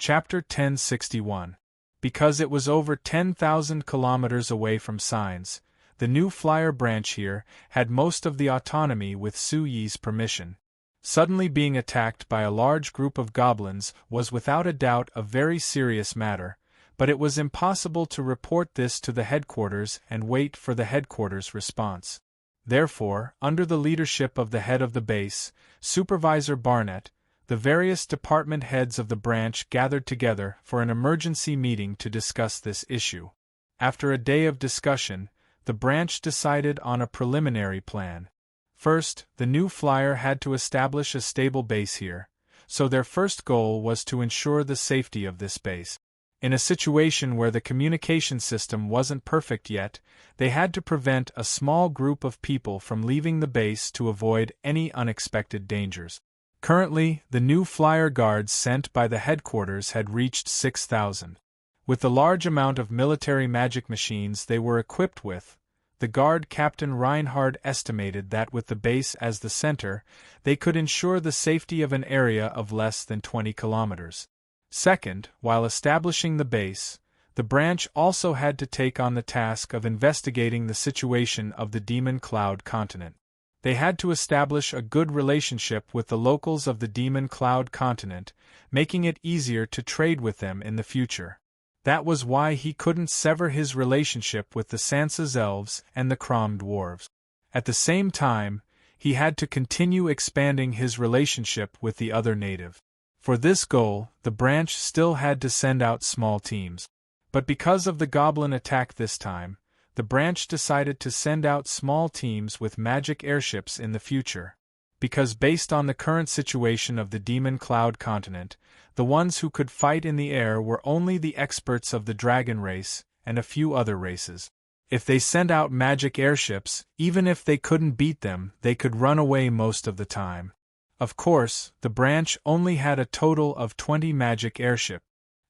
Chapter 1061. Because it was over 10,000 kilometers away from Signs, the new flyer branch here had most of the autonomy with Su Yi's permission. Suddenly being attacked by a large group of goblins was without a doubt a very serious matter, but it was impossible to report this to the headquarters and wait for the headquarters' response. Therefore, under the leadership of the head of the base, Supervisor Barnett, the various department heads of the branch gathered together for an emergency meeting to discuss this issue. After a day of discussion, the branch decided on a preliminary plan. First, the new flyer had to establish a stable base here, so their first goal was to ensure the safety of this base. In a situation where the communication system wasn't perfect yet, they had to prevent a small group of people from leaving the base to avoid any unexpected dangers. Currently, the new flyer guards sent by the headquarters had reached 6,000. With the large amount of military magic machines they were equipped with, the guard Captain Reinhardt estimated that with the base as the center, they could ensure the safety of an area of less than 20 kilometers. Second, while establishing the base, the branch also had to take on the task of investigating the situation of the Demon Cloud continent. They had to establish a good relationship with the locals of the Demon Cloud continent, making it easier to trade with them in the future. That was why he couldn't sever his relationship with the Sansa's elves and the Crom dwarves. At the same time, he had to continue expanding his relationship with the other native. For this goal, the branch still had to send out small teams. But because of the goblin attack this time, the branch decided to send out small teams with magic airships in the future. Because based on the current situation of the Demon Cloud continent, the ones who could fight in the air were only the experts of the dragon race and a few other races. If they sent out magic airships, even if they couldn't beat them, they could run away most of the time. Of course, the branch only had a total of 20 magic airships.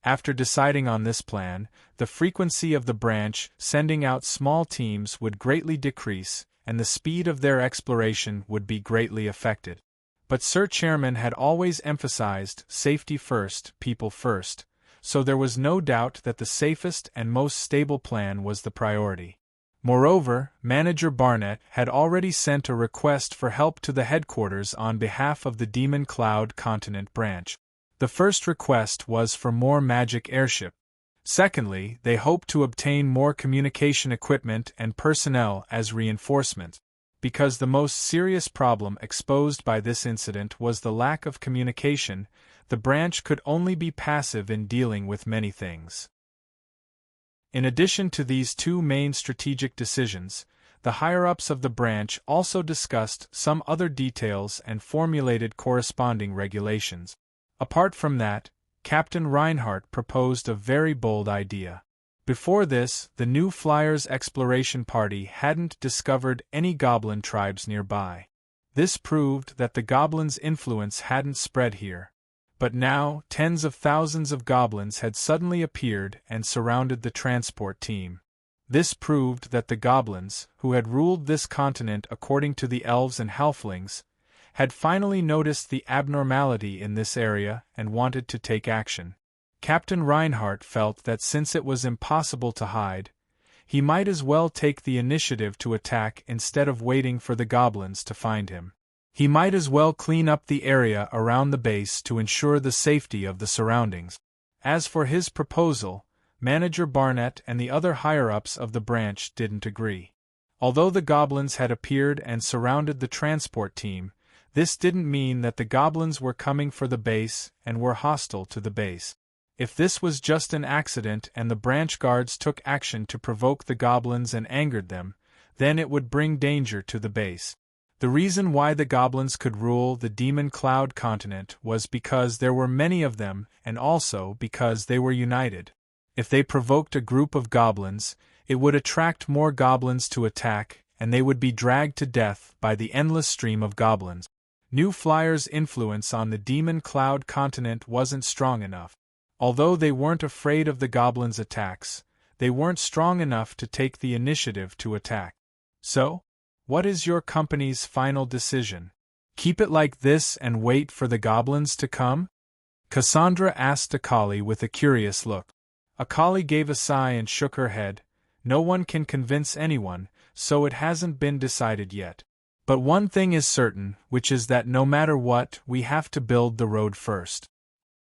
After deciding on this plan, the frequency of the branch sending out small teams would greatly decrease, and the speed of their exploration would be greatly affected. But Sir Chairman had always emphasized safety first, people first, so there was no doubt that the safest and most stable plan was the priority. Moreover, Manager Barnett had already sent a request for help to the headquarters on behalf of the Demon Cloud Continent branch. The first request was for more magic airship. Secondly, they hoped to obtain more communication equipment and personnel as reinforcement. Because the most serious problem exposed by this incident was the lack of communication, the branch could only be passive in dealing with many things. In addition to these two main strategic decisions, the higher-ups of the branch also discussed some other details and formulated corresponding regulations. Apart from that, Captain Reinhardt proposed a very bold idea. Before this, the new flyer's exploration party hadn't discovered any goblin tribes nearby. This proved that the goblins' influence hadn't spread here. But now, tens of thousands of goblins had suddenly appeared and surrounded the transport team. This proved that the goblins, who had ruled this continent according to the elves and halflings, had finally noticed the abnormality in this area and wanted to take action. Captain Reinhardt felt that since it was impossible to hide, he might as well take the initiative to attack instead of waiting for the goblins to find him. He might as well clean up the area around the base to ensure the safety of the surroundings. As for his proposal, Manager Barnett and the other higher-ups of the branch didn't agree. Although the goblins had appeared and surrounded the transport team, this didn't mean that the goblins were coming for the base and were hostile to the base. If this was just an accident and the branch guards took action to provoke the goblins and angered them, then it would bring danger to the base. The reason why the goblins could rule the Demon Cloud continent was because there were many of them and also because they were united. If they provoked a group of goblins, it would attract more goblins to attack, and they would be dragged to death by the endless stream of goblins. New Flyer's influence on the Demon Cloud continent wasn't strong enough. Although they weren't afraid of the goblins' attacks, they weren't strong enough to take the initiative to attack. So, what is your company's final decision? Keep it like this and wait for the goblins to come? Cassandra asked Akali with a curious look. Akali gave a sigh and shook her head. No one can convince anyone, so it hasn't been decided yet. But one thing is certain, which is that no matter what, we have to build the road first.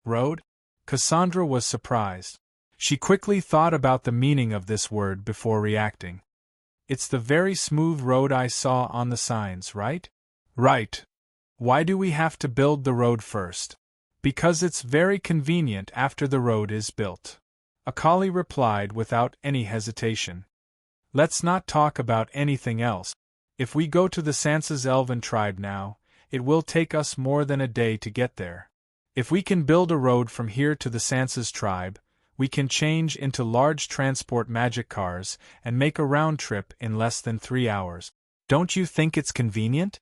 Road? Cassandra was surprised. She quickly thought about the meaning of this word before reacting. It's the very smooth road I saw on the signs, right? Right. Why do we have to build the road first? Because it's very convenient after the road is built. Akali replied without any hesitation. Let's not talk about anything else. If we go to the Sansa's elven tribe now, it will take us more than a day to get there. If we can build a road from here to the Sansa's tribe, we can change into large transport magic cars and make a round trip in less than 3 hours. Don't you think it's convenient?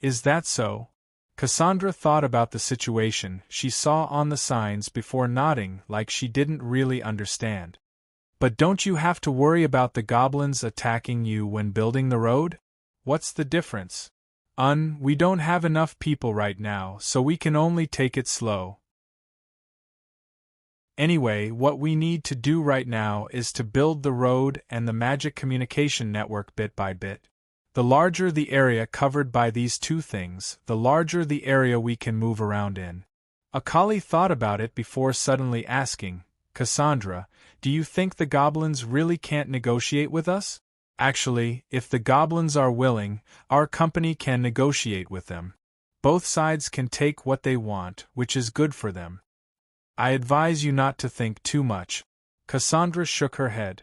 Is that so? Cassandra thought about the situation she saw on the signs before nodding like she didn't really understand. But don't you have to worry about the goblins attacking you when building the road? What's the difference? We don't have enough people right now, so we can only take it slow. Anyway, what we need to do right now is to build the road and the magic communication network bit by bit. The larger the area covered by these two things, the larger the area we can move around in. Akali thought about it before suddenly asking, Cassandra, do you think the goblins really can't negotiate with us? Actually, if the goblins are willing, our company can negotiate with them. Both sides can take what they want, which is good for them. I advise you not to think too much. Cassandra shook her head.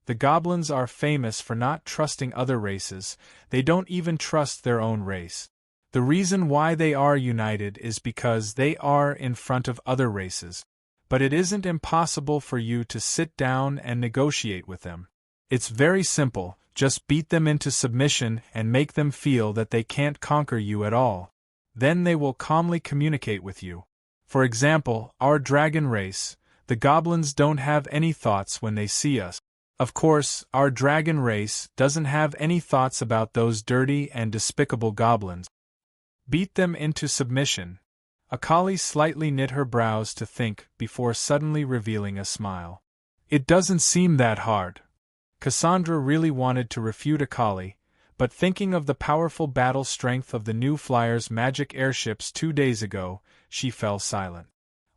The goblins are famous for not trusting other races, they don't even trust their own race. The reason why they are united is because they are in front of other races. But it isn't impossible for you to sit down and negotiate with them. It's very simple, just beat them into submission and make them feel that they can't conquer you at all. Then they will calmly communicate with you. For example, our dragon race, the goblins don't have any thoughts when they see us. Of course, our dragon race doesn't have any thoughts about those dirty and despicable goblins. Beat them into submission. Akali slightly knit her brows to think before suddenly revealing a smile. It doesn't seem that hard. Cassandra really wanted to refute Akali, but thinking of the powerful battle strength of the new Flyers' magic airships 2 days ago, she fell silent.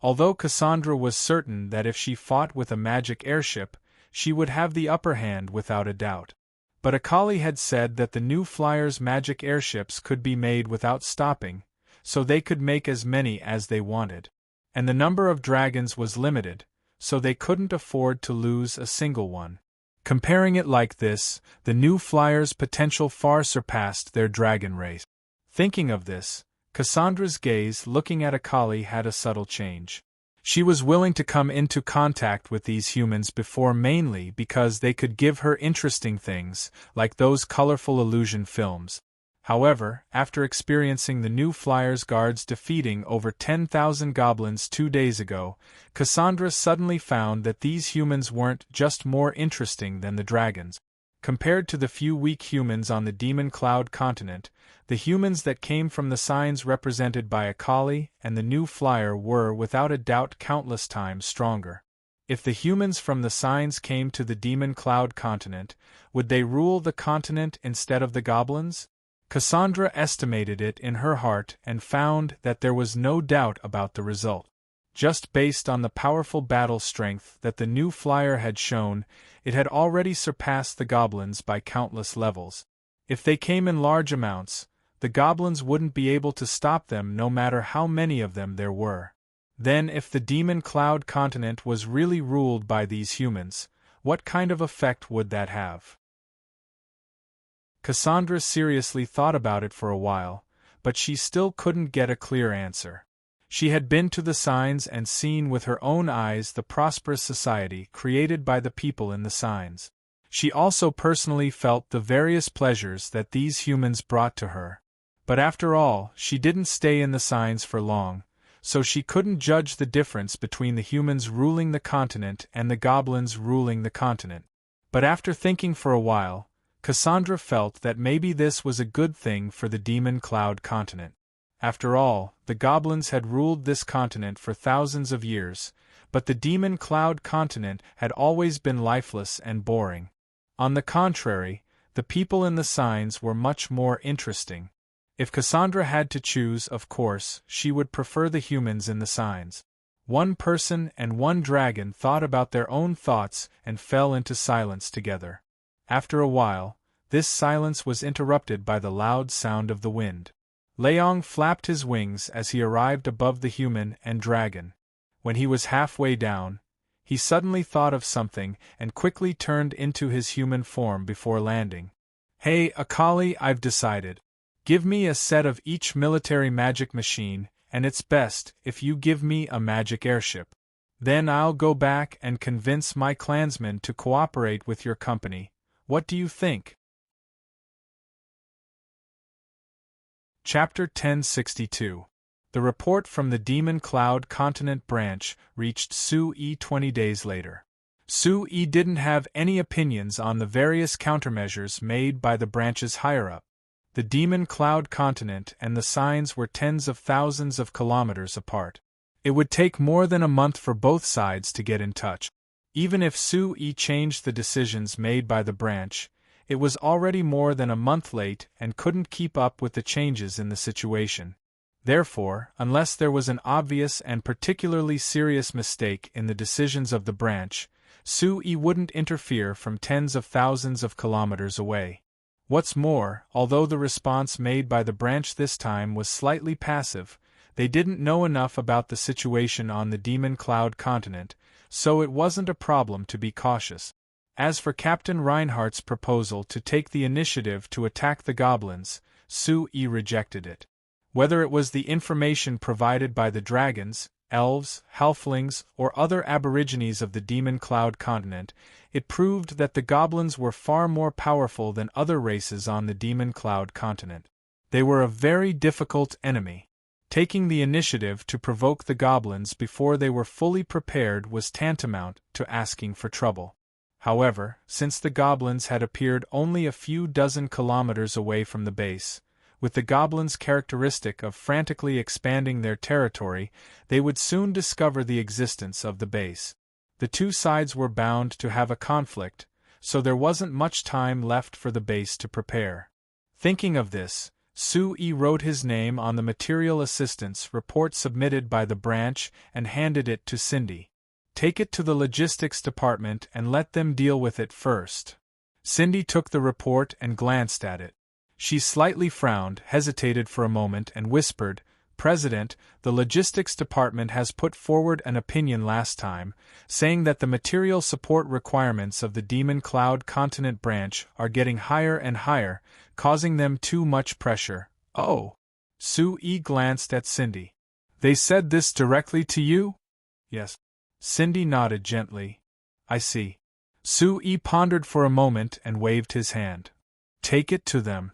Although Cassandra was certain that if she fought with a magic airship, she would have the upper hand without a doubt. But Akali had said that the new Flyers' magic airships could be made without stopping, so they could make as many as they wanted. And the number of dragons was limited, so they couldn't afford to lose a single one. Comparing it like this, the new Flyers' potential far surpassed their dragon race. Thinking of this, Cassandra's gaze looking at Akali had a subtle change. She was willing to come into contact with these humans before mainly because they could give her interesting things, like those colorful illusion films. However, after experiencing the new Flyers guards defeating over 10,000 goblins 2 days ago, Cassandra suddenly found that these humans weren't just more interesting than the dragons. Compared to the few weak humans on the Demon Cloud continent, the humans that came from the signs represented by Akali and the new Flyer were without a doubt countless times stronger. If the humans from the signs came to the Demon Cloud continent, would they rule the continent instead of the goblins? Cassandra estimated it in her heart and found that there was no doubt about the result. Just based on the powerful battle strength that the new Flyer had shown, it had already surpassed the goblins by countless levels. If they came in large amounts, the goblins wouldn't be able to stop them no matter how many of them there were. Then if the Demon Cloud continent was really ruled by these humans, what kind of effect would that have? Cassandra seriously thought about it for a while, but she still couldn't get a clear answer. She had been to the signs and seen with her own eyes the prosperous society created by the people in the signs. She also personally felt the various pleasures that these humans brought to her. But after all, she didn't stay in the signs for long, so she couldn't judge the difference between the humans ruling the continent and the goblins ruling the continent. But after thinking for a while, Cassandra felt that maybe this was a good thing for the Demon Cloud continent. After all, the goblins had ruled this continent for thousands of years, but the demon cloud continent had always been lifeless and boring. On the contrary, the people in the signs were much more interesting. If Cassandra had to choose, of course, she would prefer the humans in the signs. One person and one dragon thought about their own thoughts and fell into silence together. After a while, this silence was interrupted by the loud sound of the wind. Leong flapped his wings as he arrived above the human and dragon. When he was halfway down, he suddenly thought of something and quickly turned into his human form before landing. "Hey, Akali, I've decided. Give me a set of each military magic machine, and it's best if you give me a magic airship. Then I'll go back and convince my clansmen to cooperate with your company. What do you think?" Chapter 1062. The report from the Demon Cloud Continent branch reached Su-Yi 20 days later. Su-Yi didn't have any opinions on the various countermeasures made by the branch's higher-up. The Demon Cloud Continent and the signs were tens of thousands of kilometers apart. It would take more than a month for both sides to get in touch. Even if Su-Yi changed the decisions made by the branch, it was already more than a month late and couldn't keep up with the changes in the situation. Therefore, unless there was an obvious and particularly serious mistake in the decisions of the branch, Su-Yi wouldn't interfere from tens of thousands of kilometers away. What's more, although the response made by the branch this time was slightly passive, they didn't know enough about the situation on the Demon Cloud continent, so it wasn't a problem to be cautious. As for Captain Reinhardt's proposal to take the initiative to attack the goblins, Su-Yi rejected it. Whether it was the information provided by the dragons, elves, halflings, or other aborigines of the Demon Cloud continent, it proved that the goblins were far more powerful than other races on the Demon Cloud continent. They were a very difficult enemy. Taking the initiative to provoke the goblins before they were fully prepared was tantamount to asking for trouble. However, since the goblins had appeared only a few dozen kilometers away from the base, with the goblins' characteristic of frantically expanding their territory, they would soon discover the existence of the base. The two sides were bound to have a conflict, so there wasn't much time left for the base to prepare. Thinking of this, Su-Yi wrote his name on the material assistance report submitted by the branch and handed it to Cindy. "Take it to the logistics department and let them deal with it first." Cindy took the report and glanced at it. She slightly frowned, hesitated for a moment, and whispered, "President, the logistics department has put forward an opinion last time, saying that the material support requirements of the Demon Cloud Continent branch are getting higher and higher, causing them too much pressure." "Oh." Su-Yi glanced at Cindy. "They said this directly to you?" "Yes." Cindy nodded gently. "I see." Su-Yi pondered for a moment and waved his hand. "Take it to them.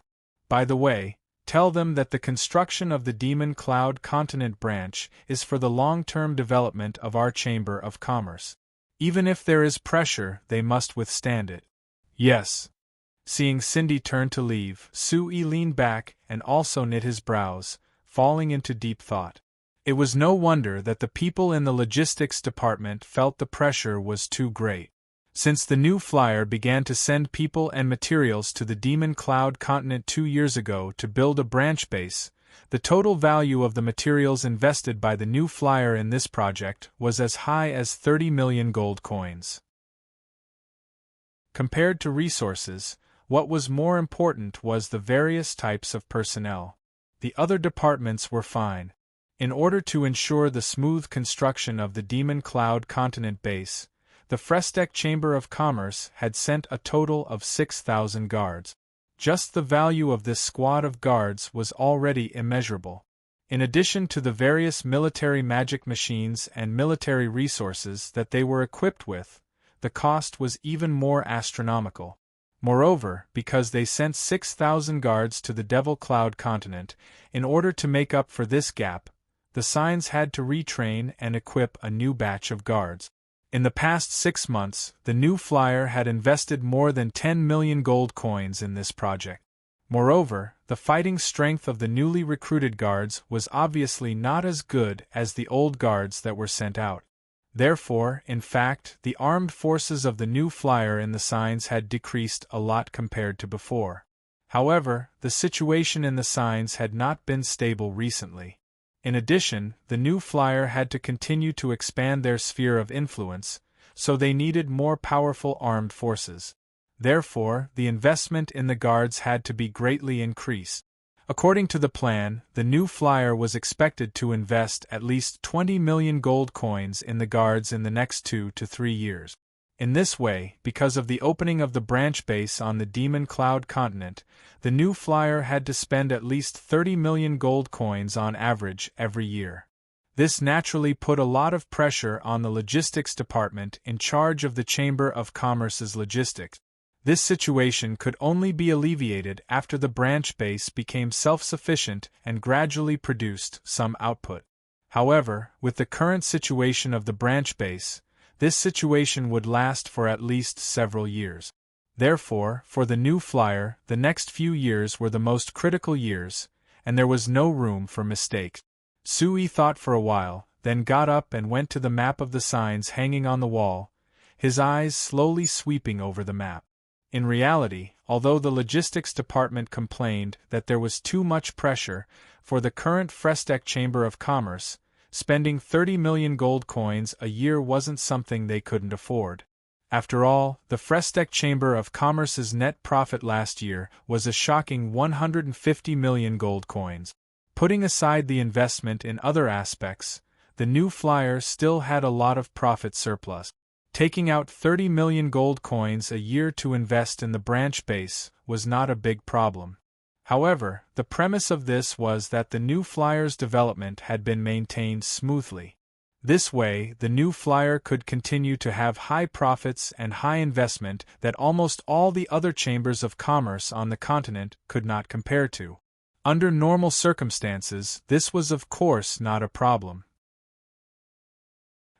By the way, tell them that the construction of the Demon Cloud Continent branch is for the long-term development of our Chamber of Commerce. Even if there is pressure, they must withstand it." "Yes." Seeing Cindy turn to leave, Su-Yi leaned back and also knit his brows, falling into deep thought. It was no wonder that the people in the logistics department felt the pressure was too great. Since the new flyer began to send people and materials to the Demon Cloud continent 2 years ago to build a branch base, the total value of the materials invested by the new flyer in this project was as high as 30 million gold coins. Compared to resources, what was more important was the various types of personnel. The other departments were fine. In order to ensure the smooth construction of the Demon Cloud continent base, the Frestek Chamber of Commerce had sent a total of 6,000 guards. Just the value of this squad of guards was already immeasurable. In addition to the various military magic machines and military resources that they were equipped with, the cost was even more astronomical. Moreover, because they sent 6,000 guards to the Devil Cloud continent, in order to make up for this gap, the signs had to retrain and equip a new batch of guards. In the past 6 months, the new flyer had invested more than 10 million gold coins in this project. Moreover, the fighting strength of the newly recruited guards was obviously not as good as the old guards that were sent out. Therefore, in fact, the armed forces of the new flyer in the signs had decreased a lot compared to before. However, the situation in the signs had not been stable recently. In addition, the new flyer had to continue to expand their sphere of influence, so they needed more powerful armed forces. Therefore, the investment in the guards had to be greatly increased. According to the plan, the new flyer was expected to invest at least 20 million gold coins in the guards in the next 2 to 3 years. In this way, because of the opening of the branch base on the Demon Cloud continent, the new flyer had to spend at least 30 million gold coins on average every year. This naturally put a lot of pressure on the logistics department in charge of the Chamber of Commerce's logistics. This situation could only be alleviated after the branch base became self-sufficient and gradually produced some output. However, with the current situation of the branch base, this situation would last for at least several years. Therefore, for the new flyer, the next few years were the most critical years, and there was no room for mistakes. Sui thought for a while, then got up and went to the map of the signs hanging on the wall, his eyes slowly sweeping over the map. In reality, although the logistics department complained that there was too much pressure for the current Frestek Chamber of Commerce, spending 30 million gold coins a year wasn't something they couldn't afford. After all, the Frestek Chamber of Commerce's net profit last year was a shocking 150 million gold coins. Putting aside the investment in other aspects, the new flyer still had a lot of profit surplus. Taking out 30 million gold coins a year to invest in the branch base was not a big problem. However, the premise of this was that the new flyer's development had been maintained smoothly. This way, the new flyer could continue to have high profits and high investment that almost all the other chambers of commerce on the continent could not compare to. Under normal circumstances, this was of course not a problem.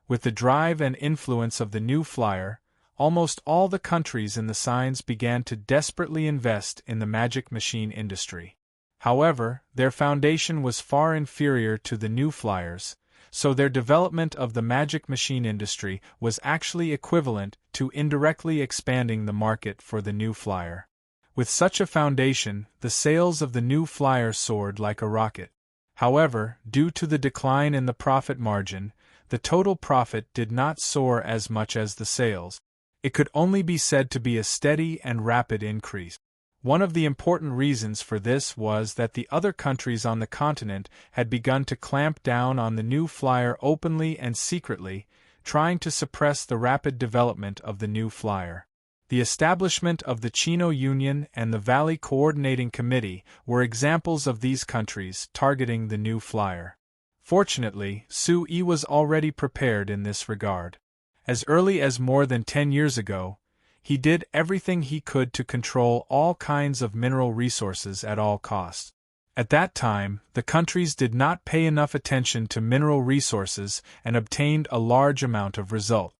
With the drive and influence of the new flyer, almost all the countries in the signs began to desperately invest in the magic machine industry. However, their foundation was far inferior to the new flyers, so their development of the magic machine industry was actually equivalent to indirectly expanding the market for the new flyer. With such a foundation, the sales of the new flyer soared like a rocket. However, due to the decline in the profit margin, the total profit did not soar as much as the sales. It could only be said to be a steady and rapid increase. One of the important reasons for this was that the other countries on the continent had begun to clamp down on the new flyer openly and secretly, trying to suppress the rapid development of the new flyer. The establishment of the Chino Union and the Valley Coordinating Committee were examples of these countries targeting the new flyer. Fortunately, Sui was already prepared in this regard. As early as more than 10 years ago, he did everything he could to control all kinds of mineral resources at all costs. At that time, the countries did not pay enough attention to mineral resources and obtained a large amount of result.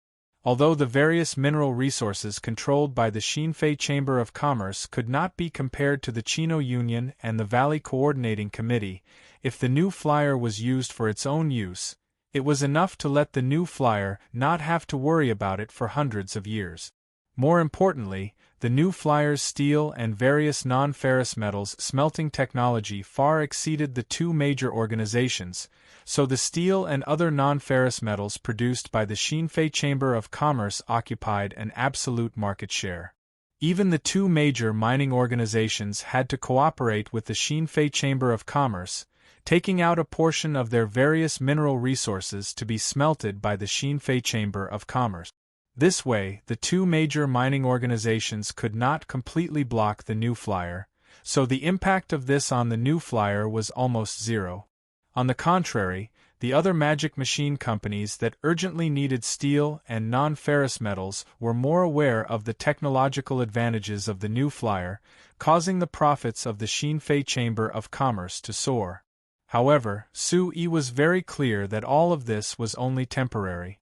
Although the various mineral resources controlled by the Xinfei Chamber of Commerce could not be compared to the Chino Union and the Valley Coordinating Committee, if the new flyer was used for its own use, it was enough to let the new flyer not have to worry about it for hundreds of years. More importantly, the new flyer's steel and various non-ferrous metals smelting technology far exceeded the two major organizations, so the steel and other non-ferrous metals produced by the Xinfei Chamber of Commerce occupied an absolute market share. Even the two major mining organizations had to cooperate with the Xinfei Chamber of Commerce, taking out a portion of their various mineral resources to be smelted by the Xinfei Chamber of Commerce. This way, the two major mining organizations could not completely block the new flyer, so the impact of this on the new flyer was almost zero. On the contrary, the other magic machine companies that urgently needed steel and non-ferrous metals were more aware of the technological advantages of the new flyer, causing the profits of the Xinfei Chamber of Commerce to soar. However, Sui was very clear that all of this was only temporary.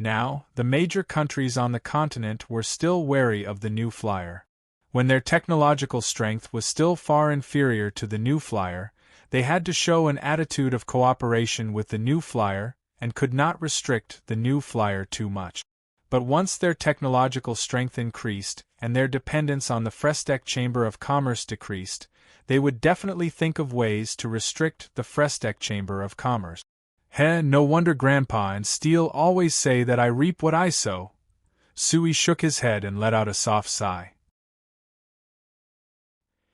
Now, the major countries on the continent were still wary of the new flyer. When their technological strength was still far inferior to the new flyer, they had to show an attitude of cooperation with the new flyer and could not restrict the new flyer too much. But once their technological strength increased and their dependence on the Frestec Chamber of Commerce decreased, they would definitely think of ways to restrict the Frestec Chamber of Commerce. No wonder Grandpa and Steele always say that I reap what I sow. Sui shook his head and let out a soft sigh.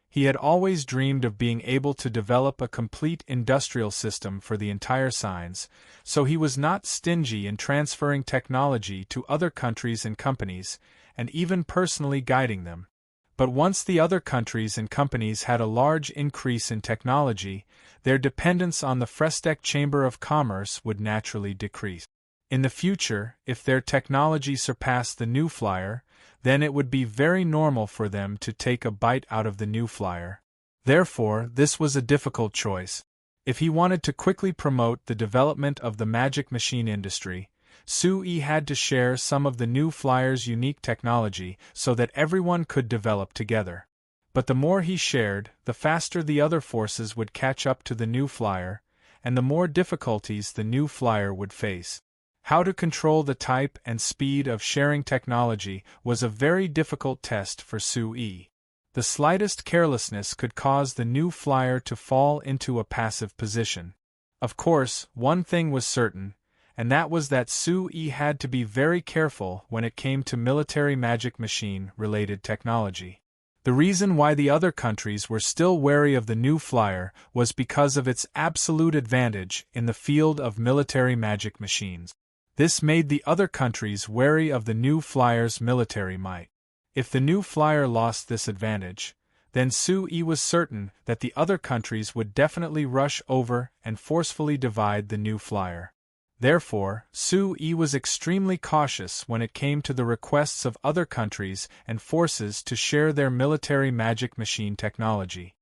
He had always dreamed of being able to develop a complete industrial system for the entire signs, so he was not stingy in transferring technology to other countries and companies, and even personally guiding them. But once the other countries and companies had a large increase in technology, their dependence on the Frestec Chamber of Commerce would naturally decrease. In the future, if their technology surpassed the new flyer, then it would be very normal for them to take a bite out of the new flyer. Therefore, this was a difficult choice. If he wanted to quickly promote the development of the magic machine industry, Sui had to share some of the new flyer's unique technology so that everyone could develop together. But the more he shared, the faster the other forces would catch up to the new flyer, and the more difficulties the new flyer would face. How to control the type and speed of sharing technology was a very difficult test for Sui. The slightest carelessness could cause the new flyer to fall into a passive position. Of course, one thing was certain, and that was that Sui had to be very careful when it came to military magic machine-related technology. The reason why the other countries were still wary of the new flyer was because of its absolute advantage in the field of military magic machines. This made the other countries wary of the new flyer's military might. If the new flyer lost this advantage, then Sui was certain that the other countries would definitely rush over and forcefully divide the new flyer. Therefore, Sui was extremely cautious when it came to the requests of other countries and forces to share their military magic machine technology.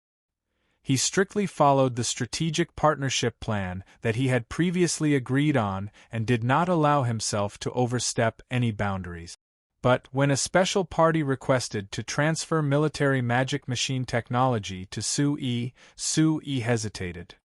He strictly followed the strategic partnership plan that he had previously agreed on and did not allow himself to overstep any boundaries. But when a special party requested to transfer military magic machine technology to Sui hesitated.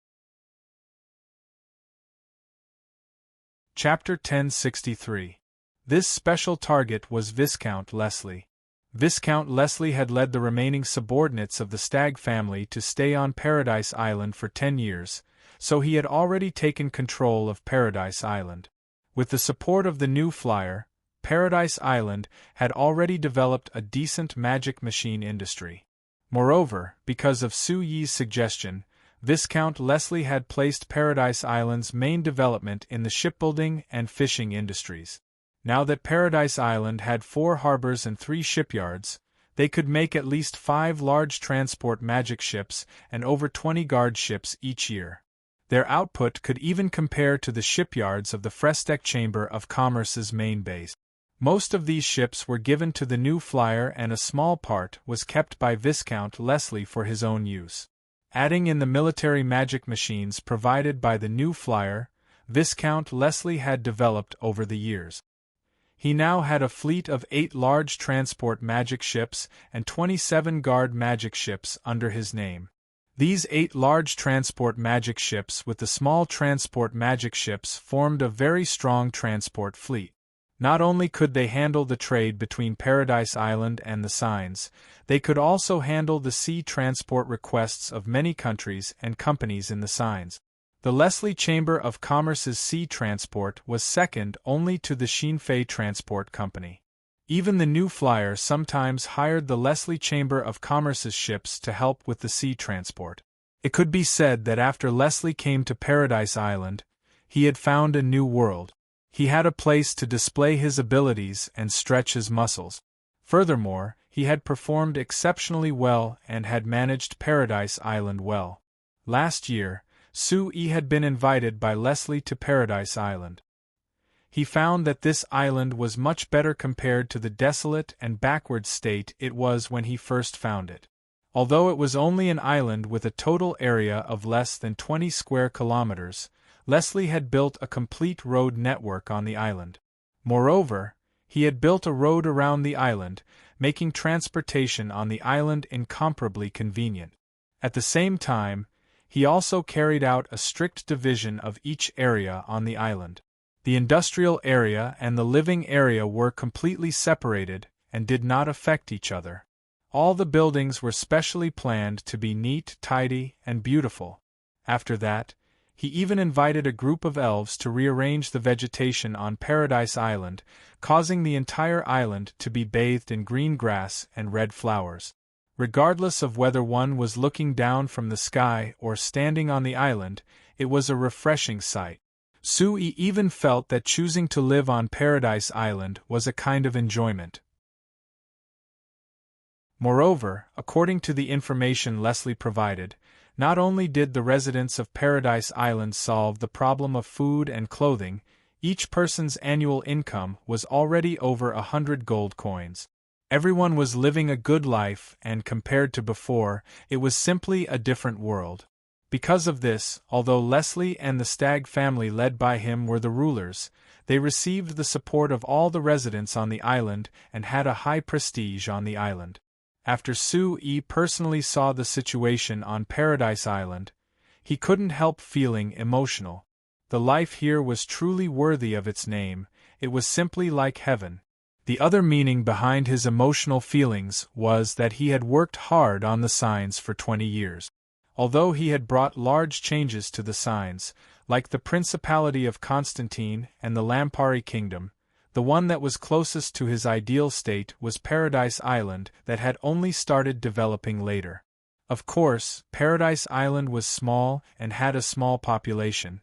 Chapter 1063. This special target was Viscount Leslie. Viscount Leslie had led the remaining subordinates of the Stag family to stay on Paradise Island for 10 years, so he had already taken control of Paradise Island. With the support of the new flyer, Paradise Island had already developed a decent magic machine industry. Moreover, because of Sui's suggestion, Viscount Leslie had placed Paradise Island's main development in the shipbuilding and fishing industries. Now that Paradise Island had 4 harbors and 3 shipyards, they could make at least 5 large transport magic ships and over 20 guard ships each year. Their output could even compare to the shipyards of the Frestec Chamber of Commerce's main base. Most of these ships were given to the new flyer and a small part was kept by Viscount Leslie for his own use. Adding in the military magic machines provided by the new flyer, Viscount Leslie had developed over the years. He now had a fleet of 8 large transport magic ships and 27 guard magic ships under his name. These 8 large transport magic ships with the small transport magic ships formed a very strong transport fleet. Not only could they handle the trade between Paradise Island and the Signs, they could also handle the sea transport requests of many countries and companies in the Signs. The Leslie Chamber of Commerce's sea transport was second only to the Xinfei Transport Company. Even the new flyer sometimes hired the Leslie Chamber of Commerce's ships to help with the sea transport. It could be said that after Leslie came to Paradise Island, he had found a new world. He had a place to display his abilities and stretch his muscles. Furthermore, he had performed exceptionally well and had managed Paradise Island well. Last year, Sui had been invited by Leslie to Paradise Island. He found that this island was much better compared to the desolate and backward state it was when he first found it. Although it was only an island with a total area of less than 20 square kilometers, Leslie had built a complete road network on the island. Moreover, He had built a road around the island, making transportation on the island incomparably convenient. At the same time, he also carried out a strict division of each area on the island. The industrial area and the living area were completely separated and did not affect each other. All the buildings were specially planned to be neat, tidy, and beautiful. After that, he even invited a group of elves to rearrange the vegetation on Paradise Island, causing the entire island to be bathed in green grass and red flowers. Regardless of whether one was looking down from the sky or standing on the island, it was a refreshing sight. Sui even felt that choosing to live on Paradise Island was a kind of enjoyment. Moreover, according to the information Leslie provided, not only did the residents of Paradise Island solve the problem of food and clothing, each person's annual income was already over 100 gold coins. Everyone was living a good life, and compared to before, it was simply a different world. Because of this, although Leslie and the Stag family led by him were the rulers, they received the support of all the residents on the island and had a high prestige on the island. After Sui personally saw the situation on Paradise Island, he couldn't help feeling emotional. The life here was truly worthy of its name, it was simply like heaven. The other meaning behind his emotional feelings was that he had worked hard on the signs for 20 years. Although he had brought large changes to the signs, like the Principality of Constantine and the Lampari Kingdom, the one that was closest to his ideal state was Paradise Island that had only started developing later. Of course, Paradise Island was small and had a small population.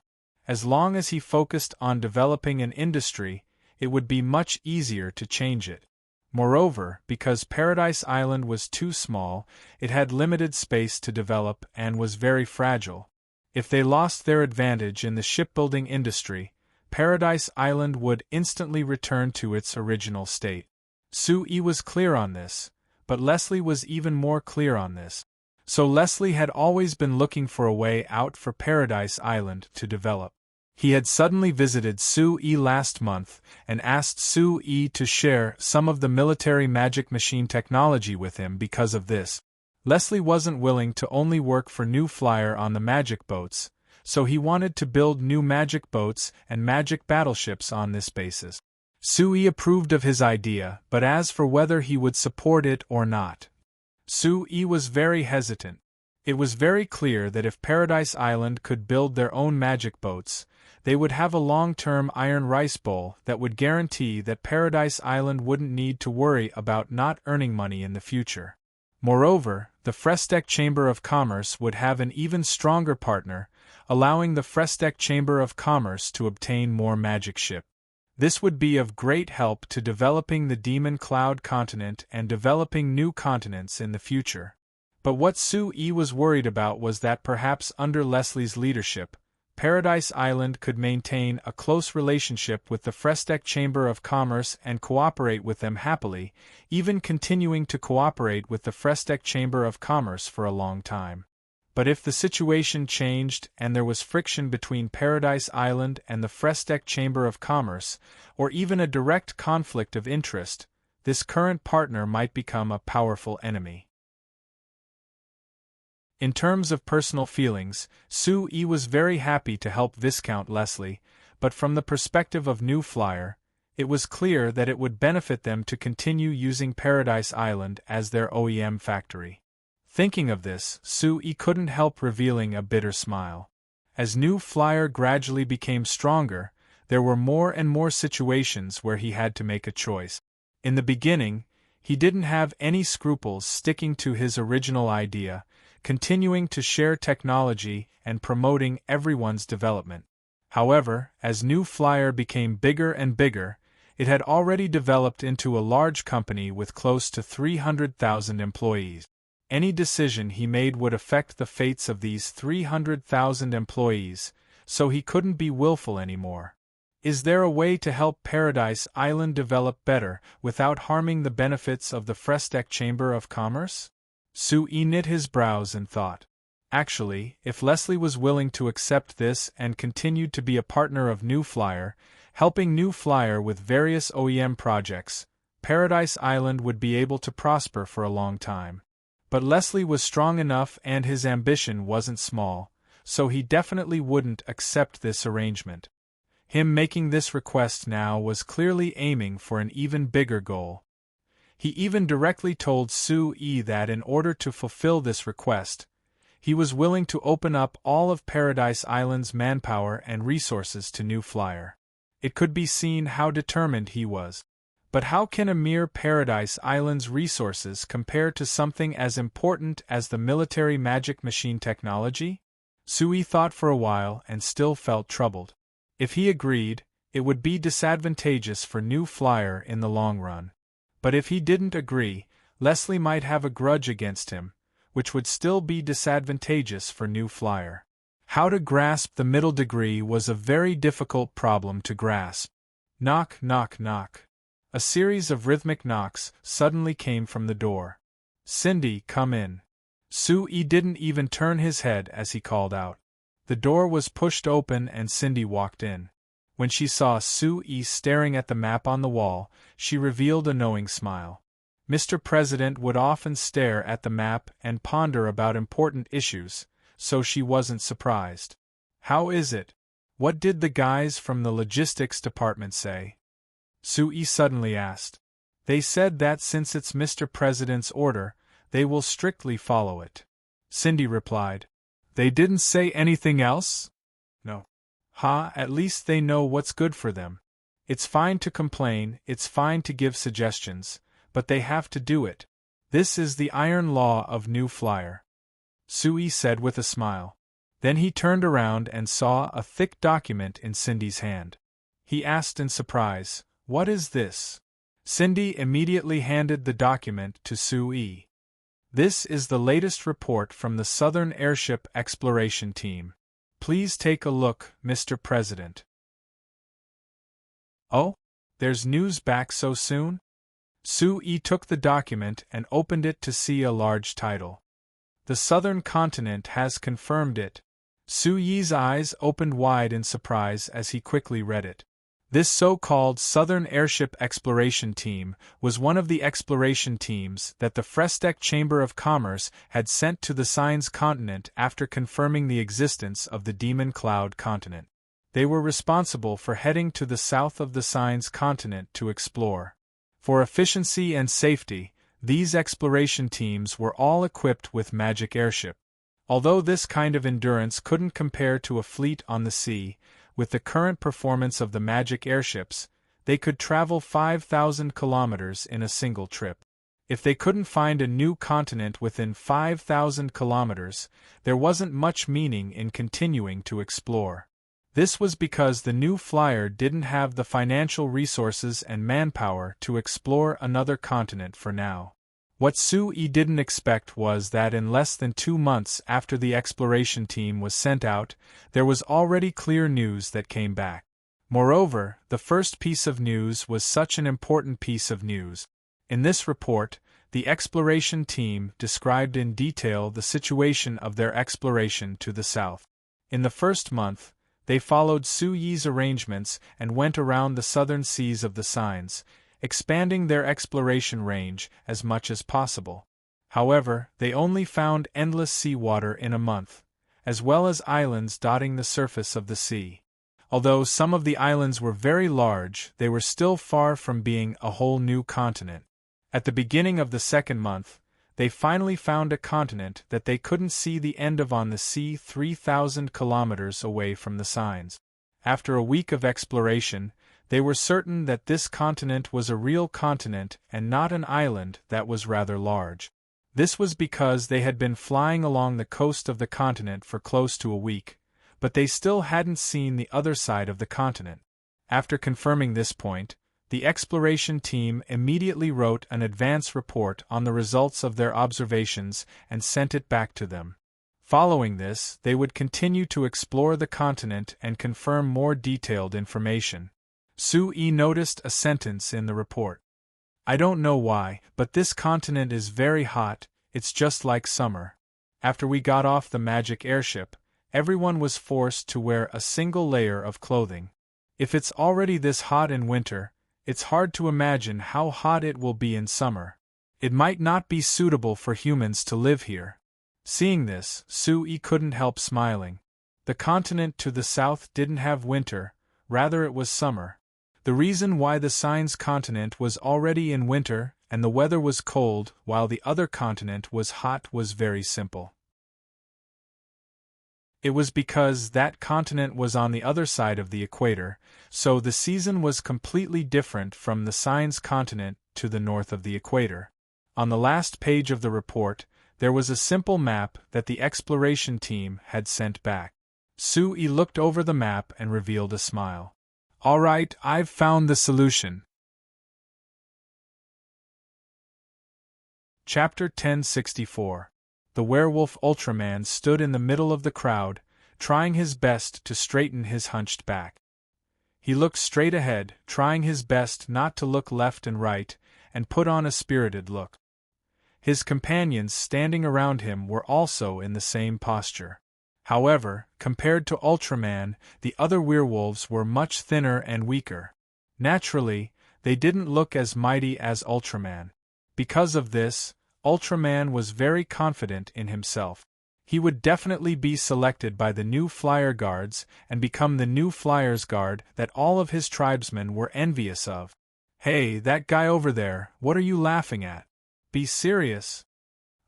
As long as he focused on developing an industry, it would be much easier to change it. Moreover, because Paradise Island was too small, it had limited space to develop and was very fragile. If they lost their advantage in the shipbuilding industry, Paradise Island would instantly return to its original state. Sui was clear on this, but Leslie was even more clear on this. So Leslie had always been looking for a way out for Paradise Island to develop. He had suddenly visited Sui last month and asked Sui to share some of the military magic machine technology with him because of this. Leslie wasn't willing to only work for New Flyer on the magic boats, so he wanted to build new magic boats and magic battleships on this basis. Sui approved of his idea, but as for whether he would support it or not, Sui was very hesitant. It was very clear that if Paradise Island could build their own magic boats, they would have a long-term iron rice bowl that would guarantee that Paradise Island wouldn't need to worry about not earning money in the future. Moreover, the Frestec Chamber of Commerce would have an even stronger partner, allowing the Frestec Chamber of Commerce to obtain more magic ship. This would be of great help to developing the Demon Cloud continent and developing new continents in the future. But what Sui was worried about was that perhaps under Leslie's leadership, Paradise Island could maintain a close relationship with the Frestec Chamber of Commerce and cooperate with them happily, even continuing to cooperate with the Frestec Chamber of Commerce for a long time. But if the situation changed and there was friction between Paradise Island and the Frestec Chamber of Commerce, or even a direct conflict of interest, this current partner might become a powerful enemy. In terms of personal feelings, Sui was very happy to help Viscount Leslie, but from the perspective of New Flyer, it was clear that it would benefit them to continue using Paradise Island as their OEM factory. Thinking of this, Sui couldn't help revealing a bitter smile. As New Flyer gradually became stronger, there were more and more situations where he had to make a choice. In the beginning, he didn't have any scruples sticking to his original idea, continuing to share technology and promoting everyone's development. However, as New Flyer became bigger and bigger, it had already developed into a large company with close to 300,000 employees. Any decision he made would affect the fates of these 300,000 employees, so he couldn't be willful anymore. Is there a way to help Paradise Island develop better without harming the benefits of the Frestec Chamber of Commerce? Sui knit his brows and thought. Actually, if Leslie was willing to accept this and continued to be a partner of New Flyer, Helping New Flyer with various OEM projects, Paradise Island would be able to prosper for a long time. But Leslie was strong enough and his ambition wasn't small, so he definitely wouldn't accept this arrangement. Him making this request now was clearly aiming for an even bigger goal. He even directly told Sue that in order to fulfill this request, he was willing to open up all of Paradise Island's manpower and resources to New Flyer. It could be seen how determined he was. But how can a mere Paradise Island's resources compare to something as important as the military magic machine technology? Sue thought for a while and still felt troubled. If he agreed, it would be disadvantageous for New Flyer in the long run. But if he didn't agree, Leslie might have a grudge against him, which would still be disadvantageous for New Flyer. How to grasp the middle degree was a very difficult problem to grasp. Knock, knock, knock. A series of rhythmic knocks suddenly came from the door. "Cindy, come in." Sue didn't even turn his head as he called out. The door was pushed open and Cindy walked in. When she saw Sue staring at the map on the wall, she revealed a knowing smile. Mr. President would often stare at the map and ponder about important issues, so she wasn't surprised. "How is it? What did the guys from the logistics department say?" Sue suddenly asked. "They said that since it's Mr. President's order, they will strictly follow it," Cindy replied. "They didn't say anything else?" "No." At least they know what's good for them. It's fine to complain, it's fine to give suggestions, but they have to do it. This is the iron law of New Flyer," Sue said with a smile. Then he turned around and saw a thick document in Cindy's hand. He asked in surprise, "What is this?" Cindy immediately handed the document to Sue. "This is the latest report from the Southern Airship Exploration Team. Please take a look, Mr. President." "Oh? There's news back so soon?" Sue took the document and opened it to see a large title. "The Southern Continent has confirmed it." Sue's eyes opened wide in surprise as he quickly read it. This so-called Southern Airship Exploration Team was one of the exploration teams that the Frestec Chamber of Commerce had sent to the Signs continent after confirming the existence of the Demon Cloud continent. They were responsible for heading to the south of the Signs continent to explore. For efficiency and safety, these exploration teams were all equipped with magic airship. Although this kind of endurance couldn't compare to a fleet on the sea, with the current performance of the magic airships, they could travel 5,000 kilometers in a single trip. If they couldn't find a new continent within 5,000 kilometers, there wasn't much meaning in continuing to explore. This was because the New Flyer didn't have the financial resources and manpower to explore another continent for now. What Sue didn't expect was that in less than 2 months after the exploration team was sent out, there was already clear news that came back. Moreover, the first piece of news was such an important piece of news. In this report, the exploration team described in detail the situation of their exploration to the south. In the first month, they followed Sue's arrangements and went around the southern seas of the Signs, expanding their exploration range as much as possible. However, they only found endless seawater in a month, as well as islands dotting the surface of the sea. Although some of the islands were very large, they were still far from being a whole new continent. At the beginning of the second month, they finally found a continent that they couldn't see the end of on the sea 3,000 kilometers away from the Signs. After a week of exploration, they were certain that this continent was a real continent and not an island that was rather large. This was because they had been flying along the coast of the continent for close to a week, but they still hadn't seen the other side of the continent. After confirming this point, the exploration team immediately wrote an advance report on the results of their observations and sent it back to them. Following this, they would continue to explore the continent and confirm more detailed information. Sue noticed a sentence in the report. "I don't know why, but this continent is very hot, it's just like summer. After we got off the magic airship, everyone was forced to wear a single layer of clothing. If it's already this hot in winter, it's hard to imagine how hot it will be in summer. It might not be suitable for humans to live here. Seeing this, Sui couldn't help smiling. The continent to the south didn't have winter, rather it was summer. The reason why the Signs continent was already in winter and the weather was cold while the other continent was hot was very simple. It was because that continent was on the other side of the equator, so the season was completely different from the Signs continent to the north of the equator. On the last page of the report, there was a simple map that the exploration team had sent back. Sui looked over the map and revealed a smile. "All right, I've found the solution." Chapter 1064. The werewolf Ultraman stood in the middle of the crowd, trying his best to straighten his hunched back. He looked straight ahead, trying his best not to look left and right, and put on a spirited look. His companions standing around him were also in the same posture. However, compared to Ultraman, the other werewolves were much thinner and weaker. Naturally, they didn't look as mighty as Ultraman. Because of this, Ultraman was very confident in himself. He would definitely be selected by the new Flyer Guards and become the new Flyers Guard that all of his tribesmen were envious of. "Hey, that guy over there, what are you laughing at? Be serious!"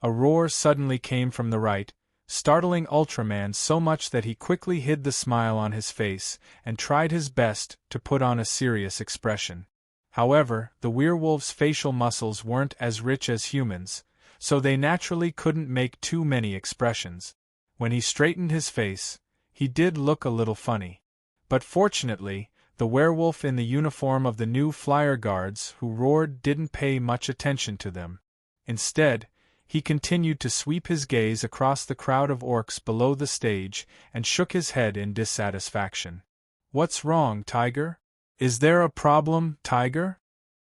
A roar suddenly came from the right, startling Ultraman so much that he quickly hid the smile on his face and tried his best to put on a serious expression. However, the werewolves' facial muscles weren't as rich as humans, so they naturally couldn't make too many expressions. When he straightened his face, he did look a little funny. But fortunately, the werewolf in the uniform of the new Flyer Guards who roared didn't pay much attention to them. Instead, he continued to sweep his gaze across the crowd of orcs below the stage and shook his head in dissatisfaction. "What's wrong, Tiger? Is there a problem, Tiger?"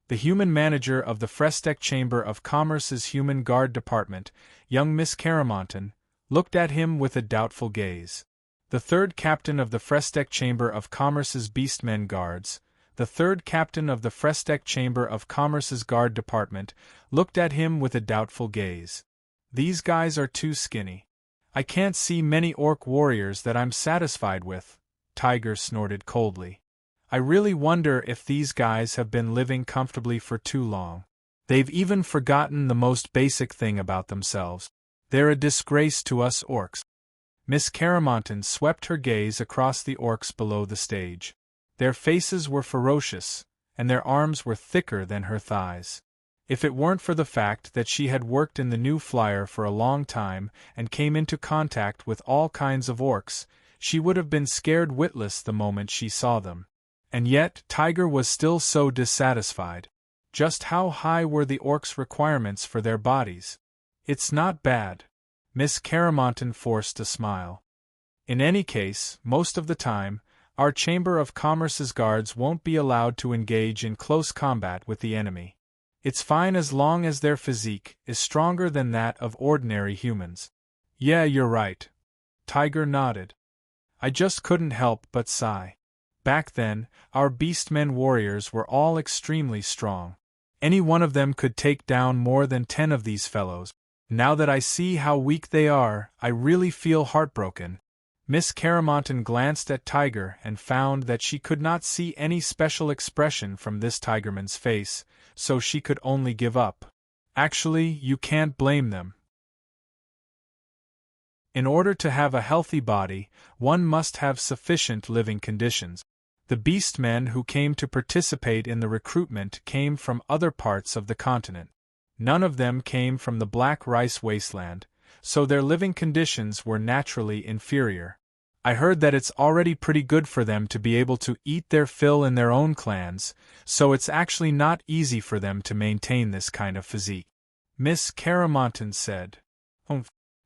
The human manager of the Frestek Chamber of Commerce's Human Guard Department, young Miss Caramonton, looked at him with a doubtful gaze. The third captain of the Frestek Chamber of Commerce's Beastmen Guards, the third captain of the Frestek Chamber of Commerce's Guard Department, looked at him with a doubtful gaze. "These guys are too skinny. I can't see many orc warriors that I'm satisfied with," Tiger snorted coldly. "I really wonder if these guys have been living comfortably for too long. They've even forgotten the most basic thing about themselves. They're a disgrace to us orcs." Miss Caramonton swept her gaze across the orcs below the stage. Their faces were ferocious, and their arms were thicker than her thighs. If it weren't for the fact that she had worked in the New Flyer for a long time and came into contact with all kinds of orcs, she would have been scared witless the moment she saw them. And yet, Tiger was still so dissatisfied. Just how high were the orcs' requirements for their bodies? "It's not bad." Miss Caramonton forced a smile. "In any case, most of the time, our Chamber of Commerce's guards won't be allowed to engage in close combat with the enemy. It's fine as long as their physique is stronger than that of ordinary humans." "Yeah, you're right." Tiger nodded. "I just couldn't help but sigh. Back then, our Beastmen warriors were all extremely strong. Any one of them could take down more than 10 of these fellows. Now that I see how weak they are, I really feel heartbroken." Miss Caramonton glanced at Tiger and found that she could not see any special expression from this Tigerman's face, so she could only give up. Actually, you can't blame them. In order to have a healthy body, one must have sufficient living conditions. The Beastmen who came to participate in the recruitment came from other parts of the continent. None of them came from the Black Rice Wasteland, so their living conditions were naturally inferior. I heard that it's already pretty good for them to be able to eat their fill in their own clans, so it's actually not easy for them to maintain this kind of physique. Miss Caramonton said.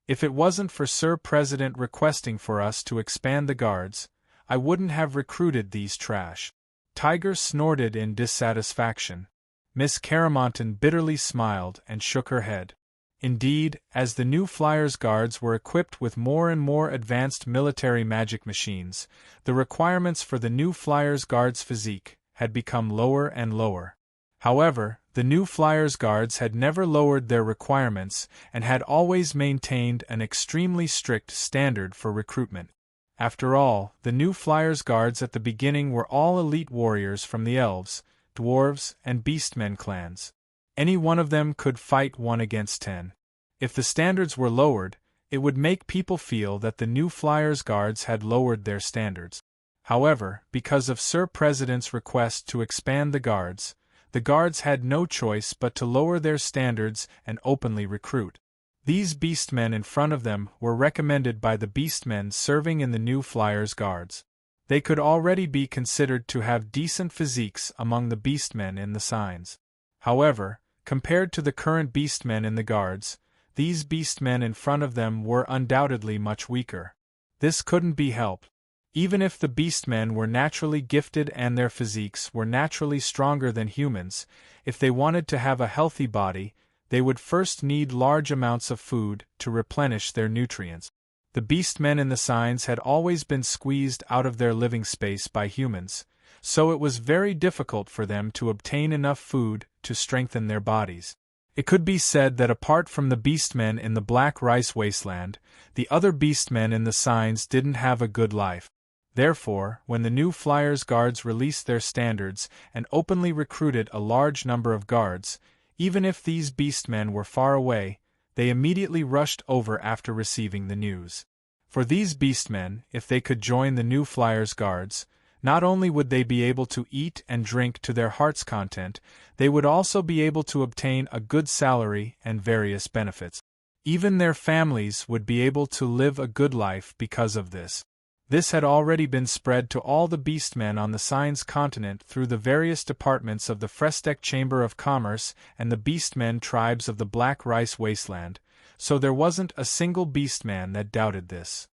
If it wasn't for Sir President requesting for us to expand the guards, I wouldn't have recruited these trash." Tiger snorted in dissatisfaction. Miss Caramonton bitterly smiled and shook her head. Indeed, as the new Flyers Guards were equipped with more and more advanced military magic machines, the requirements for the new Flyers Guards' physique had become lower and lower. However, the new Flyers Guards had never lowered their requirements and had always maintained an extremely strict standard for recruitment. After all, the new Flyers Guards at the beginning were all elite warriors from the Elves, Dwarves, and Beastmen clans. Any one of them could fight 1 against 10. If the standards were lowered, it would make people feel that the new Flyers Guards had lowered their standards. However, because of Sir President's request to expand the Guards had no choice but to lower their standards and openly recruit. These Beastmen in front of them were recommended by the Beastmen serving in the new Flyers Guards. They could already be considered to have decent physiques among the Beastmen in the signs. However, compared to the current Beastmen in the Guards, these Beastmen in front of them were undoubtedly much weaker. This couldn't be helped. Even if the Beastmen were naturally gifted and their physiques were naturally stronger than humans, if they wanted to have a healthy body, they would first need large amounts of food to replenish their nutrients. The Beastmen in the signs had always been squeezed out of their living space by humans, so it was very difficult for them to obtain enough food to strengthen their bodies. It could be said that apart from the Beastmen in the Black Rice Wasteland, the other Beastmen in the signs didn't have a good life. Therefore, when the new Flyers Guards released their standards and openly recruited a large number of guards, even if these Beastmen were far away, they immediately rushed over after receiving the news. For these Beastmen, if they could join the new Flyers Guards, not only would they be able to eat and drink to their heart's content, they would also be able to obtain a good salary and various benefits. Even their families would be able to live a good life because of this. This had already been spread to all the Beastmen on the Signs continent through the various departments of the Frestec Chamber of Commerce and the Beastmen tribes of the Black Rice Wasteland, so there wasn't a single Beastman that doubted this.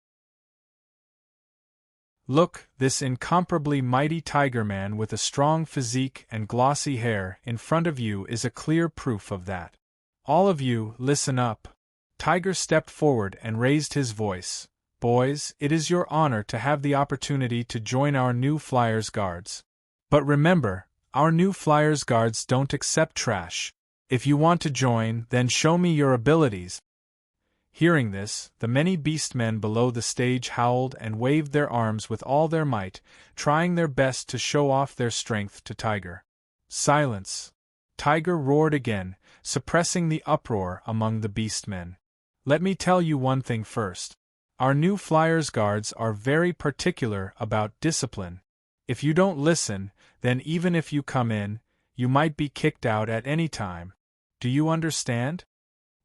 Look, this incomparably mighty Tiger Man with a strong physique and glossy hair in front of you is a clear proof of that. All of you, listen up. Tiger stepped forward and raised his voice. Boys, it is your honor to have the opportunity to join our new Flyers Guards. But remember, our new Flyers Guards don't accept trash. If you want to join, then show me your abilities. Hearing this, the many Beastmen below the stage howled and waved their arms with all their might, trying their best to show off their strength to Tiger. Silence! Tiger roared again, suppressing the uproar among the Beastmen. Let me tell you one thing first. Our new Flyers Guards are very particular about discipline. If you don't listen, then even if you come in, you might be kicked out at any time. Do you understand?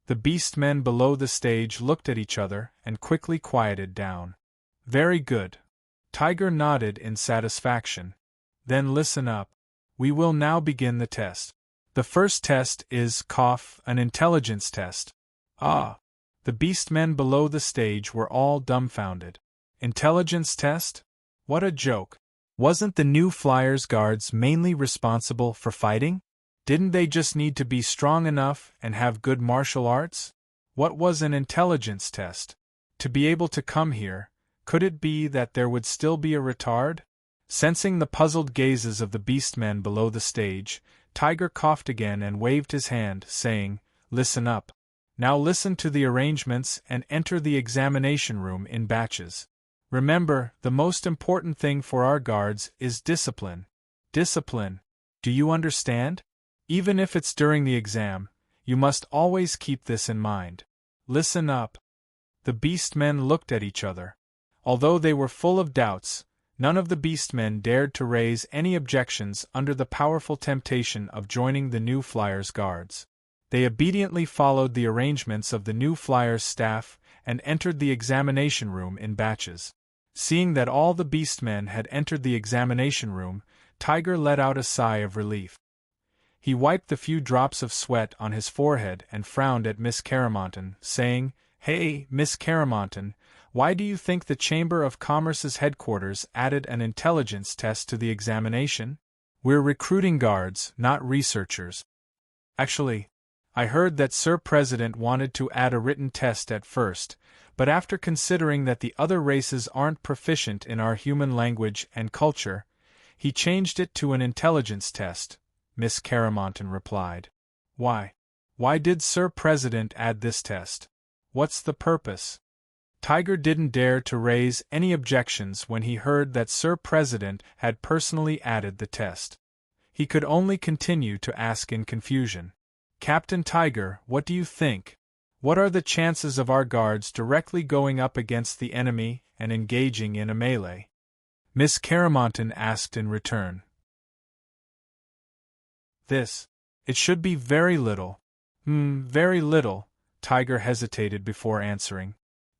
The Beastmen below the stage looked at each other and quickly quieted down. Very good. Tiger nodded in satisfaction. Then listen up. We will now begin the test. The first test is, an intelligence test. Ah! The Beastmen below the stage were all dumbfounded. Intelligence test? What a joke. Wasn't the new Flyers Guards mainly responsible for fighting? Didn't they just need to be strong enough and have good martial arts? What was an intelligence test? To be able to come here, could it be that there would still be a retard? Sensing the puzzled gazes of the Beastmen below the stage, Tiger coughed again and waved his hand, saying, Listen up. Now listen to the arrangements and enter the examination room in batches. Remember, the most important thing for our guards is discipline. Discipline. Do you understand? Even if it's during the exam, you must always keep this in mind. Listen up. The Beastmen looked at each other. Although they were full of doubts, none of the Beastmen dared to raise any objections under the powerful temptation of joining the new Flyers Guards. They obediently followed the arrangements of the new Flyers staff and entered the examination room in batches. Seeing that all the Beastmen had entered the examination room, Tiger let out a sigh of relief. He wiped the few drops of sweat on his forehead and frowned at Miss Caramonton, saying, Hey, Miss Caramonton, why do you think the Chamber of Commerce's headquarters added an intelligence test to the examination? We're recruiting guards, not researchers. Actually, I heard that Sir President wanted to add a written test at first, but after considering that the other races aren't proficient in our human language and culture, he changed it to an intelligence test," Miss Caramonton replied. "Why? Why did Sir President add this test? What's the purpose?" Tiger didn't dare to raise any objections when he heard that Sir President had personally added the test. He could only continue to ask in confusion. "Captain Tiger, what do you think? What are the chances of our guards directly going up against the enemy and engaging in a melee?" Miss Caramonton asked in return. It should be very little." Very little," Tiger hesitated before answering.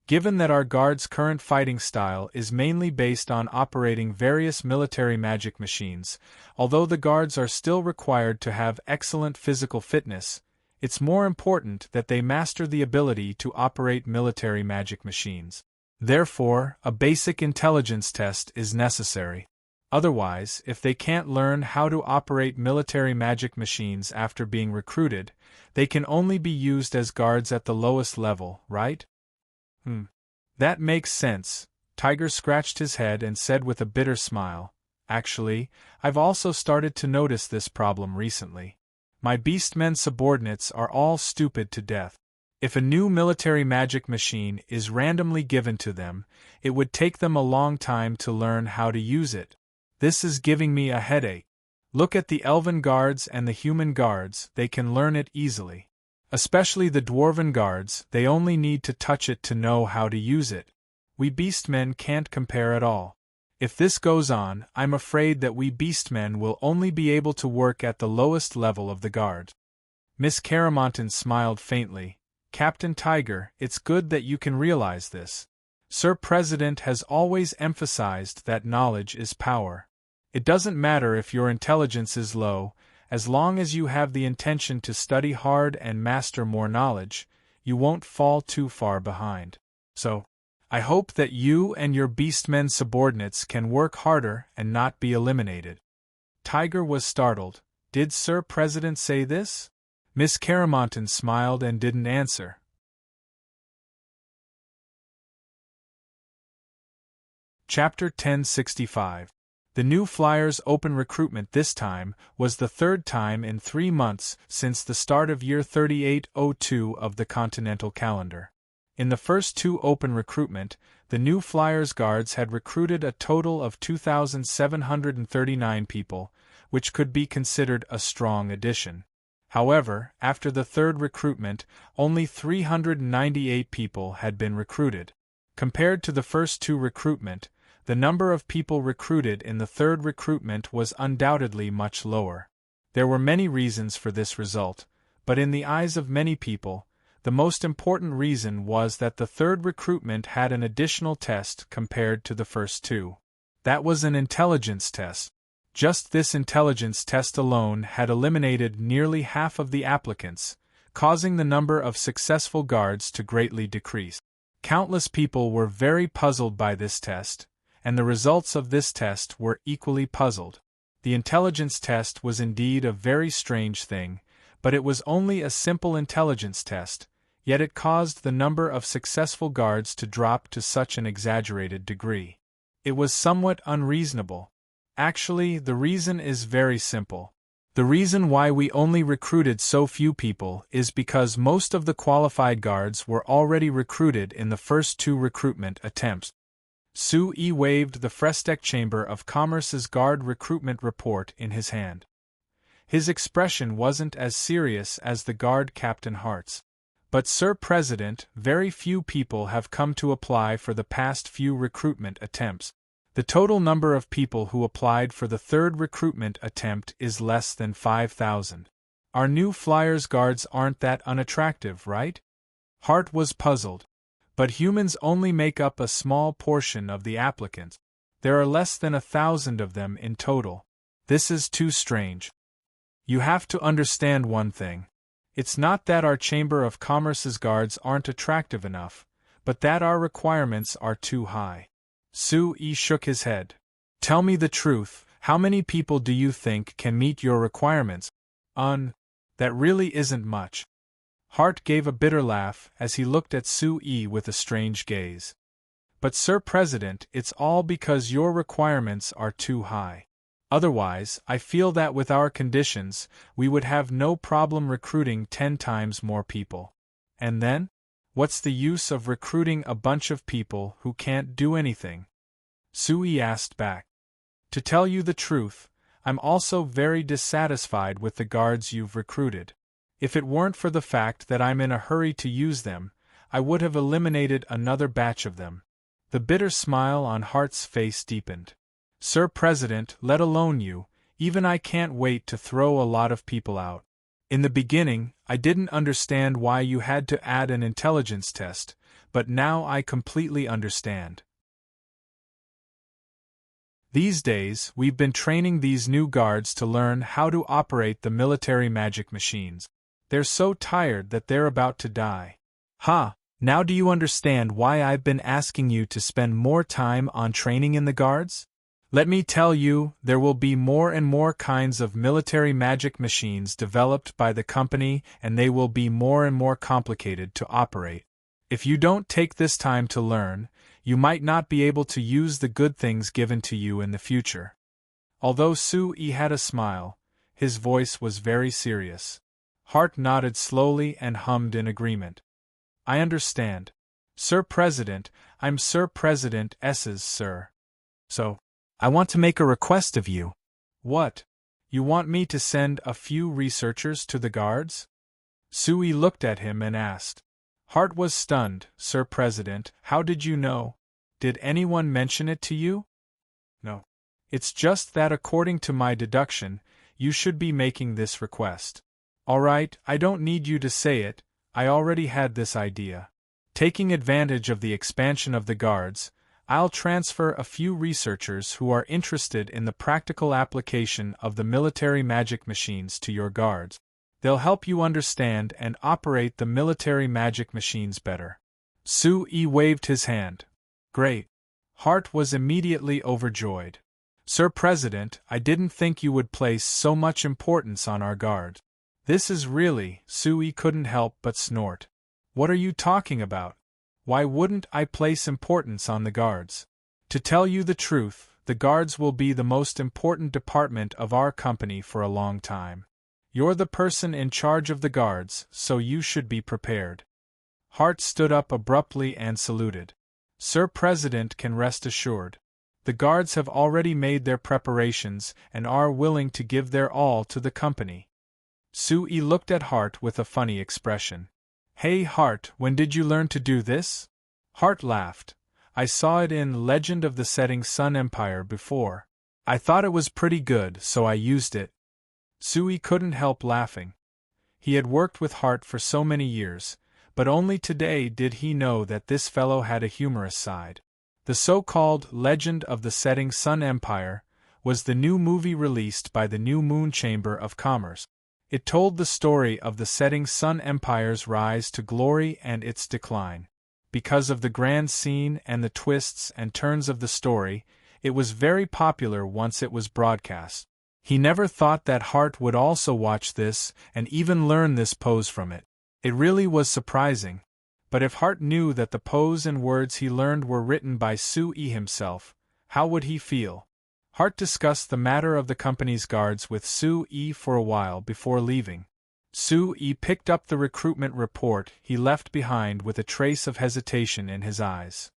"Given that our guards' current fighting style is mainly based on operating various military magic machines, although the guards are still required to have excellent physical fitness, it's more important that they master the ability to operate military magic machines. Therefore, a basic intelligence test is necessary. Otherwise, if they can't learn how to operate military magic machines after being recruited, they can only be used as guards at the lowest level, right?" That makes sense," Tiger scratched his head and said with a bitter smile. "Actually, I've also started to notice this problem recently. My beastmen subordinates are all stupid to death. If a new military magic machine is randomly given to them, it would take them a long time to learn how to use it. This is giving me a headache. Look at the elven guards and the human guards, they can learn it easily. Especially the dwarven guards, they only need to touch it to know how to use it. We beastmen can't compare at all. If this goes on, I'm afraid that we beastmen will only be able to work at the lowest level of the guard." Miss Caramonton smiled faintly. "Captain Tiger, it's good that you can realize this. Sir President has always emphasized that knowledge is power. It doesn't matter if your intelligence is low, as long as you have the intention to study hard and master more knowledge, you won't fall too far behind. So, I hope that you and your beastmen subordinates can work harder and not be eliminated." Tiger was startled. Did Sir President say this? Miss Caramonton smiled and didn't answer. Chapter 1065. The new flyers' open recruitment this time was the third time in 3 months since the start of year 3802 of the continental calendar. In the first 2 open recruitment, the new flyers guards had recruited a total of 2,739 people, which could be considered a strong addition. However, after the third recruitment, only 398 people had been recruited. Compared to the first 2 recruitment, the number of people recruited in the third recruitment was undoubtedly much lower. There were many reasons for this result, but in the eyes of many people, the most important reason was that the third recruitment had an additional test compared to the first 2. That was an intelligence test. Just this intelligence test alone had eliminated nearly half of the applicants, causing the number of successful guards to greatly decrease. Countless people were very puzzled by this test, and the results of this test were equally puzzled. The intelligence test was indeed a very strange thing, but it was only a simple intelligence test, yet it caused the number of successful guards to drop to such an exaggerated degree. It was somewhat unreasonable. Actually, the reason is very simple. The reason why we only recruited so few people is because most of the qualified guards were already recruited in the first 2 recruitment attempts. Sue waved the Frestec Chamber of Commerce's guard recruitment report in his hand. His expression wasn't as serious as the guard Captain Hart's. "But Sir President, very few people have come to apply for the past few recruitment attempts. The total number of people who applied for the third recruitment attempt is less than 5,000. Our new flyers guards aren't that unattractive, right?" Hart was puzzled. "But humans only make up a small portion of the applicants. There are less than 1,000 of them in total. This is too strange. You have to understand one thing. It's not that our Chamber of Commerce's guards aren't attractive enough, but that our requirements are too high." Sue shook his head. "Tell me the truth, how many people do you think can meet your requirements?" That really isn't much. Hart gave a bitter laugh as he looked at Sue with a strange gaze. But Sir President, it's all because your requirements are too high. Otherwise, I feel that with our conditions, we would have no problem recruiting 10 times more people. And then? What's the use of recruiting a bunch of people who can't do anything? Sue asked back. To tell you the truth, I'm also very dissatisfied with the guards you've recruited. If it weren't for the fact that I'm in a hurry to use them, I would have eliminated another batch of them. The bitter smile on Hart's face deepened. Sir President, let alone you, even I can't wait to throw a lot of people out. In the beginning, I didn't understand why you had to add an intelligence test, but now I completely understand. These days, we've been training these new guards to learn how to operate the military magic machines. They're so tired that they're about to die. Ha! Now do you understand why I've been asking you to spend more time on training in the guards? Let me tell you, there will be more and more kinds of military magic machines developed by the company, and they will be more and more complicated to operate. If you don't take this time to learn, you might not be able to use the good things given to you in the future. Although Sue had a smile, his voice was very serious. Hart nodded slowly and hummed in agreement. I understand. Sir President, I'm Sir President S's sir. So, I want to make a request of you. What? You want me to send a few researchers to the guards? Sue looked at him and asked. Hart was stunned. Sir President, how did you know? Did anyone mention it to you? No. It's just that according to my deduction, you should be making this request. All right, I don't need you to say it, I already had this idea. Taking advantage of the expansion of the guards, I'll transfer a few researchers who are interested in the practical application of the military magic machines to your guards. They'll help you understand and operate the military magic machines better. Sue waved his hand. Great. Hart was immediately overjoyed. Sir President, I didn't think you would place so much importance on our guards. This is really, Sue couldn't help but snort. What are you talking about? Why wouldn't I place importance on the guards? To tell you the truth, the guards will be the most important department of our company for a long time. You're the person in charge of the guards, so you should be prepared. Hart stood up abruptly and saluted. Sir President can rest assured. The guards have already made their preparations and are willing to give their all to the company. Sue looked at Hart with a funny expression. Hey Hart, when did you learn to do this? Hart laughed. I saw it in Legend of the Setting Sun Empire before. I thought it was pretty good, so I used it. Sue couldn't help laughing. He had worked with Hart for so many years, but only today did he know that this fellow had a humorous side. The so-called Legend of the Setting Sun Empire was the new movie released by the New Moon Chamber of Commerce. It told the story of the setting Sun Empire's rise to glory and its decline. Because of the grand scene and the twists and turns of the story, it was very popular once it was broadcast. He never thought that Hart would also watch this and even learn this pose from it. It really was surprising. But if Hart knew that the pose and words he learned were written by Sue himself, how would he feel? Hart discussed the matter of the company's guards with Sue for a while before leaving. Sue picked up the recruitment report he left behind with a trace of hesitation in his eyes.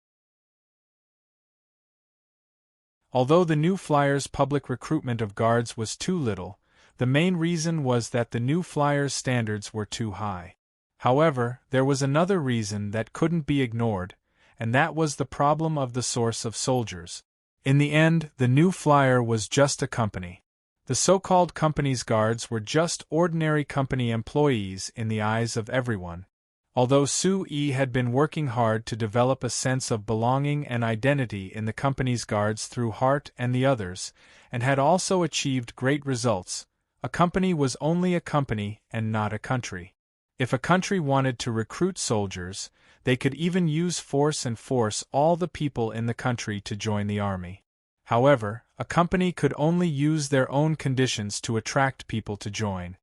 Although the new flyer's public recruitment of guards was too little, the main reason was that the new flyer's standards were too high. However, there was another reason that couldn't be ignored, and that was the problem of the source of soldiers. In the end, the new flyer was just a company. The so-called company's guards were just ordinary company employees in the eyes of everyone. Although Sue had been working hard to develop a sense of belonging and identity in the company's guards through Hart and the others, and had also achieved great results, a company was only a company and not a country. If a country wanted to recruit soldiers, they could even use force and force all the people in the country to join the army. However, a company could only use their own conditions to attract people to join.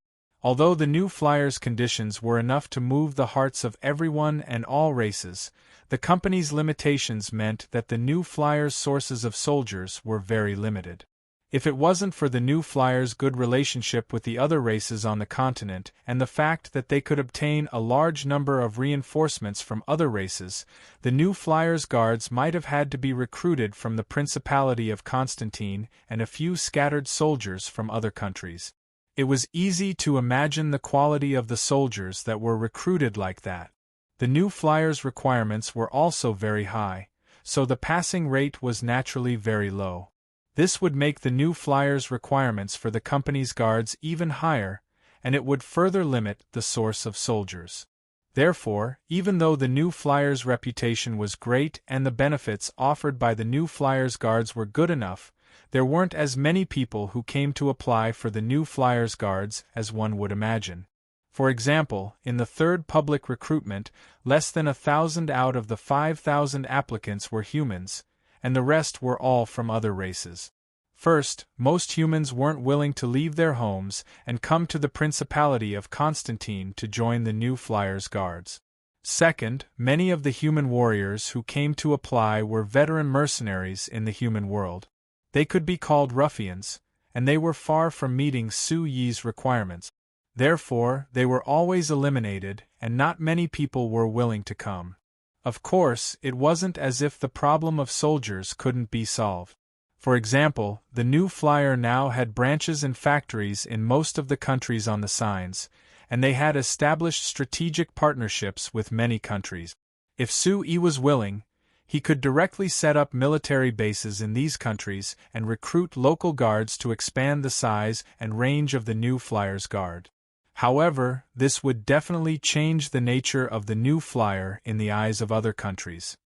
Although the New Flyers' conditions were enough to move the hearts of everyone and all races, the company's limitations meant that the New Flyers' sources of soldiers were very limited. If it wasn't for the New Flyers' good relationship with the other races on the continent and the fact that they could obtain a large number of reinforcements from other races, the New Flyers' guards might have had to be recruited from the Principality of Constantine and a few scattered soldiers from other countries. It was easy to imagine the quality of the soldiers that were recruited like that. The New Flyers' requirements were also very high, so the passing rate was naturally very low. This would make the New Flyers' requirements for the company's guards even higher, and it would further limit the source of soldiers. Therefore, even though the New Flyers' reputation was great and the benefits offered by the New Flyers' guards were good enough, there weren't as many people who came to apply for the New Flyers' guards as one would imagine. For example, in the third public recruitment, less than 1,000 out of the 5,000 applicants were humans, and the rest were all from other races. First, most humans weren't willing to leave their homes and come to the Principality of Constantine to join the New Flyers' guards. Second, many of the human warriors who came to apply were veteran mercenaries in the human world. They could be called ruffians, and they were far from meeting Su Yi's requirements. Therefore, they were always eliminated, and not many people were willing to come. Of course, it wasn't as if the problem of soldiers couldn't be solved. For example, the New Flyer now had branches and factories in most of the countries on the signs, and they had established strategic partnerships with many countries. If Su Yi was willing, he could directly set up military bases in these countries and recruit local guards to expand the size and range of the New Flyers' guard. However, this would definitely change the nature of the New Flyer in the eyes of other countries.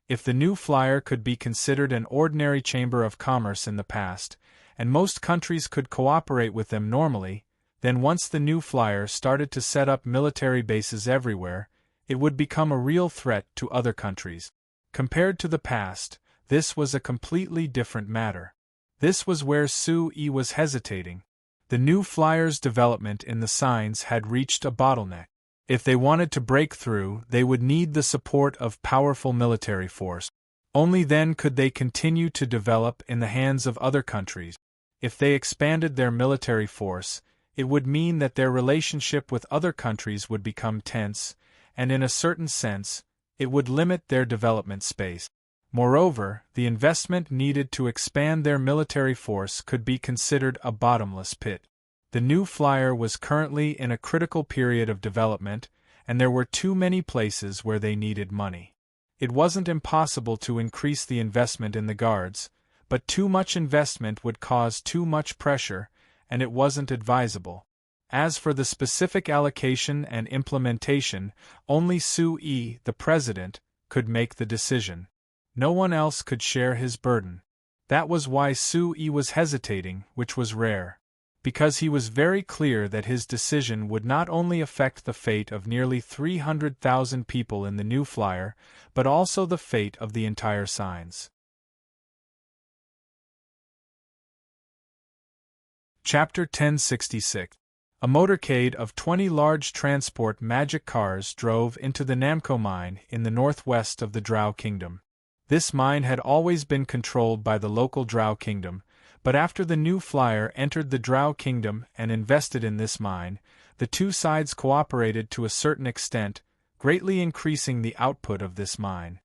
If the New Flyer could be considered an ordinary chamber of commerce in the past, and most countries could cooperate with them normally, then once the New Flyer started to set up military bases everywhere, it would become a real threat to other countries. Compared to the past, this was a completely different matter. This was where Su Yi was hesitating. The New Flyers' development in the signs had reached a bottleneck. If they wanted to break through, they would need the support of powerful military force. Only then could they continue to develop in the hands of other countries. If they expanded their military force, it would mean that their relationship with other countries would become tense, and in a certain sense, it would limit their development space. Moreover, the investment needed to expand their military force could be considered a bottomless pit. The New Flyer was currently in a critical period of development, and there were too many places where they needed money. It wasn't impossible to increase the investment in the guards, but too much investment would cause too much pressure, and it wasn't advisable. As for the specific allocation and implementation, only Su Yi, the president, could make the decision. No one else could share his burden. That was why Su Yi was hesitating, which was rare. Because he was very clear that his decision would not only affect the fate of nearly 300,000 people in the New Flyer, but also the fate of the entire signs. Chapter 1066. A motorcade of 20 large transport magic cars drove into the Namco mine in the northwest of the Drow Kingdom. This mine had always been controlled by the local Drow Kingdom, but after the New Flyer entered the Drow Kingdom and invested in this mine, the two sides cooperated to a certain extent, greatly increasing the output of this mine.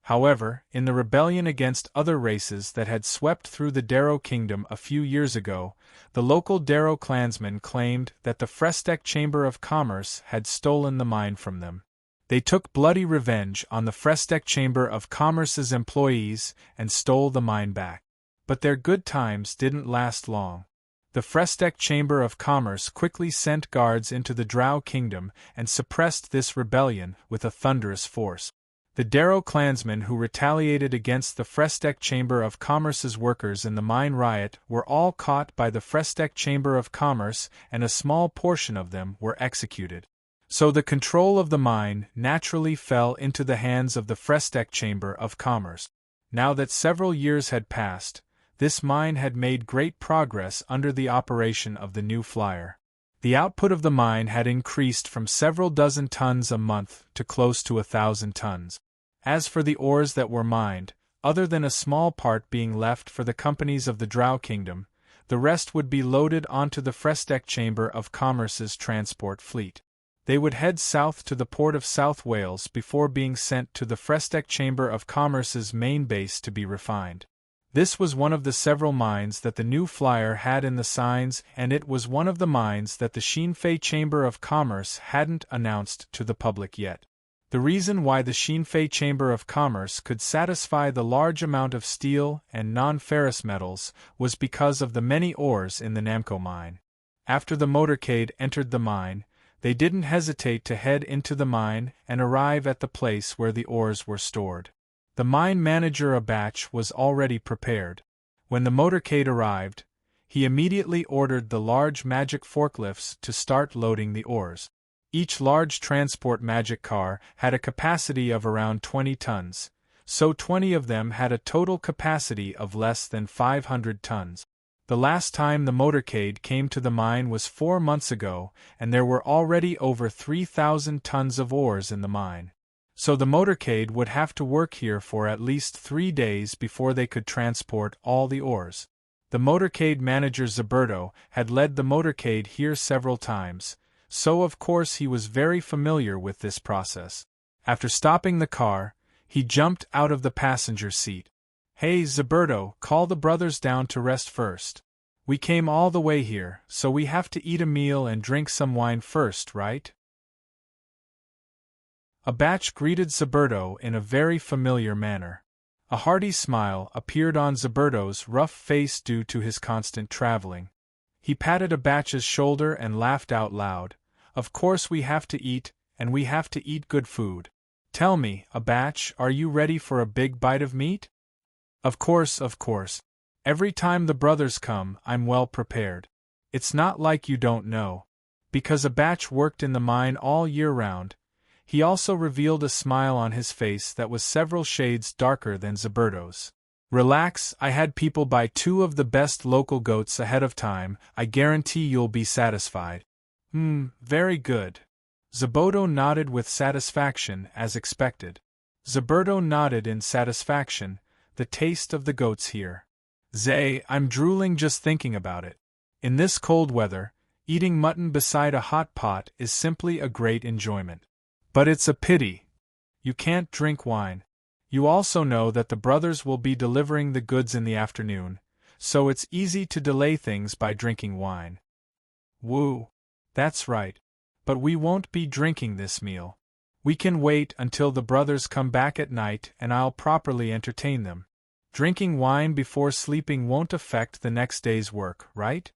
However, in the rebellion against other races that had swept through the Darrow Kingdom a few years ago, the local Darrow clansmen claimed that the Frestek Chamber of Commerce had stolen the mine from them. They took bloody revenge on the Frestek Chamber of Commerce's employees and stole the mine back. But their good times didn't last long. The Frestek Chamber of Commerce quickly sent guards into the Drow Kingdom and suppressed this rebellion with a thunderous force. The Darrow clansmen who retaliated against the Frestek Chamber of Commerce's workers in the mine riot were all caught by the Frestek Chamber of Commerce, and a small portion of them were executed. So the control of the mine naturally fell into the hands of the Frestek Chamber of Commerce. Now that several years had passed, this mine had made great progress under the operation of the new flyer. The output of the mine had increased from several dozen tons a month to close to 1,000 tons. As for the ores that were mined, other than a small part being left for the companies of the Drow Kingdom, the rest would be loaded onto the Frestech Chamber of Commerce's transport fleet. They would head south to the port of South Wales before being sent to the Frestech Chamber of Commerce's main base to be refined. This was one of the several mines that the new flyer had in the signs, and it was one of the mines that the Shinfei Chamber of Commerce hadn't announced to the public yet. The reason why the Shinfei Chamber of Commerce could satisfy the large amount of steel and non-ferrous metals was because of the many ores in the Namco mine. After the motorcade entered the mine, they didn't hesitate to head into the mine and arrive at the place where the ores were stored. The mine manager Abach was already prepared. When the motorcade arrived, he immediately ordered the large magic forklifts to start loading the ores. Each large transport magic car had a capacity of around 20 tons, so 20 of them had a total capacity of less than 500 tons. The last time the motorcade came to the mine was 4 months ago, and there were already over 3,000 tons of ores in the mine. So the motorcade would have to work here for at least 3 days before they could transport all the ores. The motorcade manager Zaberto had led the motorcade here several times, so of course he was very familiar with this process. After stopping the car, he jumped out of the passenger seat. "Hey Zaberto, call the brothers down to rest first. We came all the way here, so we have to eat a meal and drink some wine first, right?" Abach greeted Zaberto in a very familiar manner. A hearty smile appeared on Zaberto's rough face due to his constant traveling. He patted Abach's shoulder and laughed out loud. "Of course we have to eat, and we have to eat good food. Tell me, Abach, are you ready for a big bite of meat?" Of course. Every time the brothers come, I'm well prepared. It's not like you don't know." Because Abach worked in the mine all year round, he also revealed a smile on his face that was several shades darker than Zaberto's. "Relax, I had people buy 2 of the best local goats ahead of time. I guarantee you'll be satisfied." Very good." Zaberto nodded with satisfaction as expected. Zaberto nodded in satisfaction. The taste of the goats here. I'm drooling just thinking about it. In this cold weather, eating mutton beside a hot pot is simply a great enjoyment. But it's a pity. You can't drink wine. You also know that the brothers will be delivering the goods in the afternoon, so it's easy to delay things by drinking wine. Woo. That's right. But we won't be drinking this meal. We can wait until the brothers come back at night and I'll properly entertain them. Drinking wine before sleeping won't affect the next day's work, right?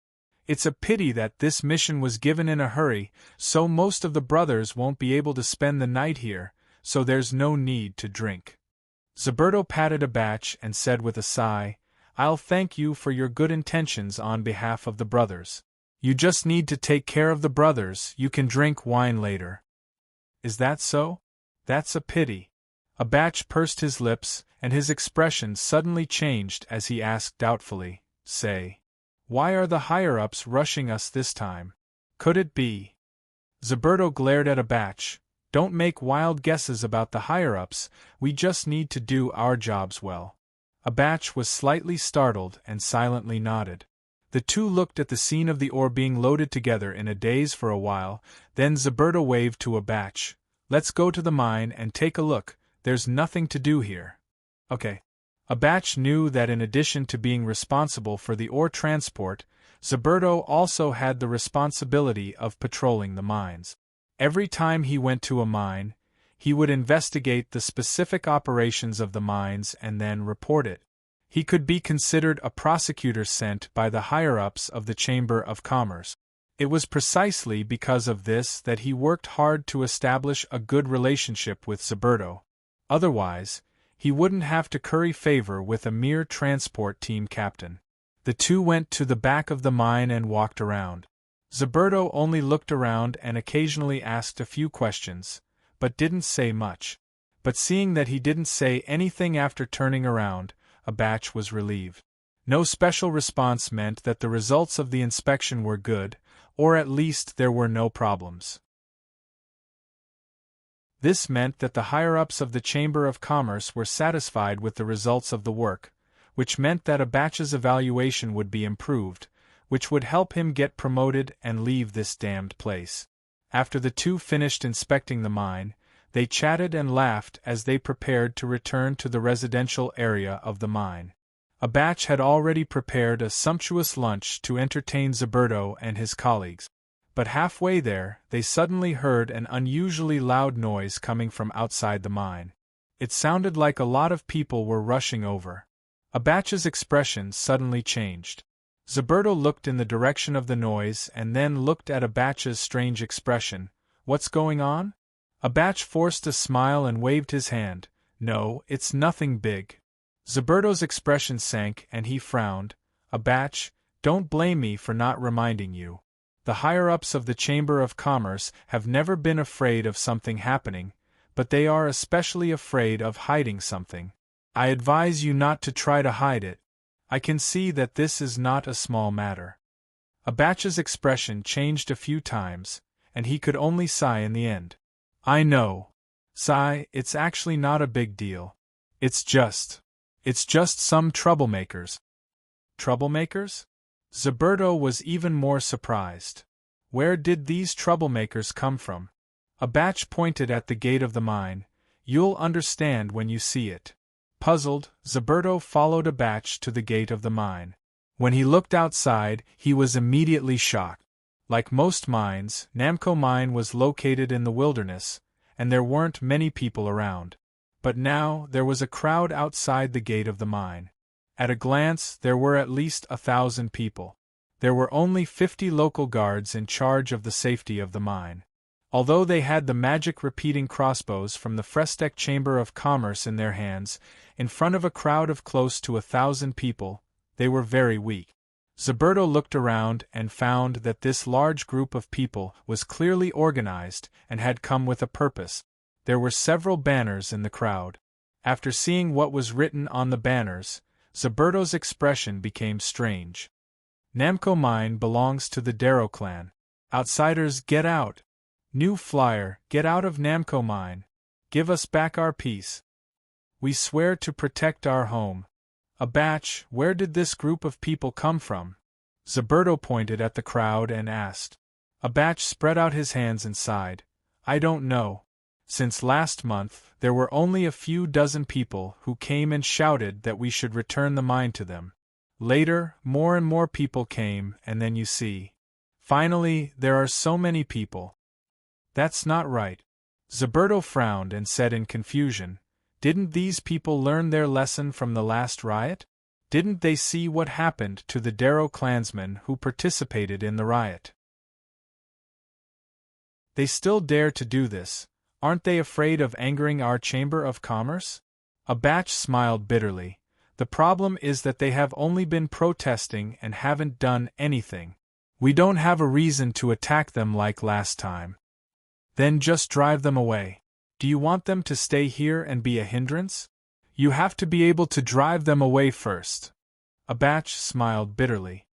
It's a pity that this mission was given in a hurry, so most of the brothers won't be able to spend the night here, so there's no need to drink. Zaberto patted Abach and said with a sigh, "I'll thank you for your good intentions on behalf of the brothers. You just need to take care of the brothers, you can drink wine later." "Is that so? That's a pity." Abach pursed his lips, and his expression suddenly changed as he asked doubtfully, "Why are the higher-ups rushing us this time? Could it be?" Zaberto glared at Abach. "Don't make wild guesses about the higher-ups, we just need to do our jobs well." Abach was slightly startled and silently nodded. The two looked at the scene of the ore being loaded together in a daze for a while, then Zaberto waved to Abach. "Let's go to the mine and take a look, there's nothing to do here." "Okay." Abach knew that in addition to being responsible for the ore transport, Zaberto also had the responsibility of patrolling the mines. Every time he went to a mine, he would investigate the specific operations of the mines and then report it. He could be considered a prosecutor sent by the higher-ups of the Chamber of Commerce. It was precisely because of this that he worked hard to establish a good relationship with Zaberto. Otherwise, he wouldn't have to curry favor with a mere transport team captain. The two went to the back of the mine and walked around. Zaberto only looked around and occasionally asked a few questions, but didn't say much. But seeing that he didn't say anything after turning around, Abach was relieved. No special response meant that the results of the inspection were good, or at least there were no problems. This meant that the higher-ups of the Chamber of Commerce were satisfied with the results of the work, which meant that Abacha's evaluation would be improved, which would help him get promoted and leave this damned place. After the two finished inspecting the mine, they chatted and laughed as they prepared to return to the residential area of the mine. Abach had already prepared a sumptuous lunch to entertain Zberto and his colleagues. But halfway there, they suddenly heard an unusually loud noise coming from outside the mine. It sounded like a lot of people were rushing over. Abach's expression suddenly changed. Zberto looked in the direction of the noise and then looked at Abach's strange expression. "What's going on?" Abach forced a smile and waved his hand. "No, it's nothing big." Zberto's expression sank and he frowned. "Abach, don't blame me for not reminding you. The higher-ups of the Chamber of Commerce have never been afraid of something happening, but they are especially afraid of hiding something. I advise you not to try to hide it. I can see that this is not a small matter." Abach's expression changed a few times, and he could only sigh in the end. "I know. Sigh, it's actually not a big deal. It's just some troublemakers." Troublemakers? Zberto was even more surprised. Where did these troublemakers come from? Abach pointed at the gate of the mine. "You'll understand when you see it." Puzzled, Zberto followed Abach to the gate of the mine. When he looked outside, he was immediately shocked. Like most mines, Namco Mine was located in the wilderness, and there weren't many people around. But now, there was a crowd outside the gate of the mine. At a glance, there were at least 1,000 people. There were only 50 local guards in charge of the safety of the mine. Although they had the magic repeating crossbows from the Frestec Chamber of Commerce in their hands, in front of a crowd of close to 1,000 people, they were very weak. Zberto looked around and found that this large group of people was clearly organized and had come with a purpose. There were several banners in the crowd. After seeing what was written on the banners, Zberto's expression became strange. "Namco Mine belongs to the Darrow clan. Outsiders, get out! New flyer, get out of Namco Mine. Give us back our peace. We swear to protect our home." Abach, where did this group of people come from? Zberto pointed at the crowd and asked. Abach spread out his hands and sighed. "I don't know. Since last month, there were only a few dozen people who came and shouted that we should return the mine to them. Later, more and more people came, and then you see. Finally, there are so many people." "That's not right." Zberto frowned and said in confusion, "Didn't these people learn their lesson from the last riot? Didn't they see what happened to the Darrow clansmen who participated in the riot? They still dare to do this. Aren't they afraid of angering our Chamber of Commerce?" Abach smiled bitterly. "The problem is that they have only been protesting and haven't done anything. We don't have a reason to attack them like last time." "Then just drive them away. Do you want them to stay here and be a hindrance? You have to be able to drive them away first." Abach smiled bitterly.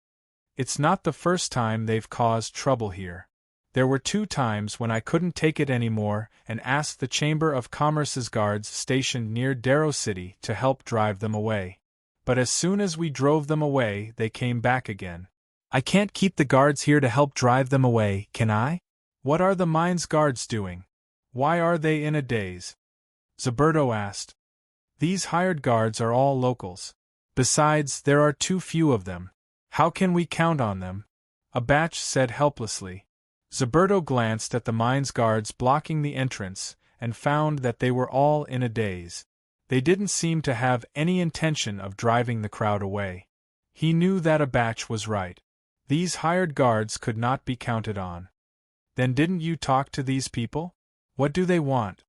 "It's not the first time they've caused trouble here. There were 2 times when I couldn't take it anymore and asked the Chamber of Commerce's guards stationed near Darrow City to help drive them away. But as soon as we drove them away, they came back again. I can't keep the guards here to help drive them away, can I? What are the mine's guards doing? Why are they in a daze?" Zberto asked. "These hired guards are all locals. Besides, there are too few of them. How can we count on them?" Abach said helplessly. Zberto glanced at the mine's guards blocking the entrance and found that they were all in a daze. They didn't seem to have any intention of driving the crowd away. He knew that Abach was right. These hired guards could not be counted on. "Then didn't you talk to these people? What do they want?"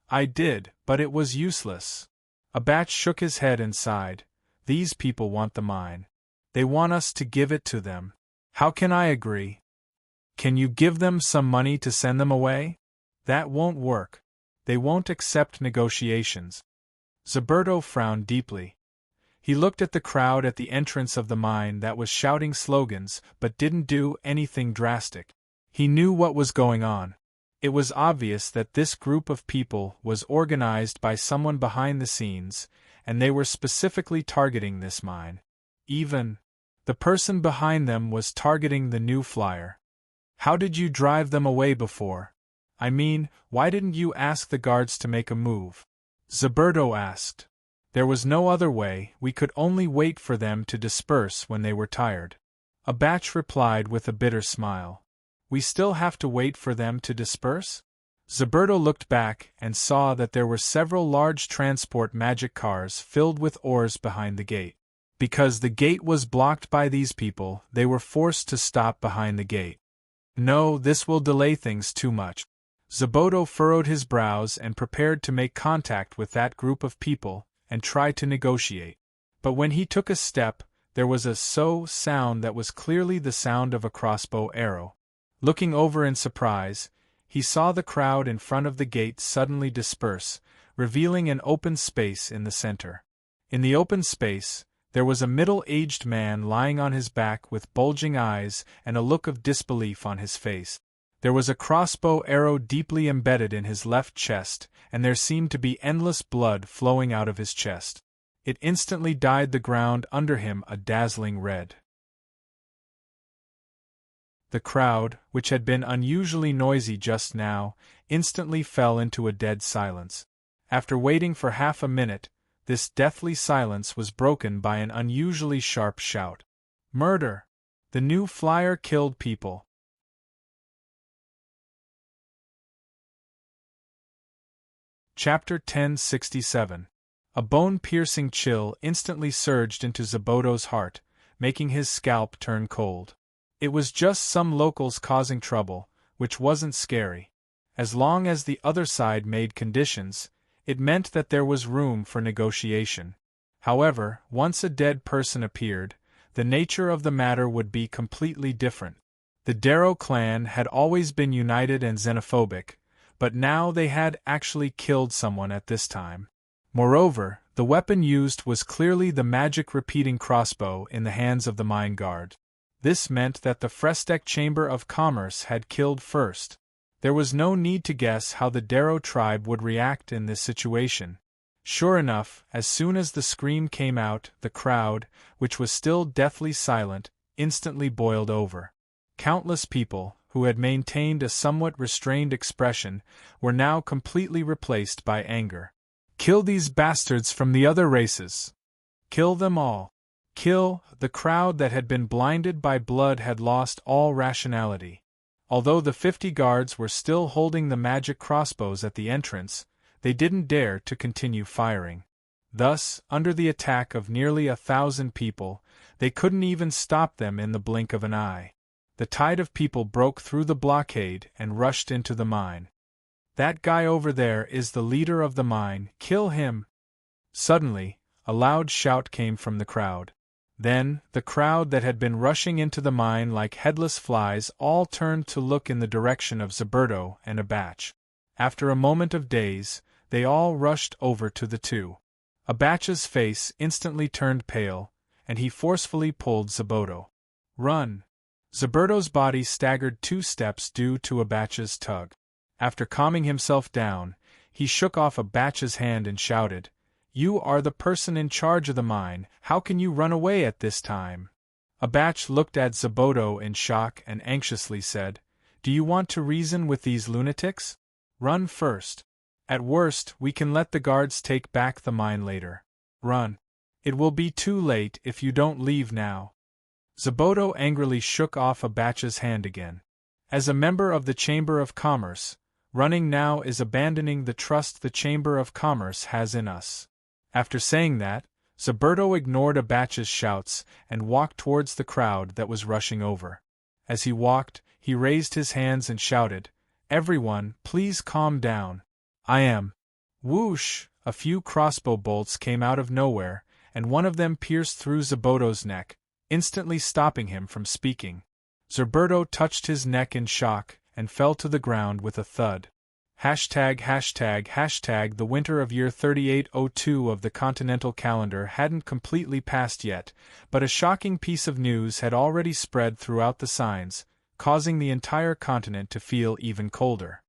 "I did, but it was useless." Abach shook his head and sighed. "These people want the mine. They want us to give it to them. How can I agree? Can you give them some money to send them away? That won't work. They won't accept negotiations." Zberto frowned deeply. He looked at the crowd at the entrance of the mine that was shouting slogans but didn't do anything drastic. He knew what was going on. It was obvious that this group of people was organized by someone behind the scenes, and they were specifically targeting this mine. Even the person behind them was targeting the new flyer. How did you drive them away before? I mean, why didn't you ask the guards to make a move? Zberto asked. There was no other way, we could only wait for them to disperse when they were tired. Abach replied with a bitter smile. We still have to wait for them to disperse? Zberto looked back and saw that there were several large transport magic cars filled with ores behind the gate. Because the gate was blocked by these people, they were forced to stop behind the gate. No, this will delay things too much. Zberto furrowed his brows and prepared to make contact with that group of people and try to negotiate. But when he took a step, there was a sound that was clearly the sound of a crossbow arrow. Looking over in surprise, he saw the crowd in front of the gate suddenly disperse, revealing an open space in the center. In the open space, there was a middle-aged man lying on his back with bulging eyes and a look of disbelief on his face. There was a crossbow arrow deeply embedded in his left chest, and there seemed to be endless blood flowing out of his chest. It instantly dyed the ground under him a dazzling red. The crowd, which had been unusually noisy just now, instantly fell into a dead silence. After waiting for half a minute, this deathly silence was broken by an unusually sharp shout. Murder! The new flyer killed people. Chapter 1067. A bone-piercing chill instantly surged into Zberto's heart, making his scalp turn cold. It was just some locals causing trouble, which wasn't scary. As long as the other side made conditions, it meant that there was room for negotiation. However, once a dead person appeared, the nature of the matter would be completely different. The Darrow clan had always been united and xenophobic, but now they had actually killed someone at this time. Moreover, the weapon used was clearly the magic repeating crossbow in the hands of the mine guard. This meant that the Frestek Chamber of Commerce had killed first. There was no need to guess how the Darrow tribe would react in this situation. Sure enough, as soon as the scream came out, the crowd, which was still deathly silent, instantly boiled over. Countless people, who had maintained a somewhat restrained expression, were now completely replaced by anger. Kill these bastards from the other races! Kill them all! Kill! The crowd that had been blinded by blood had lost all rationality. Although the 50 guards were still holding the magic crossbows at the entrance, they didn't dare to continue firing. Thus, under the attack of nearly 1,000 people, they couldn't even stop them in the blink of an eye. The tide of people broke through the blockade and rushed into the mine. That guy over there is the leader of the mine, kill him! Suddenly, a loud shout came from the crowd. Then, the crowd that had been rushing into the mine like headless flies all turned to look in the direction of Zberto and Abach. After a moment of daze, they all rushed over to the two. Abach's face instantly turned pale, and he forcefully pulled Zberto. Run! Zberto's body staggered 2 steps due to Abach's tug. After calming himself down, he shook off Abach's hand and shouted, "You are the person in charge of the mine, how can you run away at this time?" Abach looked at Zberto in shock and anxiously said, "Do you want to reason with these lunatics? Run first. At worst, we can let the guards take back the mine later. Run. It will be too late if you don't leave now." Zberto angrily shook off Abach's hand again. As a member of the Chamber of Commerce, running now is abandoning the trust the Chamber of Commerce has in us. After saying that, Zberto ignored Abach's shouts and walked towards the crowd that was rushing over. As he walked, he raised his hands and shouted, "Everyone, please calm down. I am." Whoosh! A few crossbow bolts came out of nowhere, and one of them pierced through Zberto's neck, instantly stopping him from speaking. Zberto touched his neck in shock and fell to the ground with a thud. ####. The winter of year 3802 of the continental calendar hadn't completely passed yet, but a shocking piece of news had already spread throughout the signs, causing the entire continent to feel even colder.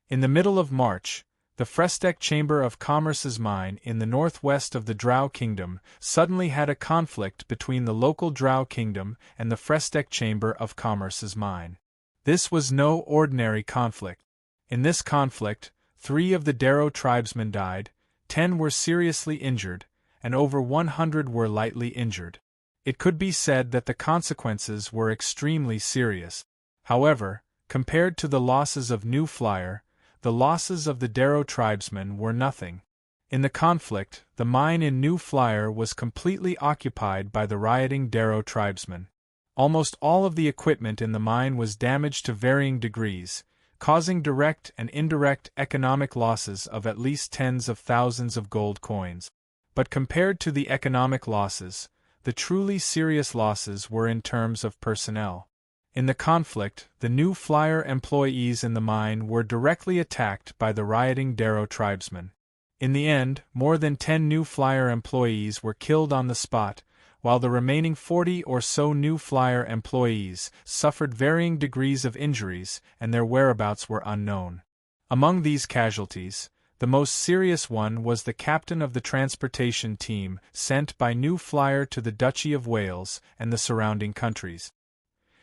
In the middle of March, the Frestec Chamber of Commerce's mine in the northwest of the Drow Kingdom suddenly had a conflict between the local Drow Kingdom and the Frestec Chamber of Commerce's mine. This was no ordinary conflict. In this conflict, 3 of the Darrow tribesmen died, 10 were seriously injured, and over 100 were lightly injured. It could be said that the consequences were extremely serious. However, compared to the losses of New Flyer, the losses of the Darrow tribesmen were nothing. In the conflict, the mine in New Flyer was completely occupied by the rioting Darrow tribesmen. Almost all of the equipment in the mine was damaged to varying degrees, causing direct and indirect economic losses of at least tens of thousands of gold coins. But compared to the economic losses, the truly serious losses were in terms of personnel. In the conflict, the New Flyer employees in the mine were directly attacked by the rioting Darrow tribesmen. In the end, more than 10 New Flyer employees were killed on the spot, while the remaining 40 or so New Flyer employees suffered varying degrees of injuries and their whereabouts were unknown. Among these casualties, the most serious one was the captain of the transportation team sent by New Flyer to the Duchy of Wales and the surrounding countries.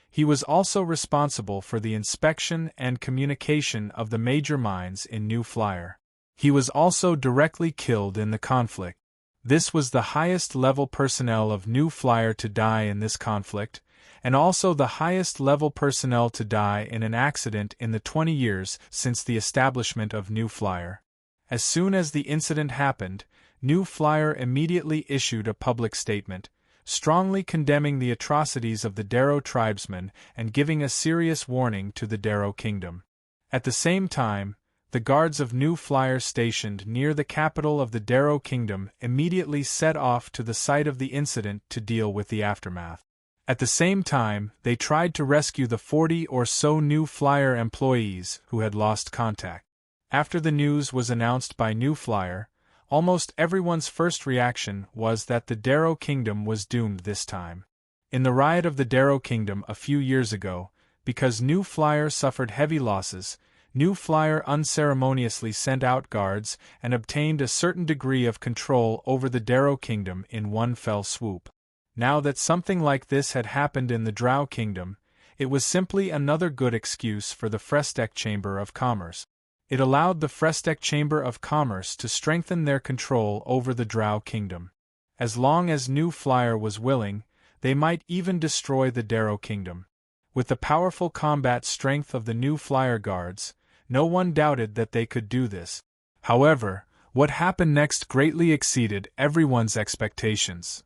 He was also responsible for the inspection and communication of the major mines in New Flyer. He was also directly killed in the conflict. This was the highest level personnel of New Flyer to die in this conflict, and also the highest level personnel to die in an accident in the 20 years since the establishment of New Flyer. As soon as the incident happened, New Flyer immediately issued a public statement, strongly condemning the atrocities of the Darrow tribesmen and giving a serious warning to the Darrow Kingdom. At the same time, the guards of New Flyer stationed near the capital of the Darrow Kingdom immediately set off to the site of the incident to deal with the aftermath. At the same time, they tried to rescue the 40 or so New Flyer employees who had lost contact. After the news was announced by New Flyer, almost everyone's first reaction was that the Darrow Kingdom was doomed this time. In the riot of the Darrow Kingdom a few years ago, because New Flyer suffered heavy losses, New Flyer unceremoniously sent out guards and obtained a certain degree of control over the Darrow Kingdom in one fell swoop. Now that something like this had happened in the Drow Kingdom, it was simply another good excuse for the Frestec Chamber of Commerce. It allowed the Frestec Chamber of Commerce to strengthen their control over the Drow Kingdom. As long as New Flyer was willing, they might even destroy the Darrow Kingdom. With the powerful combat strength of the New Flyer guards, no one doubted that they could do this. However, what happened next greatly exceeded everyone's expectations.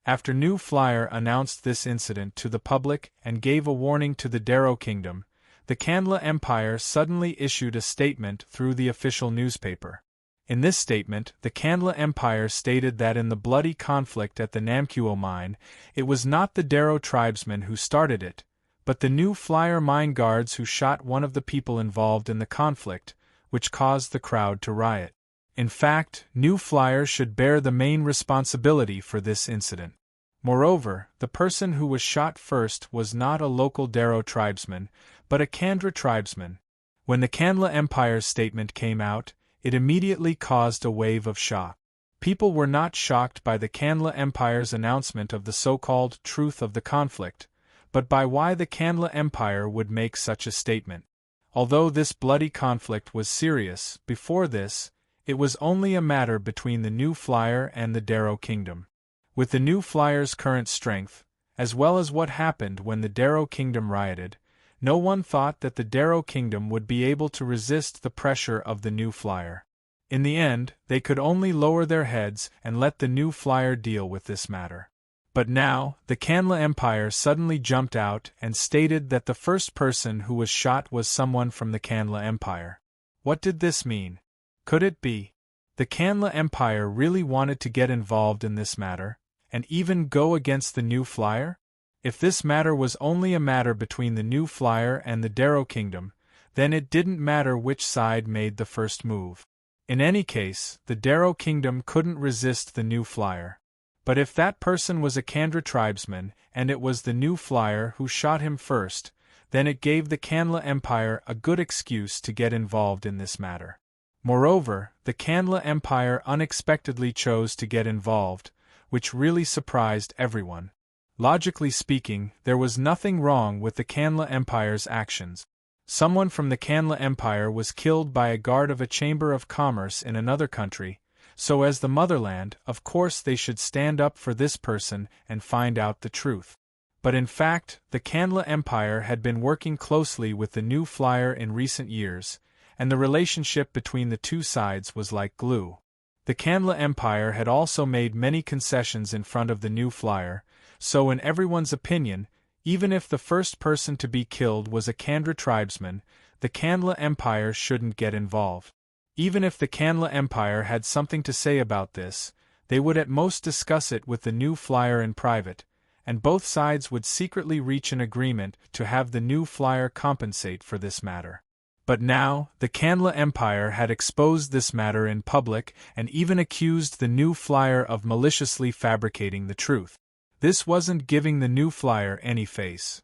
After New Flyer announced this incident to the public and gave a warning to the Darrow Kingdom, the Candla Empire suddenly issued a statement through the official newspaper. In this statement, the Candla Empire stated that in the bloody conflict at the Namkuo mine, it was not the Darrow tribesmen who started it, but the New Flyer mine guards who shot one of the people involved in the conflict, which caused the crowd to riot. In fact, New Flyer should bear the main responsibility for this incident. Moreover, the person who was shot first was not a local Darrow tribesman, but a Kandra tribesman. When the Candla Empire's statement came out, it immediately caused a wave of shock. People were not shocked by the Candla Empire's announcement of the so-called truth of the conflict, but by why the Candla Empire would make such a statement. Although this bloody conflict was serious, before this, it was only a matter between the New Flyer and the Darrow Kingdom. With the New Flyer's current strength, as well as what happened when the Darrow Kingdom rioted, no one thought that the Darrow Kingdom would be able to resist the pressure of the New Flyer. In the end, they could only lower their heads and let the New Flyer deal with this matter. But now, the Candla Empire suddenly jumped out and stated that the first person who was shot was someone from the Candla Empire. What did this mean? Could it be the Candla Empire really wanted to get involved in this matter, and even go against the New Flyer? If this matter was only a matter between the New Flyer and the Darrow Kingdom, then it didn't matter which side made the first move. In any case, the Darrow Kingdom couldn't resist the New Flyer. But if that person was a Kandra tribesman, and it was the New Flyer who shot him first, then it gave the Kanla Empire a good excuse to get involved in this matter. Moreover, the Kanla Empire unexpectedly chose to get involved, which really surprised everyone. Logically speaking, there was nothing wrong with the Kanla Empire's actions. Someone from the Kanla Empire was killed by a guard of a chamber of commerce in another country, so as the motherland, of course they should stand up for this person and find out the truth. But in fact, the Kanla Empire had been working closely with the New Flyer in recent years, and the relationship between the two sides was like glue. The Kanla Empire had also made many concessions in front of the New Flyer, so in everyone's opinion, even if the first person to be killed was a Kandra tribesman, the Kanla Empire shouldn't get involved. Even if the Kanla Empire had something to say about this, they would at most discuss it with the New Flyer in private, and both sides would secretly reach an agreement to have the New Flyer compensate for this matter. But now, the Kanla Empire had exposed this matter in public and even accused the New Flyer of maliciously fabricating the truth. This wasn't giving the New Flyer any face.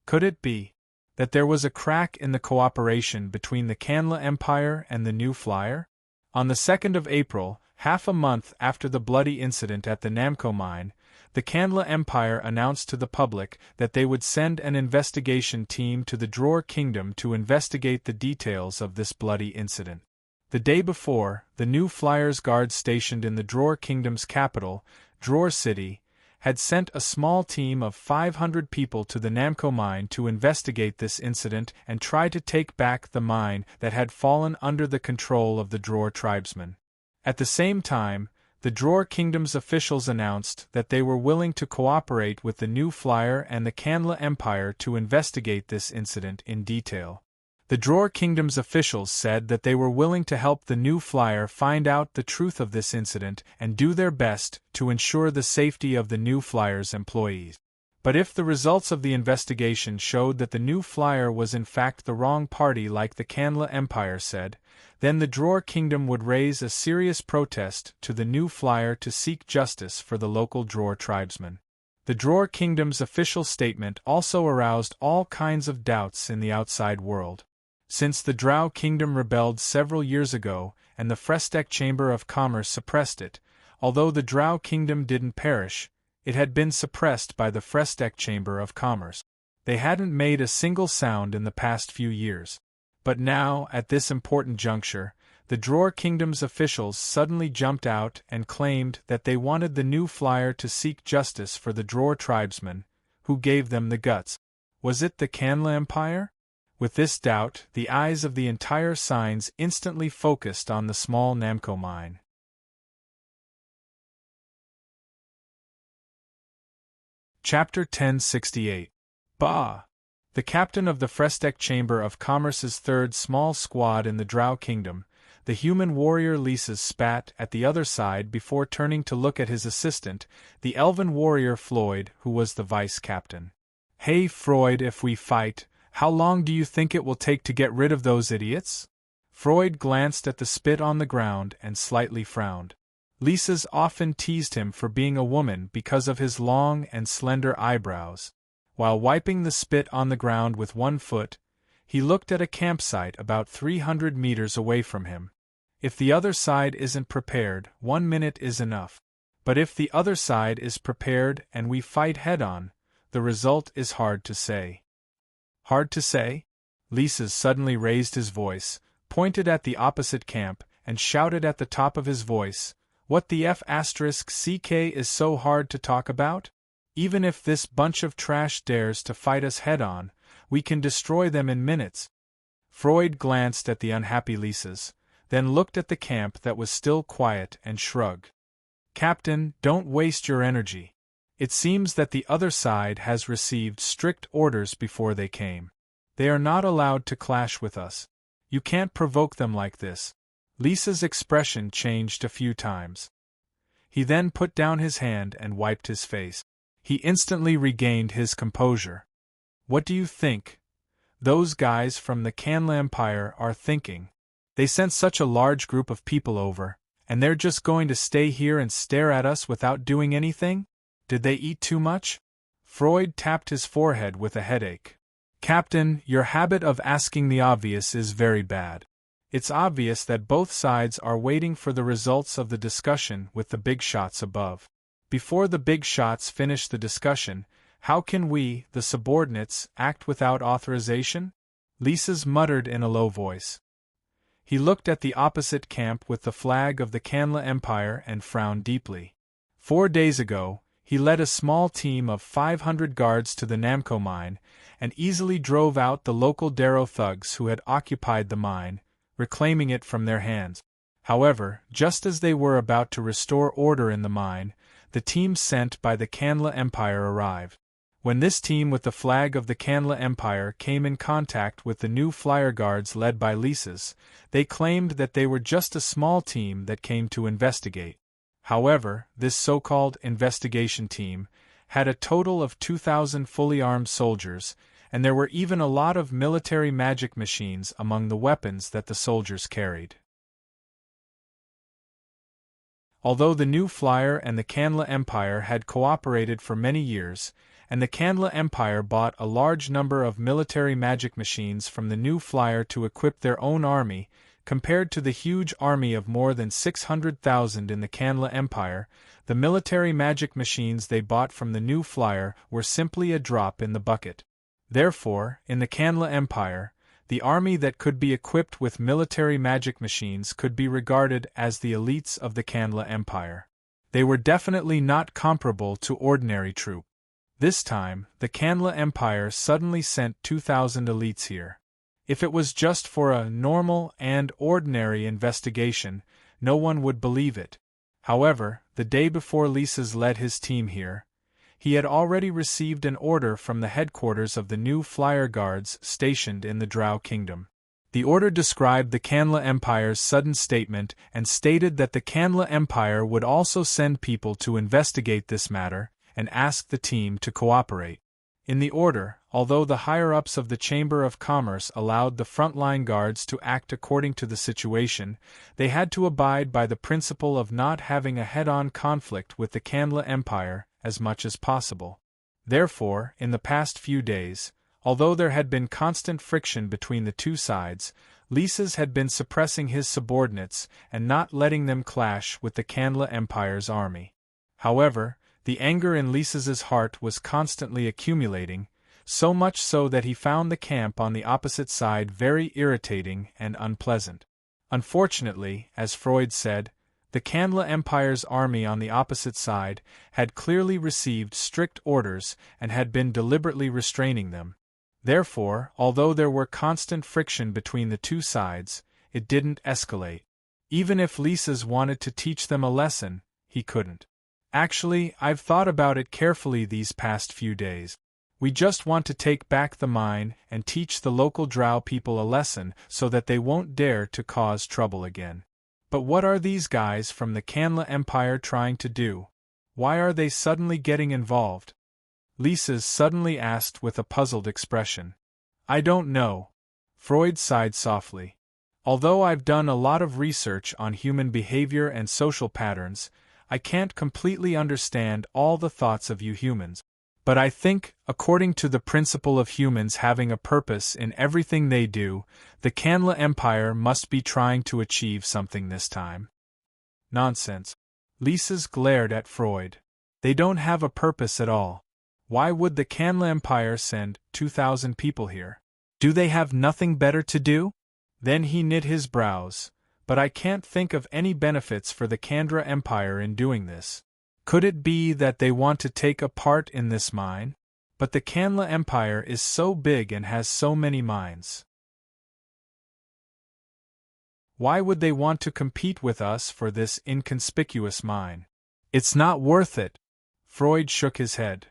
Could it be that there was a crack in the cooperation between the Kanla Empire and the New Flyer? On the 2nd of April, half a month after the bloody incident at the Namco mine, the Kanla Empire announced to the public that they would send an investigation team to the Dror Kingdom to investigate the details of this bloody incident. The day before, the New Flyer's guards stationed in the Dror Kingdom's capital, Dror City, had sent a small team of 500 people to the Namco mine to investigate this incident and try to take back the mine that had fallen under the control of the Dror tribesmen. At the same time, the Dror Kingdom's officials announced that they were willing to cooperate with the New Flyer and the Kanla Empire to investigate this incident in detail. The Dror Kingdom's officials said that they were willing to help the New Flyer find out the truth of this incident and do their best to ensure the safety of the New Flyer's employees. But if the results of the investigation showed that the New Flyer was in fact the wrong party like the Kanla Empire said, then the Dror Kingdom would raise a serious protest to the New Flyer to seek justice for the local Dror tribesmen. The Dror Kingdom's official statement also aroused all kinds of doubts in the outside world. Since the Drow Kingdom rebelled several years ago and the Frestek Chamber of Commerce suppressed it, although the Drow Kingdom didn't perish, it had been suppressed by the Frestek Chamber of Commerce. They hadn't made a single sound in the past few years. But now, at this important juncture, the Dror Kingdom's officials suddenly jumped out and claimed that they wanted the New Flyer to seek justice for the Dror tribesmen, who gave them the guts. Was it the Kanla Empire? With this doubt, the eyes of the entire signs instantly focused on the small Namco mine. Chapter 1068. Bah! The captain of the Frestek Chamber of Commerce's third small squad in the Drow Kingdom, the human warrior Lises, spat at the other side before turning to look at his assistant, the elven warrior Floyd, who was the vice-captain. "Hey Floyd, if we fight, how long do you think it will take to get rid of those idiots?" Floyd glanced at the spit on the ground and slightly frowned. Lises often teased him for being a woman because of his long and slender eyebrows. While wiping the spit on the ground with one foot, he looked at a campsite about 300 meters away from him. If the other side isn't prepared, 1 minute is enough. But if the other side is prepared and we fight head-on, the result is hard to say. Hard to say? Lises suddenly raised his voice, pointed at the opposite camp, and shouted at the top of his voice, "What the F***ck is so hard to talk about? Even if this bunch of trash dares to fight us head-on, we can destroy them in minutes." Freud glanced at the unhappy Lises, then looked at the camp that was still quiet and shrugged. "Captain, don't waste your energy. It seems that the other side has received strict orders before they came. They are not allowed to clash with us. You can't provoke them like this." Lisa's expression changed a few times. He then put down his hand and wiped his face. He instantly regained his composure. What do you think those guys from the Canla Empire are thinking? They sent such a large group of people over, and they're just going to stay here and stare at us without doing anything? Did they eat too much? Freud tapped his forehead with a headache. Captain, your habit of asking the obvious is very bad. It's obvious that both sides are waiting for the results of the discussion with the big shots above. Before the big shots finish the discussion, how can we, the subordinates, act without authorization? Lises muttered in a low voice. He looked at the opposite camp with the flag of the Canla Empire and frowned deeply. 4 days ago, he led a small team of 500 guards to the Namco mine, and easily drove out the local Darrow thugs who had occupied the mine, reclaiming it from their hands. However, just as they were about to restore order in the mine, the team sent by the Canla Empire arrived. When this team with the flag of the Canla Empire came in contact with the new flyer guards led by Lises, they claimed that they were just a small team that came to investigate. However, this so-called investigation team had a total of 2,000 fully armed soldiers, and there were even a lot of military magic machines among the weapons that the soldiers carried. Although the new flyer and the Canla Empire had cooperated for many years, and the Canla Empire bought a large number of military magic machines from the new flyer to equip their own army, compared to the huge army of more than 600,000 in the Canla Empire, the military magic machines they bought from the new flyer were simply a drop in the bucket. Therefore, in the Canla Empire, the army that could be equipped with military magic machines could be regarded as the elites of the Canla Empire. They were definitely not comparable to ordinary troops. This time, the Canla Empire suddenly sent 2,000 elites here. If it was just for a normal and ordinary investigation, no one would believe it. However, the day before Lises led his team here, he had already received an order from the headquarters of the new flyer guards stationed in the Drow Kingdom. The order described the Canla Empire's sudden statement and stated that the Canla Empire would also send people to investigate this matter and ask the team to cooperate. In the order, although the higher-ups of the Chamber of Commerce allowed the frontline guards to act according to the situation, they had to abide by the principle of not having a head-on conflict with the Canla Empire as much as possible. Therefore, in the past few days, although there had been constant friction between the two sides, Lises had been suppressing his subordinates and not letting them clash with the Canla Empire's army. However, the anger in Lises's heart was constantly accumulating, so much so that he found the camp on the opposite side very irritating and unpleasant. Unfortunately, as Freud said, the Canla Empire's army on the opposite side had clearly received strict orders and had been deliberately restraining them. Therefore, although there were constant friction between the two sides, it didn't escalate. Even if Lises wanted to teach them a lesson, he couldn't. Actually, I've thought about it carefully these past few days. We just want to take back the mine and teach the local Drow people a lesson so that they won't dare to cause trouble again. But what are these guys from the Canla Empire trying to do? Why are they suddenly getting involved? Lises suddenly asked with a puzzled expression. I don't know. Freud sighed softly. Although I've done a lot of research on human behavior and social patterns, I can't completely understand all the thoughts of you humans. But I think, according to the principle of humans having a purpose in everything they do, the Canla Empire must be trying to achieve something this time. Nonsense. Lises glared at Freud. They don't have a purpose at all. Why would the Canla Empire send 2,000 people here? Do they have nothing better to do? Then he knit his brows. But I can't think of any benefits for the Kandra Empire in doing this. Could it be that they want to take a part in this mine? But the Canla Empire is so big and has so many mines. Why would they want to compete with us for this inconspicuous mine? It's not worth it. Freud shook his head.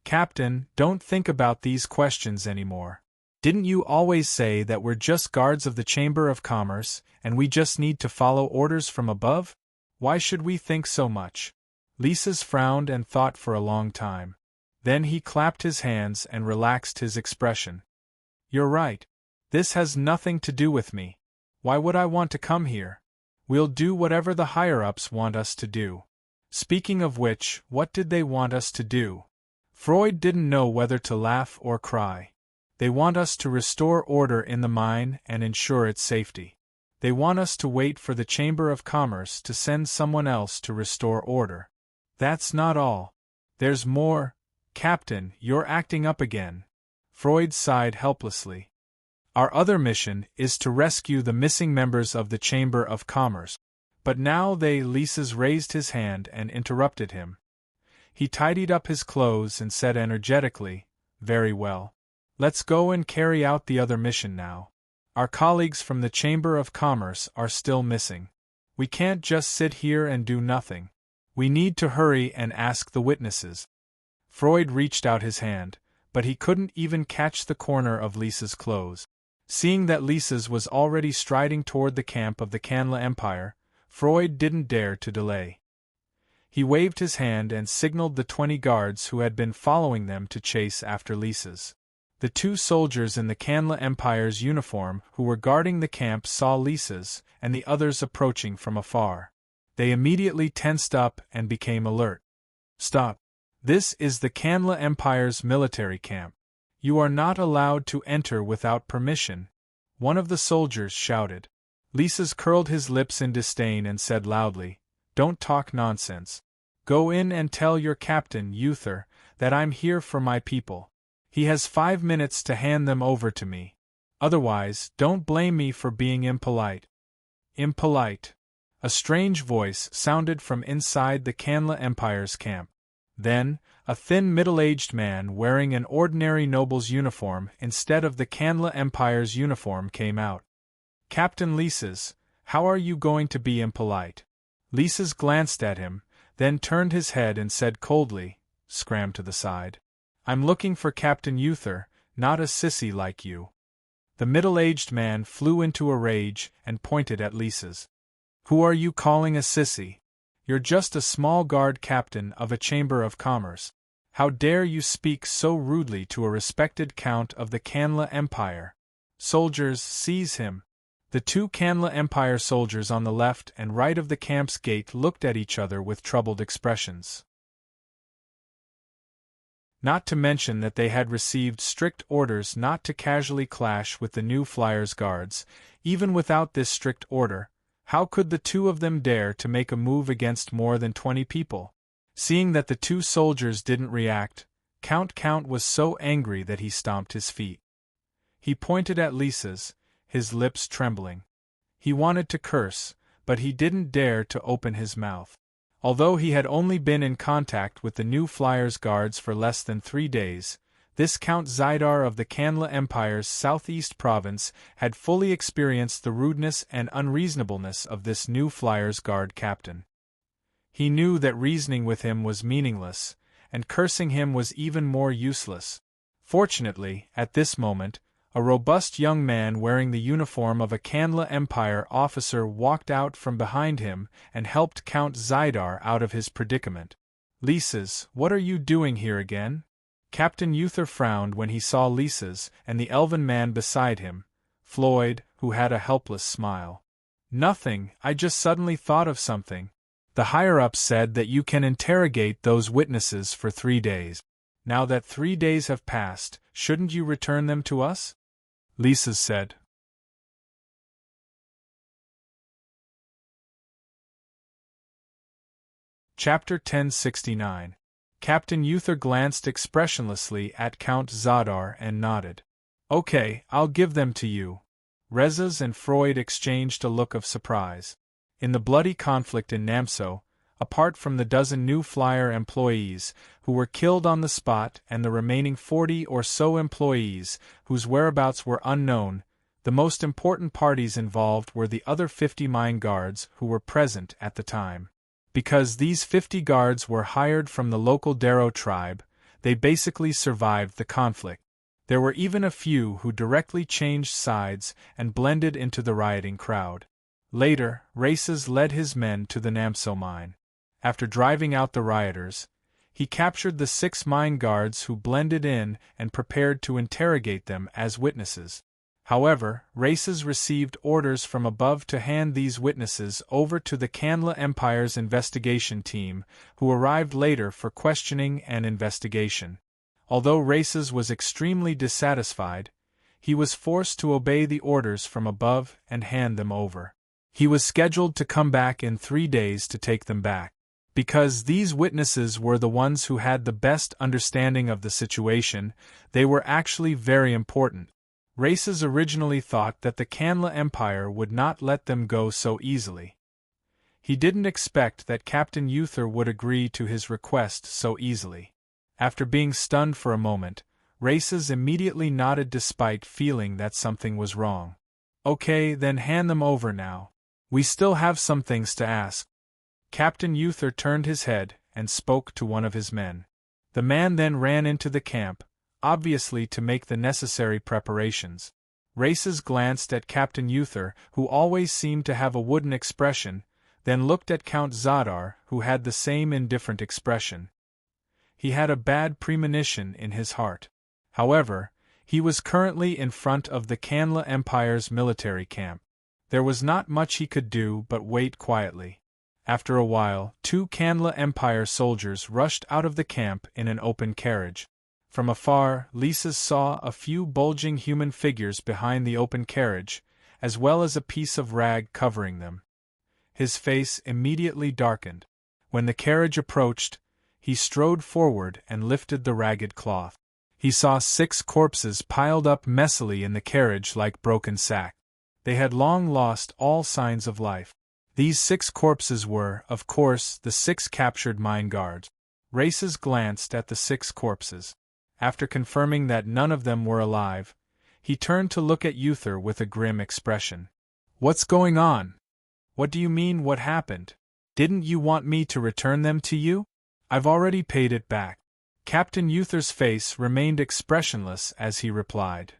Captain, don't think about these questions anymore. Didn't you always say that we're just guards of the Chamber of Commerce, and we just need to follow orders from above? Why should we think so much? Lisa's frowned and thought for a long time. Then he clapped his hands and relaxed his expression. You're right. This has nothing to do with me. Why would I want to come here? We'll do whatever the higher-ups want us to do. Speaking of which, what did they want us to do? Freud didn't know whether to laugh or cry. They want us to restore order in the mine and ensure its safety. They want us to wait for the Chamber of Commerce to send someone else to restore order. That's not all. There's more. Captain, you're acting up again. Freud sighed helplessly. Our other mission is to rescue the missing members of the Chamber of Commerce. But now Lisa's raised his hand and interrupted him. He tidied up his clothes and said energetically, Very well. Let's go and carry out the other mission now. Our colleagues from the Chamber of Commerce are still missing. We can't just sit here and do nothing. We need to hurry and ask the witnesses. Freud reached out his hand, but he couldn't even catch the corner of Lisa's clothes. Seeing that Lisa's was already striding toward the camp of the Canla Empire, Freud didn't dare to delay. He waved his hand and signaled the 20 guards who had been following them to chase after Lisa's. The 2 soldiers in the Canla Empire's uniform who were guarding the camp saw Lisa's and the others approaching from afar. They immediately tensed up and became alert. Stop. This is the Canla Empire's military camp. You are not allowed to enter without permission, one of the soldiers shouted. Lisa's curled his lips in disdain and said loudly, Don't talk nonsense. Go in and tell your captain, Uther, that I'm here for my people. He has 5 minutes to hand them over to me. Otherwise, don't blame me for being impolite. Impolite. A strange voice sounded from inside the Canla Empire's camp. Then, a thin middle-aged man wearing an ordinary noble's uniform instead of the Canla Empire's uniform came out. Captain Lisa's, how are you going to be impolite? Lisa's glanced at him, then turned his head and said coldly, Scram to the side. I'm looking for Captain Uther, not a sissy like you. The middle-aged man flew into a rage and pointed at Lisa's. Who are you calling a sissy? You're just a small guard captain of a Chamber of Commerce. How dare you speak so rudely to a respected count of the Canla Empire? Soldiers, seize him. The 2 Canla Empire soldiers on the left and right of the camp's gate looked at each other with troubled expressions. Not to mention that they had received strict orders not to casually clash with the new Flyers guards. Even without this strict order, how could the 2 of them dare to make a move against more than 20 people? Seeing that the 2 soldiers didn't react, Count was so angry that he stomped his feet. He pointed at Lisa's, his lips trembling. He wanted to curse, but he didn't dare to open his mouth. Although he had only been in contact with the new Flyers guards for less than 3 days, this Count Zidar of the Canla Empire's southeast province had fully experienced the rudeness and unreasonableness of this new Flyers guard captain. He knew that reasoning with him was meaningless, and cursing him was even more useless. Fortunately, at this moment, a robust young man wearing the uniform of a Canla Empire officer walked out from behind him and helped Count Zidar out of his predicament. Lisa's, what are you doing here again? Captain Uther frowned when he saw Lisa's and the elven man beside him, Floyd, who had a helpless smile. Nothing, I just suddenly thought of something. The higher-ups said that you can interrogate those witnesses for 3 days. Now that 3 days have passed, shouldn't you return them to us? Lisa's said. Chapter 1069. Captain Uther glanced expressionlessly at Count Zadar and nodded. Okay, I'll give them to you. Rezes and Freud exchanged a look of surprise. In the bloody conflict in Namso, apart from the dozen new Flyer employees who were killed on the spot and the remaining 40 or so employees whose whereabouts were unknown, the most important parties involved were the other 50 mine guards who were present at the time. Because these 50 guards were hired from the local Darrow tribe, they basically survived the conflict. There were even a few who directly changed sides and blended into the rioting crowd. Later, Races led his men to the Namso mine. After driving out the rioters, he captured the 6 mine guards who blended in and prepared to interrogate them as witnesses. However, Races received orders from above to hand these witnesses over to the Canla Empire's investigation team, who arrived later for questioning and investigation. Although Races was extremely dissatisfied, he was forced to obey the orders from above and hand them over. He was scheduled to come back in 3 days to take them back. Because these witnesses were the ones who had the best understanding of the situation, they were actually very important. Races originally thought that the Canla Empire would not let them go so easily. He didn't expect that Captain Uther would agree to his request so easily. After being stunned for a moment, Races immediately nodded despite feeling that something was wrong. Okay, then hand them over now. We still have some things to ask. Captain Uther turned his head and spoke to one of his men. The man then ran into the camp, obviously to make the necessary preparations. Races glanced at Captain Uther, who always seemed to have a wooden expression, then looked at Count Zadar, who had the same indifferent expression. He had a bad premonition in his heart. However, he was currently in front of the Canla Empire's military camp. There was not much he could do but wait quietly. After a while, 2 Canla Empire soldiers rushed out of the camp in an open carriage. From afar, Lises saw a few bulging human figures behind the open carriage, as well as a piece of rag covering them. His face immediately darkened. When the carriage approached, he strode forward and lifted the ragged cloth. He saw 6 corpses piled up messily in the carriage like broken sacks. They had long lost all signs of life. These 6 corpses were, of course, the 6 captured mine guards. Races glanced at the 6 corpses. After confirming that none of them were alive, he turned to look at Uther with a grim expression. What's going on? What do you mean, what happened? Didn't you want me to return them to you? I've already paid it back. Captain Uther's face remained expressionless as he replied.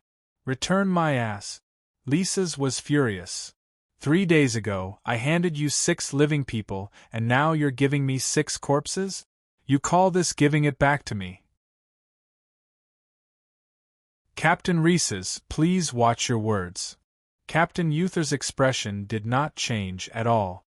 Return my ass. Lises was furious. 3 days ago, I handed you 6 living people, and now you're giving me 6 corpses? You call this giving it back to me? Captain Races, please watch your words. Captain Uther's expression did not change at all.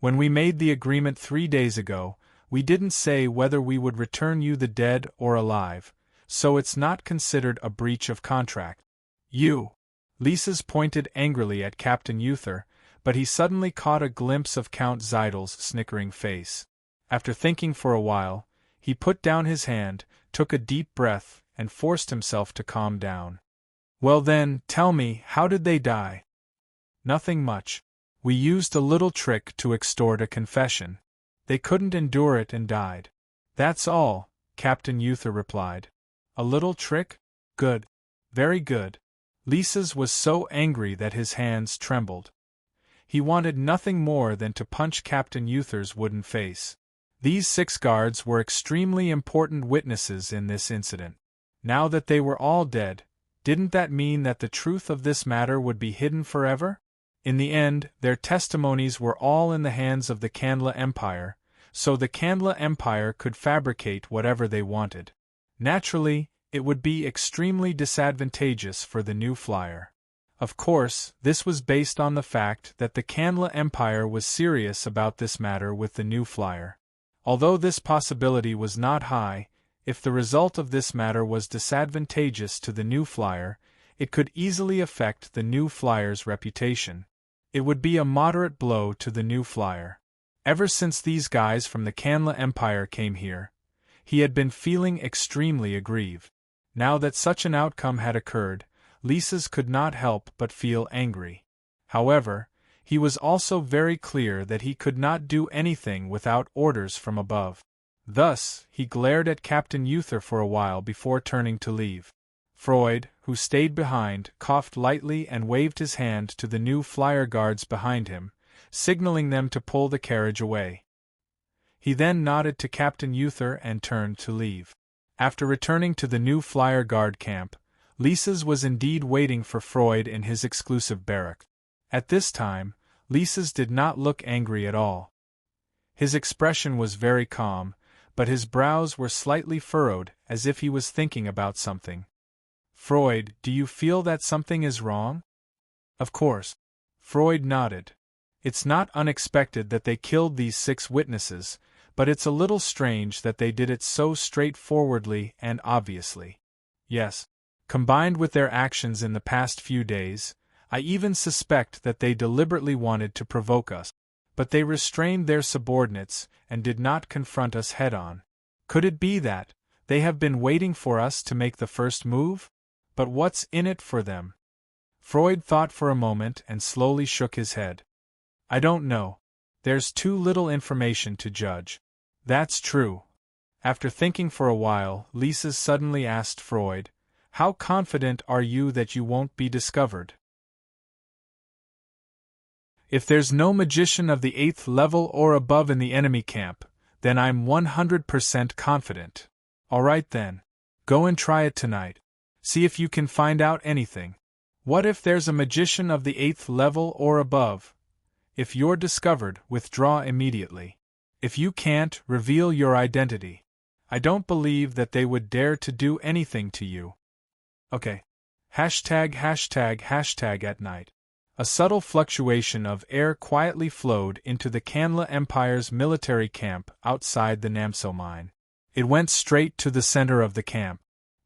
When we made the agreement 3 days ago, we didn't say whether we would return you the dead or alive, so it's not considered a breach of contract. You. Lises pointed angrily at Captain Uther, but he suddenly caught a glimpse of Count Zeidel's snickering face. After thinking for a while, he put down his hand, took a deep breath, and forced himself to calm down. Well then, tell me, how did they die? Nothing much. We used a little trick to extort a confession. They couldn't endure it and died. That's all, Captain Uther replied. A little trick? Good. Very good. Lises was so angry that his hands trembled. He wanted nothing more than to punch Captain Uther's wooden face. These 6 guards were extremely important witnesses in this incident. Now that they were all dead, didn't that mean that the truth of this matter would be hidden forever? In the end, their testimonies were all in the hands of the Canla Empire, so the Canla Empire could fabricate whatever they wanted. Naturally, it would be extremely disadvantageous for the new flyer. Of course, this was based on the fact that the Canla Empire was serious about this matter with the new flyer. Although this possibility was not high, if the result of this matter was disadvantageous to the new flyer, it could easily affect the new flyer's reputation. It would be a moderate blow to the new flyer. Ever since these guys from the Canla Empire came here, he had been feeling extremely aggrieved. Now that such an outcome had occurred, Lises could not help but feel angry. However, he was also very clear that he could not do anything without orders from above. Thus, he glared at Captain Uther for a while before turning to leave. Freud, who stayed behind, coughed lightly and waved his hand to the new flyer guards behind him, signaling them to pull the carriage away. He then nodded to Captain Uther and turned to leave. After returning to the new flyer guard camp, Lises was indeed waiting for Freud in his exclusive barrack. At this time, Lises did not look angry at all. His expression was very calm, but his brows were slightly furrowed, as if he was thinking about something. Freud, do you feel that something is wrong? Of course. Freud nodded. It's not unexpected that they killed these 6 witnesses, but it's a little strange that they did it so straightforwardly and obviously. Yes. Combined with their actions in the past few days, I even suspect that they deliberately wanted to provoke us. But they restrained their subordinates and did not confront us head-on. Could it be that they have been waiting for us to make the first move? But what's in it for them? Freud thought for a moment and slowly shook his head. I don't know. There's too little information to judge. That's true. After thinking for a while, Lisa suddenly asked Freud, "How confident are you that you won't be discovered?" If there's no magician of the 8th level or above in the enemy camp, then I'm 100% confident. Alright then. Go and try it tonight. See if you can find out anything. What if there's a magician of the 8th level or above? If you're discovered, withdraw immediately. If you can't, reveal your identity. I don't believe that they would dare to do anything to you. Okay. ### at night. A subtle fluctuation of air quietly flowed into the Kanla Empire's military camp outside the Namso mine. It went straight to the center of the camp.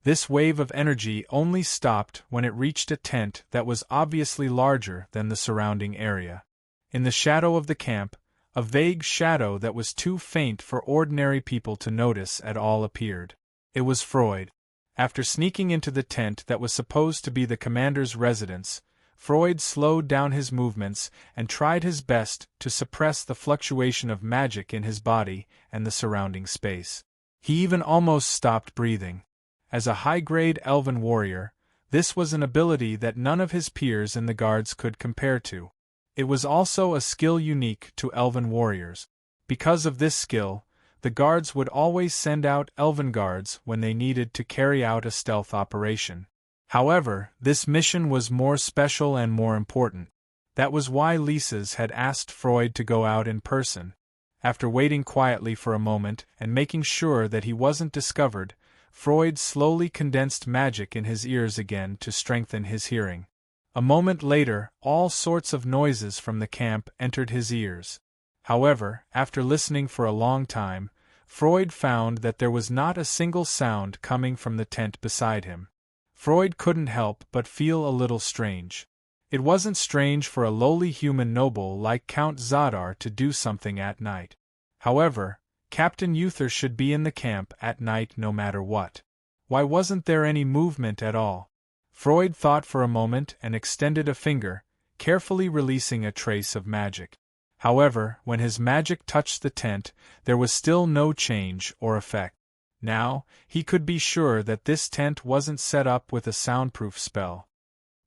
This wave of energy only stopped when it reached a tent that was obviously larger than the surrounding area. In the shadow of the camp, a vague shadow that was too faint for ordinary people to notice at all appeared. It was Freud. After sneaking into the tent that was supposed to be the commander's residence, Freud slowed down his movements and tried his best to suppress the fluctuation of magic in his body and the surrounding space. He even almost stopped breathing. As a high-grade elven warrior, this was an ability that none of his peers in the guards could compare to. It was also a skill unique to elven warriors. Because of this skill, the guards would always send out elven guards when they needed to carry out a stealth operation. However, this mission was more special and more important. That was why Lisa's had asked Freud to go out in person. After waiting quietly for a moment and making sure that he wasn't discovered, Freud slowly condensed magic in his ears again to strengthen his hearing. A moment later, all sorts of noises from the camp entered his ears. However, after listening for a long time, Freud found that there was not a single sound coming from the tent beside him. Freud couldn't help but feel a little strange. It wasn't strange for a lowly human noble like Count Zadar to do something at night. However, Captain Uther should be in the camp at night no matter what. Why wasn't there any movement at all? Freud thought for a moment and extended a finger, carefully releasing a trace of magic. However, when his magic touched the tent, there was still no change or effect. Now, he could be sure that this tent wasn't set up with a soundproof spell.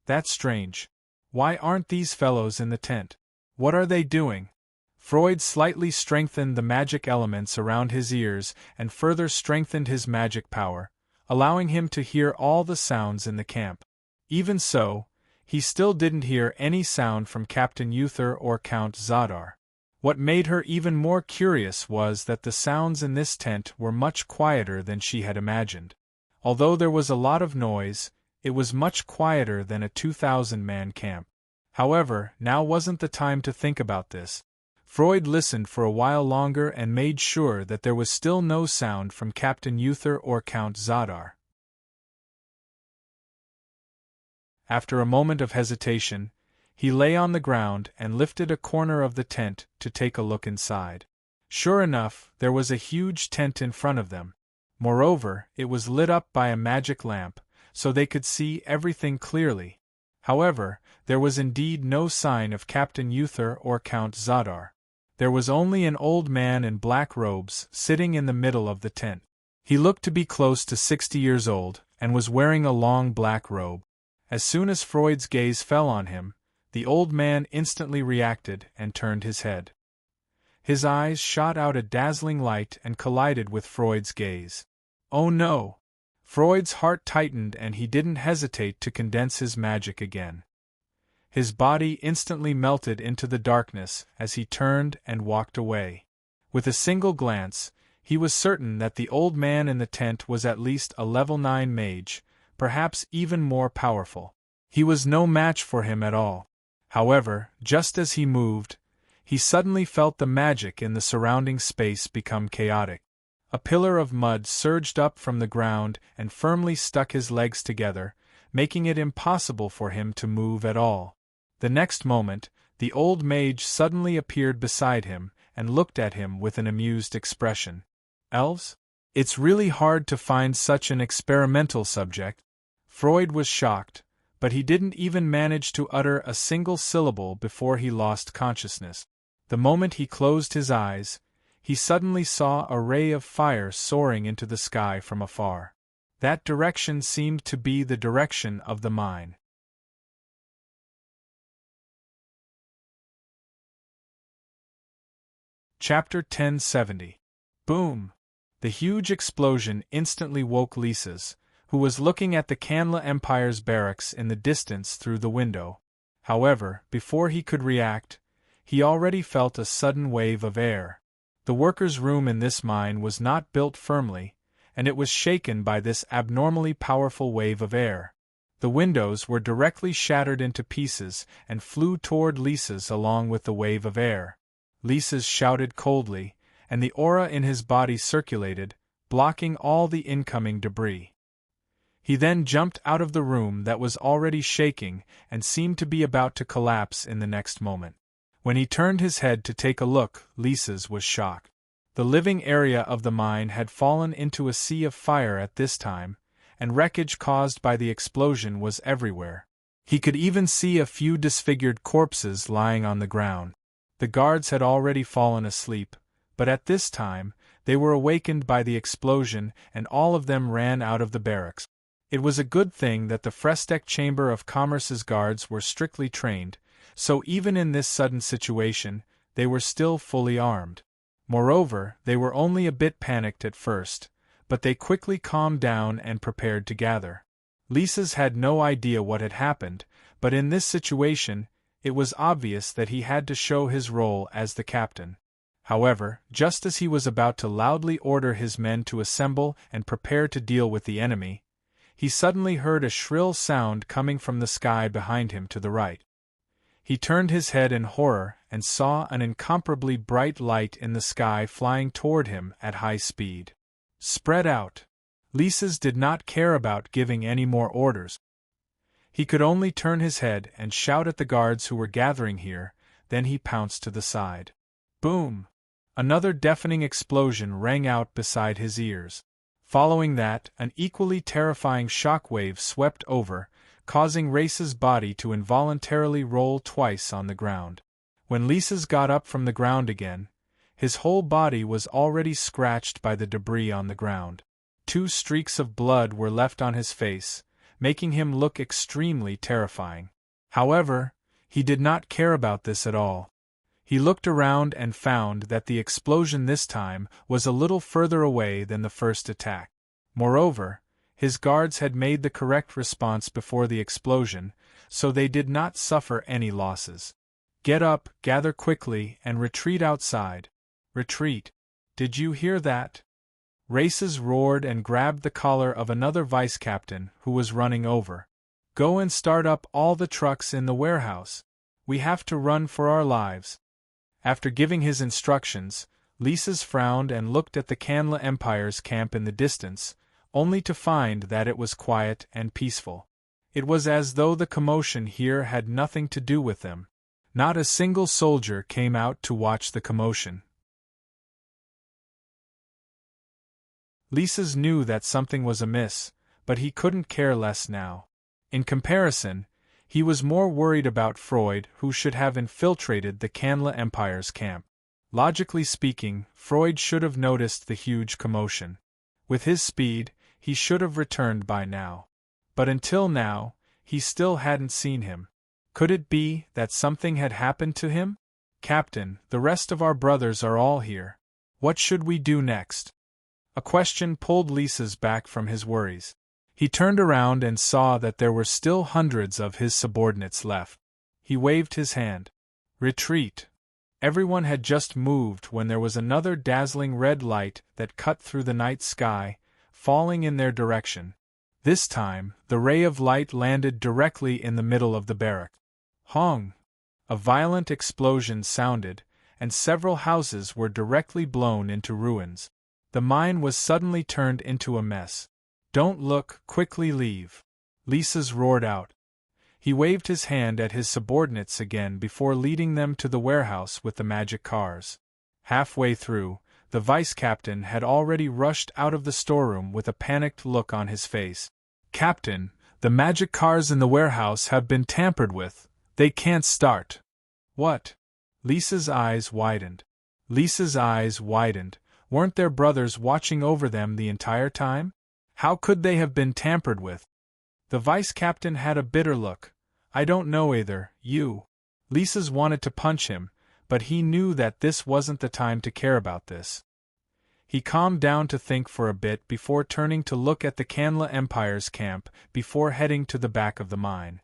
That's strange. Why aren't these fellows in the tent? What are they doing? Freud slightly strengthened the magic elements around his ears and further strengthened his magic power, allowing him to hear all the sounds in the camp. Even so, he still didn't hear any sound from Captain Uther or Count Zadar. What made her even more curious was that the sounds in this tent were much quieter than she had imagined. Although there was a lot of noise, it was much quieter than a 2,000-man camp. However, now wasn't the time to think about this. Freud listened for a while longer and made sure that there was still no sound from Captain Uther or Count Zadar. After a moment of hesitation, he lay on the ground and lifted a corner of the tent to take a look inside. Sure enough, there was a huge tent in front of them. Moreover, it was lit up by a magic lamp, so they could see everything clearly. However, there was indeed no sign of Captain Uther or Count Zadar. There was only an old man in black robes sitting in the middle of the tent. He looked to be close to 60 years old and was wearing a long black robe. As soon as Freud's gaze fell on him, the old man instantly reacted and turned his head. His eyes shot out a dazzling light and collided with Freud's gaze. Oh no! Freud's heart tightened and he didn't hesitate to condense his magic again. His body instantly melted into the darkness as he turned and walked away. With a single glance, he was certain that the old man in the tent was at least a level 9 mage, perhaps even more powerful. He was no match for him at all. However, just as he moved, he suddenly felt the magic in the surrounding space become chaotic. A pillar of mud surged up from the ground and firmly stuck his legs together, making it impossible for him to move at all. The next moment, the old mage suddenly appeared beside him and looked at him with an amused expression. Elves? It's really hard to find such an experimental subject. Freud was shocked, but he didn't even manage to utter a single syllable before he lost consciousness. The moment he closed his eyes, he suddenly saw a ray of fire soaring into the sky from afar. That direction seemed to be the direction of the mine. Chapter 1070. Boom! The huge explosion instantly woke Lisa's, who was looking at the Canla Empire's barracks in the distance through the window. However, before he could react, he already felt a sudden wave of air. The workers' room in this mine was not built firmly, and it was shaken by this abnormally powerful wave of air. The windows were directly shattered into pieces and flew toward Lisa's along with the wave of air. Lisa's shouted coldly, and the aura in his body circulated, blocking all the incoming debris. He then jumped out of the room that was already shaking and seemed to be about to collapse in the next moment. When he turned his head to take a look, Lisa's was shocked. The living area of the mine had fallen into a sea of fire at this time, and wreckage caused by the explosion was everywhere. He could even see a few disfigured corpses lying on the ground. The guards had already fallen asleep, but at this time, they were awakened by the explosion and all of them ran out of the barracks. It was a good thing that the Frestec Chamber of Commerce's guards were strictly trained, so even in this sudden situation, they were still fully armed. Moreover, they were only a bit panicked at first, but they quickly calmed down and prepared to gather. Lisa's had no idea what had happened, but in this situation, it was obvious that he had to show his role as the captain. However, just as he was about to loudly order his men to assemble and prepare to deal with the enemy, he suddenly heard a shrill sound coming from the sky behind him to the right. He turned his head in horror and saw an incomparably bright light in the sky flying toward him at high speed. Spread out! Lisa's did not care about giving any more orders. He could only turn his head and shout at the guards who were gathering here, then he pounced to the side. Boom! Another deafening explosion rang out beside his ears. Following that, an equally terrifying shockwave swept over, causing Race's body to involuntarily roll twice on the ground. When Lisa's got up from the ground again, his whole body was already scratched by the debris on the ground. 2 streaks of blood were left on his face, making him look extremely terrifying. However, he did not care about this at all. He looked around and found that the explosion this time was a little further away than the first attack. Moreover, his guards had made the correct response before the explosion, so they did not suffer any losses. Get up, gather quickly, and retreat outside. Retreat. Did you hear that? Races roared and grabbed the collar of another vice-captain who was running over. Go and start up all the trucks in the warehouse. We have to run for our lives. After giving his instructions, Lisa's frowned and looked at the Canla Empire's camp in the distance, only to find that it was quiet and peaceful. It was as though the commotion here had nothing to do with them. Not a single soldier came out to watch the commotion. Lisa's knew that something was amiss, but he couldn't care less now. In comparison, he was more worried about Freud, who should have infiltrated the Canla Empire's camp. Logically speaking, Freud should have noticed the huge commotion. With his speed, he should have returned by now. But until now, he still hadn't seen him. Could it be that something had happened to him? Captain, the rest of our brothers are all here. What should we do next? A question pulled Lisa's back from his worries. He turned around and saw that there were still hundreds of his subordinates left. He waved his hand. Retreat. Everyone had just moved when there was another dazzling red light that cut through the night sky, falling in their direction. This time, the ray of light landed directly in the middle of the barrack. Hong! A violent explosion sounded, and several houses were directly blown into ruins. The mine was suddenly turned into a mess. "Don't look, quickly leave!" Lisa's roared out. He waved his hand at his subordinates again before leading them to the warehouse with the magic cars. Halfway through, the vice-captain had already rushed out of the storeroom with a panicked look on his face. "Captain, the magic cars in the warehouse have been tampered with. They can't start." "What?" Lisa's eyes widened. Weren't their brothers watching over them the entire time? How could they have been tampered with? The vice-captain had a bitter look. "I don't know either, you." Lisa's wanted to punch him, but he knew that this wasn't the time to care about this. He calmed down to think for a bit before turning to look at the Canla Empire's camp before heading to the back of the mine.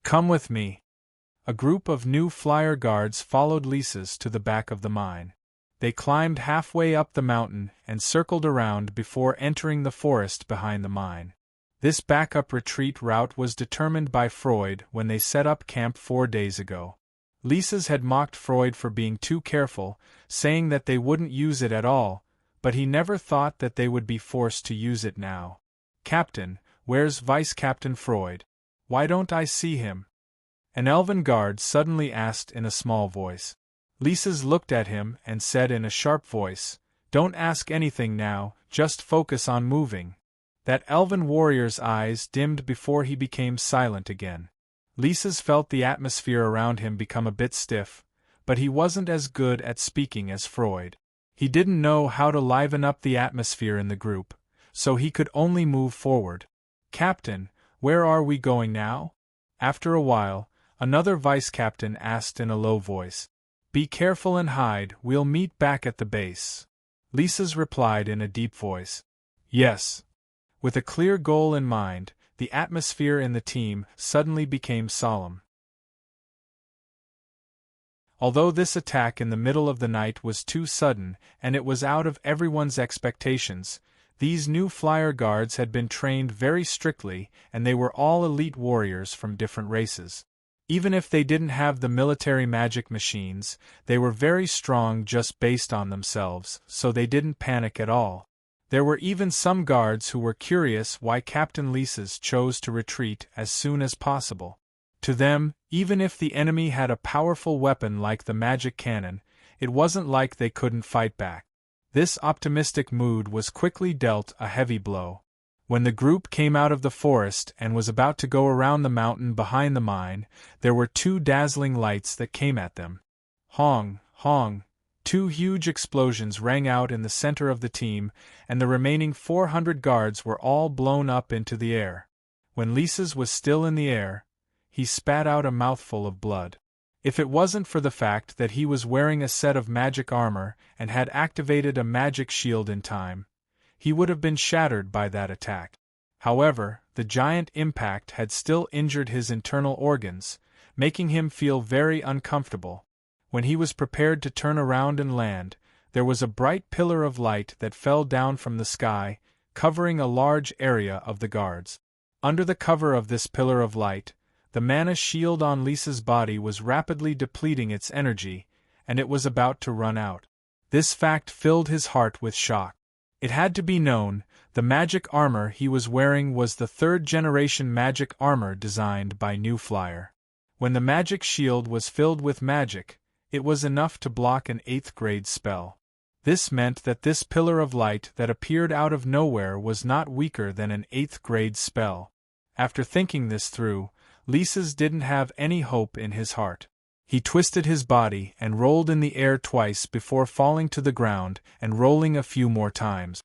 "Come with me." A group of new flyer guards followed Lisa's to the back of the mine. They climbed halfway up the mountain and circled around before entering the forest behind the mine. This backup retreat route was determined by Freud when they set up camp 4 days ago. Lisa's had mocked Freud for being too careful, saying that they wouldn't use it at all, but he never thought that they would be forced to use it now. "Captain, where's Vice-Captain Freud? Why don't I see him?" An elven guard suddenly asked in a small voice. Lisa's looked at him and said in a sharp voice, "Don't ask anything now, just focus on moving." That elven warrior's eyes dimmed before he became silent again. Lisa's felt the atmosphere around him become a bit stiff, but he wasn't as good at speaking as Freud. He didn't know how to liven up the atmosphere in the group, so he could only move forward. "Captain, where are we going now?" After a while, another vice-captain asked in a low voice. "Be careful and hide, we'll meet back at the base." Lisa's replied in a deep voice. "Yes." With a clear goal in mind, the atmosphere in the team suddenly became solemn. Although this attack in the middle of the night was too sudden and it was out of everyone's expectations, these new flyer guards had been trained very strictly and they were all elite warriors from different races. Even if they didn't have the military magic machines, they were very strong just based on themselves, so they didn't panic at all. There were even some guards who were curious why Captain Lisa's chose to retreat as soon as possible. To them, even if the enemy had a powerful weapon like the magic cannon, it wasn't like they couldn't fight back. This optimistic mood was quickly dealt a heavy blow. When the group came out of the forest and was about to go around the mountain behind the mine, there were 2 dazzling lights that came at them. Hong, hong! 2 huge explosions rang out in the center of the team, and the remaining 400 guards were all blown up into the air. When Lisa's was still in the air, he spat out a mouthful of blood. If it wasn't for the fact that he was wearing a set of magic armor and had activated a magic shield in time, he would have been shattered by that attack. However, the giant impact had still injured his internal organs, making him feel very uncomfortable. When he was prepared to turn around and land, there was a bright pillar of light that fell down from the sky, covering a large area of the guards. Under the cover of this pillar of light, the mana shield on Lisa's body was rapidly depleting its energy, and it was about to run out. This fact filled his heart with shock. It had to be known, the magic armor he was wearing was the 3rd-generation magic armor designed by New Flyer. When the magic shield was filled with magic, it was enough to block an 8th-grade spell. This meant that this pillar of light that appeared out of nowhere was not weaker than an 8th-grade spell. After thinking this through, Lisa's didn't have any hope in his heart. He twisted his body and rolled in the air twice before falling to the ground and rolling a few more times.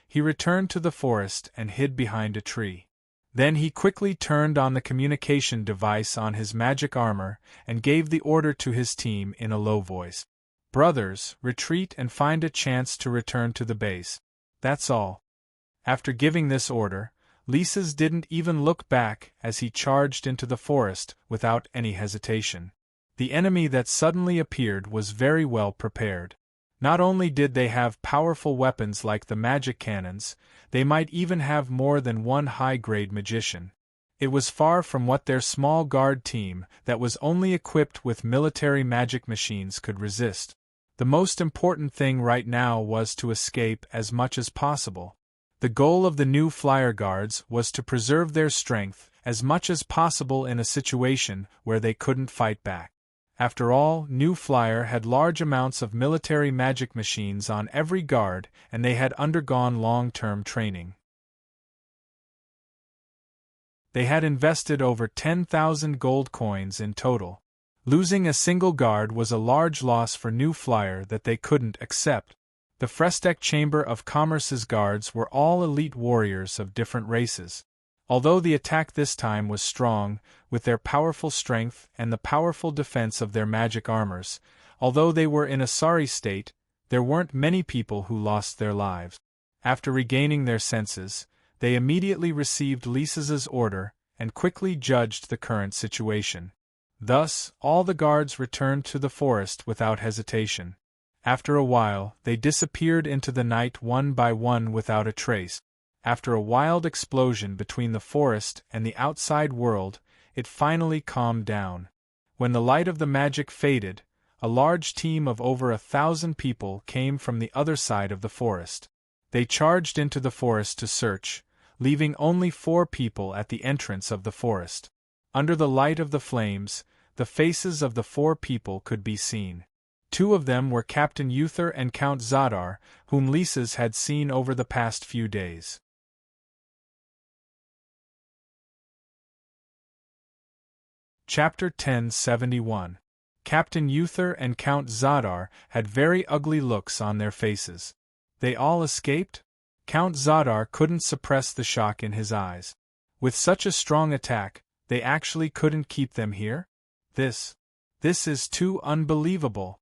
He returned to the forest and hid behind a tree. Then he quickly turned on the communication device on his magic armor and gave the order to his team in a low voice. "Brothers, retreat and find a chance to return to the base. That's all." After giving this order, Lisa's didn't even look back as he charged into the forest without any hesitation. The enemy that suddenly appeared was very well prepared. Not only did they have powerful weapons like the magic cannons, they might even have more than one high-grade magician. It was far from what their small guard team, that was only equipped with military magic machines, could resist. The most important thing right now was to escape as much as possible. The goal of the new flyer guards was to preserve their strength as much as possible in a situation where they couldn't fight back. After all, New Flyer had large amounts of military magic machines on every guard, and they had undergone long-term training. They had invested over 10,000 gold coins in total. Losing a single guard was a large loss for New Flyer that they couldn't accept. The Frestec Chamber of Commerce's guards were all elite warriors of different races. Although the attack this time was strong, with their powerful strength and the powerful defense of their magic armors, although they were in a sorry state, there weren't many people who lost their lives. After regaining their senses, they immediately received Lisa's order and quickly judged the current situation. Thus, all the guards returned to the forest without hesitation. After a while, they disappeared into the night one by one without a trace. After a wild explosion between the forest and the outside world, it finally calmed down. When the light of the magic faded, a large team of over 1,000 people came from the other side of the forest. They charged into the forest to search, leaving only 4 people at the entrance of the forest. Under the light of the flames, the faces of the 4 people could be seen. 2 of them were Captain Uther and Count Zadar, whom Lisa's had seen over the past few days. Chapter 1071. Captain Uther and Count Zadar had very ugly looks on their faces. They all escaped? Count Zadar couldn't suppress the shock in his eyes. With such a strong attack, they actually couldn't keep them here? This is too unbelievable.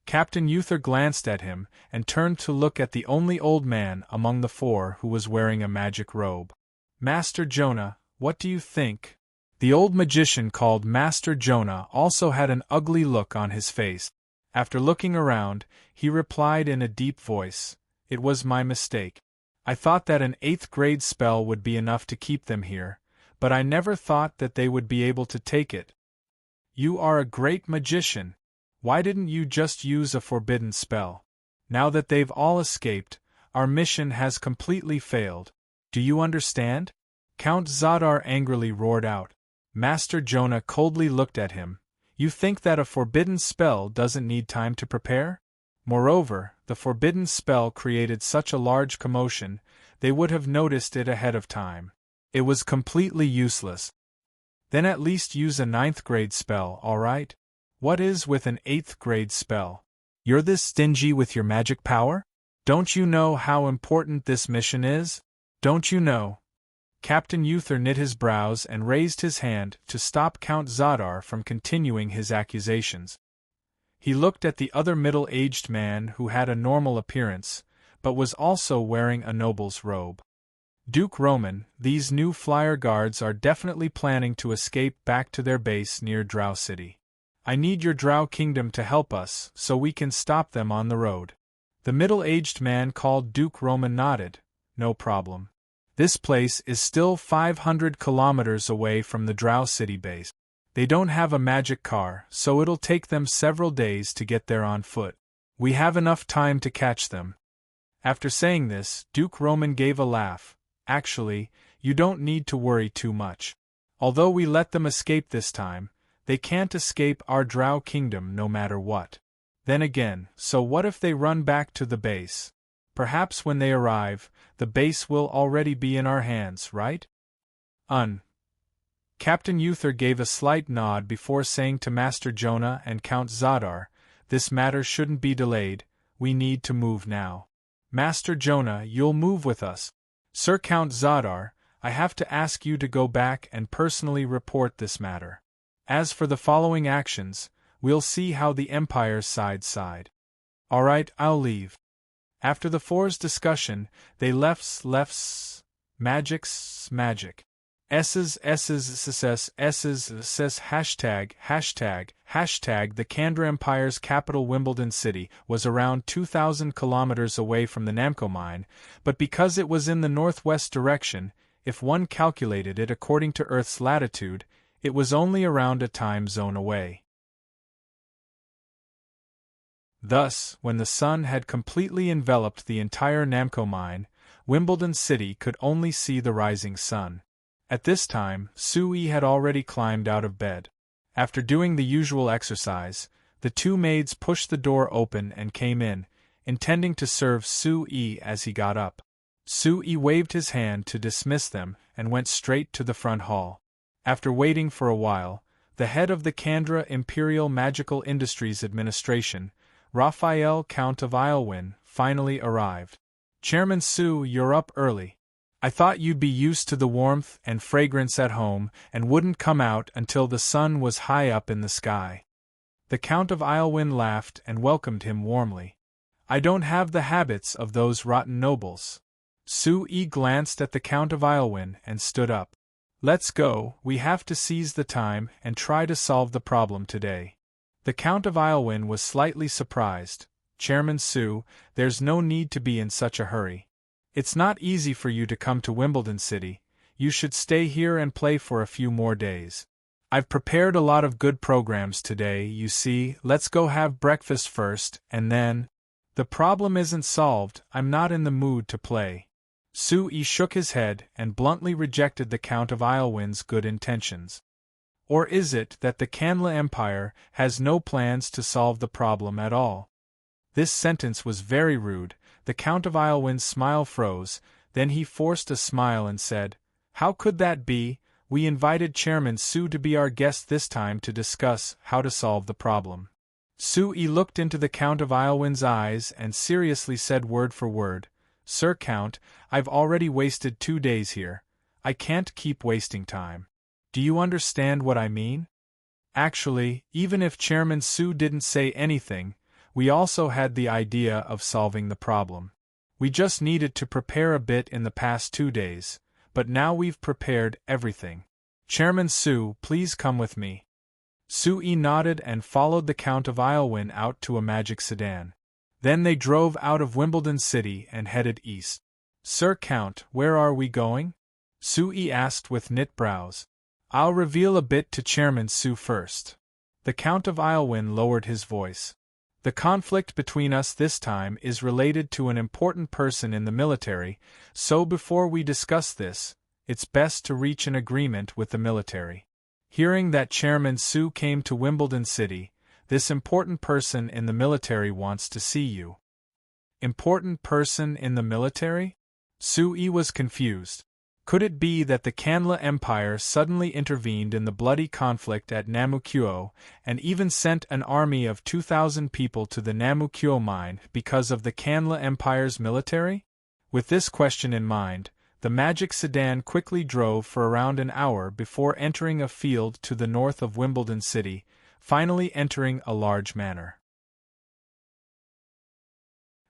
Captain Uther glanced at him and turned to look at the only old man among the 4 who was wearing a magic robe. Master Jonah, what do you think? The old magician called Master Jonah also had an ugly look on his face. After looking around, he replied in a deep voice, "It was my mistake. I thought that an 8th grade spell would be enough to keep them here, but I never thought that they would be able to take it. You are a great magician. Why didn't you just use a forbidden spell? Now that they've all escaped, our mission has completely failed. Do you understand?" Count Zadar angrily roared out. Master Jonah coldly looked at him. "You think that a forbidden spell doesn't need time to prepare? Moreover, the forbidden spell created such a large commotion, they would have noticed it ahead of time. It was completely useless. Then at least use a 9th grade spell, all right? What is with an 8th grade spell? You're this stingy with your magic power? Don't you know how important this mission is? Don't you know?" Captain Uther knit his brows and raised his hand to stop Count Zadar from continuing his accusations. He looked at the other middle-aged man who had a normal appearance, but was also wearing a noble's robe. "Duke Roman, these new flyer guards are definitely planning to escape back to their base near Drow City. I need your Drow Kingdom to help us so we can stop them on the road." The middle-aged man called Duke Roman nodded. "No problem. This place is still 500 kilometers away from the Drow City base. They don't have a magic car, so it'll take them several days to get there on foot. We have enough time to catch them." After saying this, Duke Roman gave a laugh. "Actually, you don't need to worry too much. Although we let them escape this time, they can't escape our Drow Kingdom no matter what. Then again, so what if they run back to the base? Perhaps when they arrive, the base will already be in our hands, right?" Captain Uther gave a slight nod before saying to Master Jonah and Count Zadar, "This matter shouldn't be delayed, we need to move now. Master Jonah, you'll move with us. Sir Count Zadar, I have to ask you to go back and personally report this matter. As for the following actions, we'll see how the Empire's side. All right, I'll leave." After the 4's discussion, they left magic. S's hashtag the Kandra Empire's capital Wimbledon City was around 2,000 kilometers away from the Namco mine, but because it was in the northwest direction, if one calculated it according to Earth's latitude, it was only around a time zone away. Thus, when the sun had completely enveloped the entire Namco mine, Wimbledon City could only see the rising sun. At this time, Sui had already climbed out of bed. After doing the usual exercise, the two maids pushed the door open and came in, intending to serve Sui as he got up. Sui waved his hand to dismiss them and went straight to the front hall. After waiting for a while, the head of the Kandra Imperial Magical Industries Administration, Raphael Count of Aylwin, finally arrived. "Chairman Su, you're up early. I thought you'd be used to the warmth and fragrance at home and wouldn't come out until the sun was high up in the sky." The Count of Aylwin laughed and welcomed him warmly. "I don't have the habits of those rotten nobles." Sui glanced at the Count of Aylwin and stood up. "Let's go, we have to seize the time and try to solve the problem today." The Count of Aylwin was slightly surprised. "Chairman Su, there's no need to be in such a hurry. It's not easy for you to come to Wimbledon City. You should stay here and play for a few more days. I've prepared a lot of good programs today, you see. Let's go have breakfast first, and then—" "The problem isn't solved, I'm not in the mood to play." Sui shook his head and bluntly rejected the Count of Aylwin's good intentions. "Or is it that the Kandla Empire has no plans to solve the problem at all?" This sentence was very rude. The Count of Aylwin's smile froze, then he forced a smile and said, "How could that be? We invited Chairman Su to be our guest this time to discuss how to solve the problem." Sui looked into the Count of Aylwin's eyes and seriously said word for word, "Sir Count, I've already wasted 2 days here. I can't keep wasting time. Do you understand what I mean? Actually, even if Chairman Su didn't say anything, we also had the idea of solving the problem. We just needed to prepare a bit in the past 2 days, but now we've prepared everything. Chairman Su, please come with me." Sui nodded and followed the Count of Aylwin out to a magic sedan. Then they drove out of Wimbledon City and headed east. "Sir Count, where are we going?" Sui asked with knit brows. "I'll reveal a bit to Chairman Su first." The Count of Aylwin lowered his voice. "The conflict between us this time is related to an important person in the military, so before we discuss this, it's best to reach an agreement with the military. Hearing that Chairman Su came to Wimbledon City, this important person in the military wants to see you." Important person in the military? Sui was confused. Could it be that the Kandla Empire suddenly intervened in the bloody conflict at Namukyou, and even sent an army of 2,000 people to the Namukyou mine because of the Kandla Empire's military? With this question in mind, the magic sedan quickly drove for around an hour before entering a field to the north of Wimbledon City, finally entering a large manor.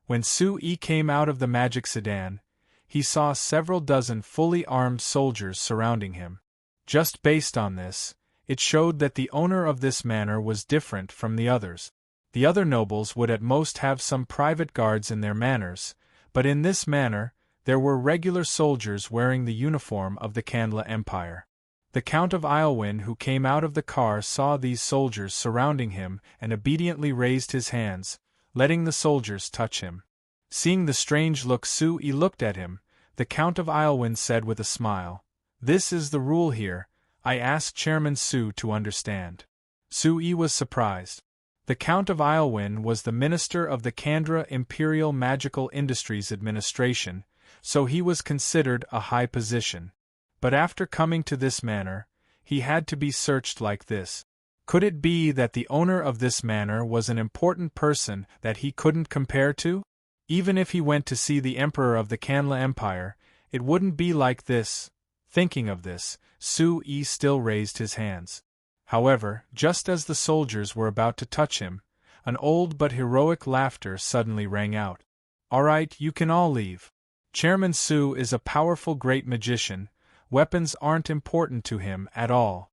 When Sui came out of the magic sedan, he saw several dozen fully armed soldiers surrounding him. Just based on this, it showed that the owner of this manor was different from the others. The other nobles would at most have some private guards in their manors, but in this manor, there were regular soldiers wearing the uniform of the Kandla Empire. The Count of Aylwin, who came out of the car, saw these soldiers surrounding him and obediently raised his hands, letting the soldiers touch him. Seeing the strange look Sui looked at him, the Count of Aylwin said with a smile, "This is the rule here. I asked Chairman Su to understand." Sui was surprised. The Count of Aylwin was the minister of the Kandra Imperial Magical Industries Administration, so he was considered a high position. But after coming to this manor, he had to be searched like this. Could it be that the owner of this manor was an important person that he couldn't compare to? Even if he went to see the Emperor of the Kandla Empire, it wouldn't be like this. Thinking of this, Sui still raised his hands. However, just as the soldiers were about to touch him, an old but heroic laughter suddenly rang out. "All right, you can all leave. Chairman Su is a powerful great magician. weapons aren't important to him at all.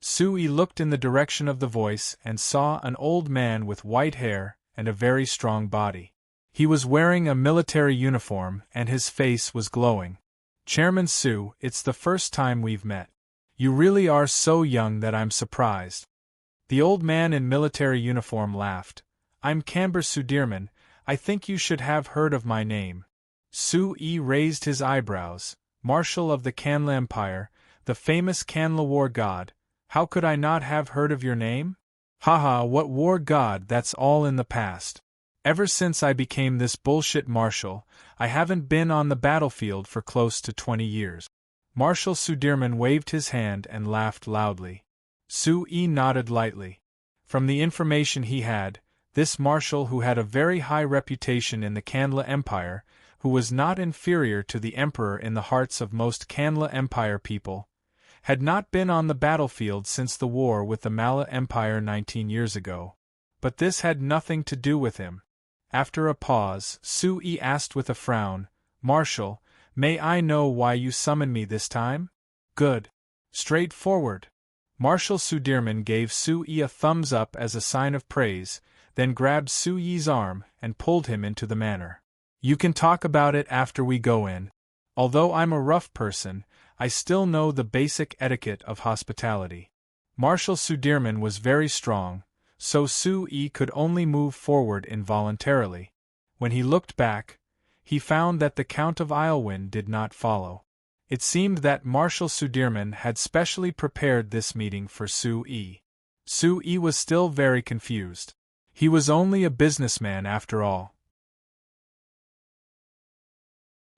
Sui looked in the direction of the voice and saw an old man with white hair and a very strong body. He was wearing a military uniform and his face was glowing. Chairman Su, it's the first time we've met. You really are so young that I'm surprised. The old man in military uniform laughed. I'm Camber Sudirman, I think you should have heard of my name. Su-yi raised his eyebrows. Marshal of the Kanla Empire, the famous Kanla war god, how could I not have heard of your name? Haha, what war god, that's all in the past. Ever since I became this bullshit marshal, I haven't been on the battlefield for close to 20 years. Marshal Sudirman waved his hand and laughed loudly. Su-yi nodded lightly. From the information he had, this marshal who had a very high reputation in the Kanla Empire, who was not inferior to the emperor in the hearts of most Kanla Empire people, had not been on the battlefield since the war with the Mala Empire 19 years ago. But this had nothing to do with him. After a pause, Su-yi asked with a frown, Marshal, may I know why you summoned me this time? Good. Straightforward. Marshal Sudirman gave Su-yi a thumbs up as a sign of praise, then grabbed Su-yi's arm and pulled him into the manor. You can talk about it after we go in. Although I'm a rough person, I still know the basic etiquette of hospitality. Marshal Sudirman was very strong, so Su-yi could only move forward involuntarily. When he looked back, he found that the Count of Islewin did not follow. It seemed that Marshal Sudirman had specially prepared this meeting for Su-yi. Su-yi was still very confused. He was only a businessman after all.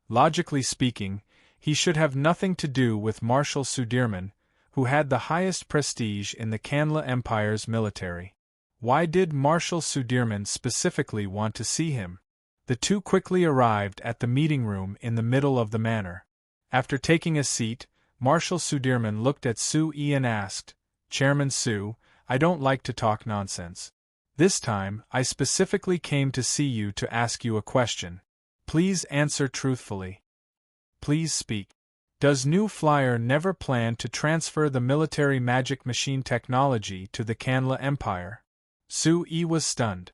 Logically speaking, he should have nothing to do with Marshal Sudirman, who had the highest prestige in the Kanla Empire's military. Why did Marshal Sudirman specifically want to see him? The two quickly arrived at the meeting room in the middle of the manor. After taking a seat, Marshal Sudirman looked at Su-yi and asked, Chairman Su, I don't like to talk nonsense. This time, I specifically came to see you to ask you a question. Please answer truthfully. Please speak. Does New Flyer never plan to transfer the military magic machine technology to the Kanla Empire? Su-yi was stunned.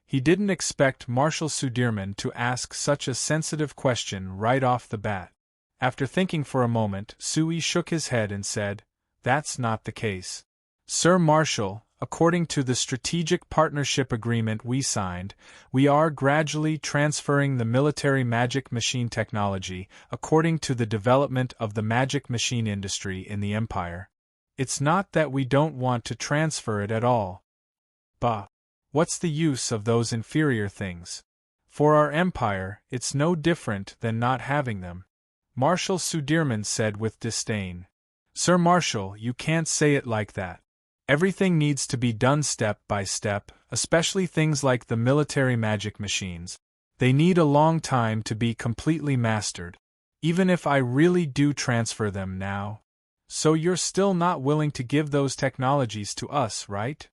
He didn't expect Marshal Sudirman to ask such a sensitive question right off the bat. After thinking for a moment, Su-yi shook his head and said, That's not the case. Sir Marshal, according to the strategic partnership agreement we signed, we are gradually transferring the military magic machine technology according to the development of the magic machine industry in the Empire. It's not that we don't want to transfer it at all. Bah! What's the use of those inferior things? For our Empire, it's no different than not having them. Marshal Sudirman said with disdain. Sir Marshal, you can't say it like that. Everything needs to be done step by step, especially things like the military magic machines. They need a long time to be completely mastered, even if I really do transfer them now. So you're still not willing to give those technologies to us, right?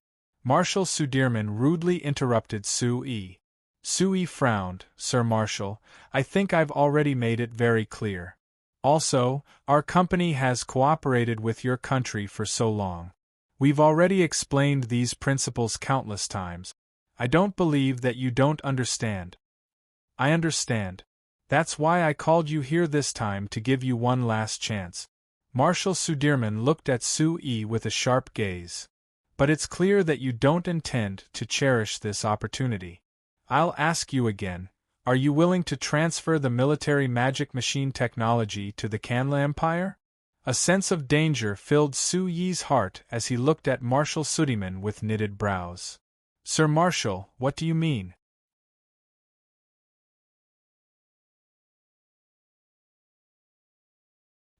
Marshal Sudirman rudely interrupted Su-yi. Su-yi frowned. Sir Marshal, I think I've already made it very clear. Also, our company has cooperated with your country for so long. We've already explained these principles countless times. I don't believe that you don't understand. I understand. That's why I called you here this time to give you one last chance. Marshal Sudirman looked at Su-yi with a sharp gaze. But it's clear that you don't intend to cherish this opportunity. I'll ask you again, are you willing to transfer the military magic machine technology to the Kanla Empire? A sense of danger filled Su-yi's heart as he looked at Marshal Sudirman with knitted brows. Sir Marshal, what do you mean?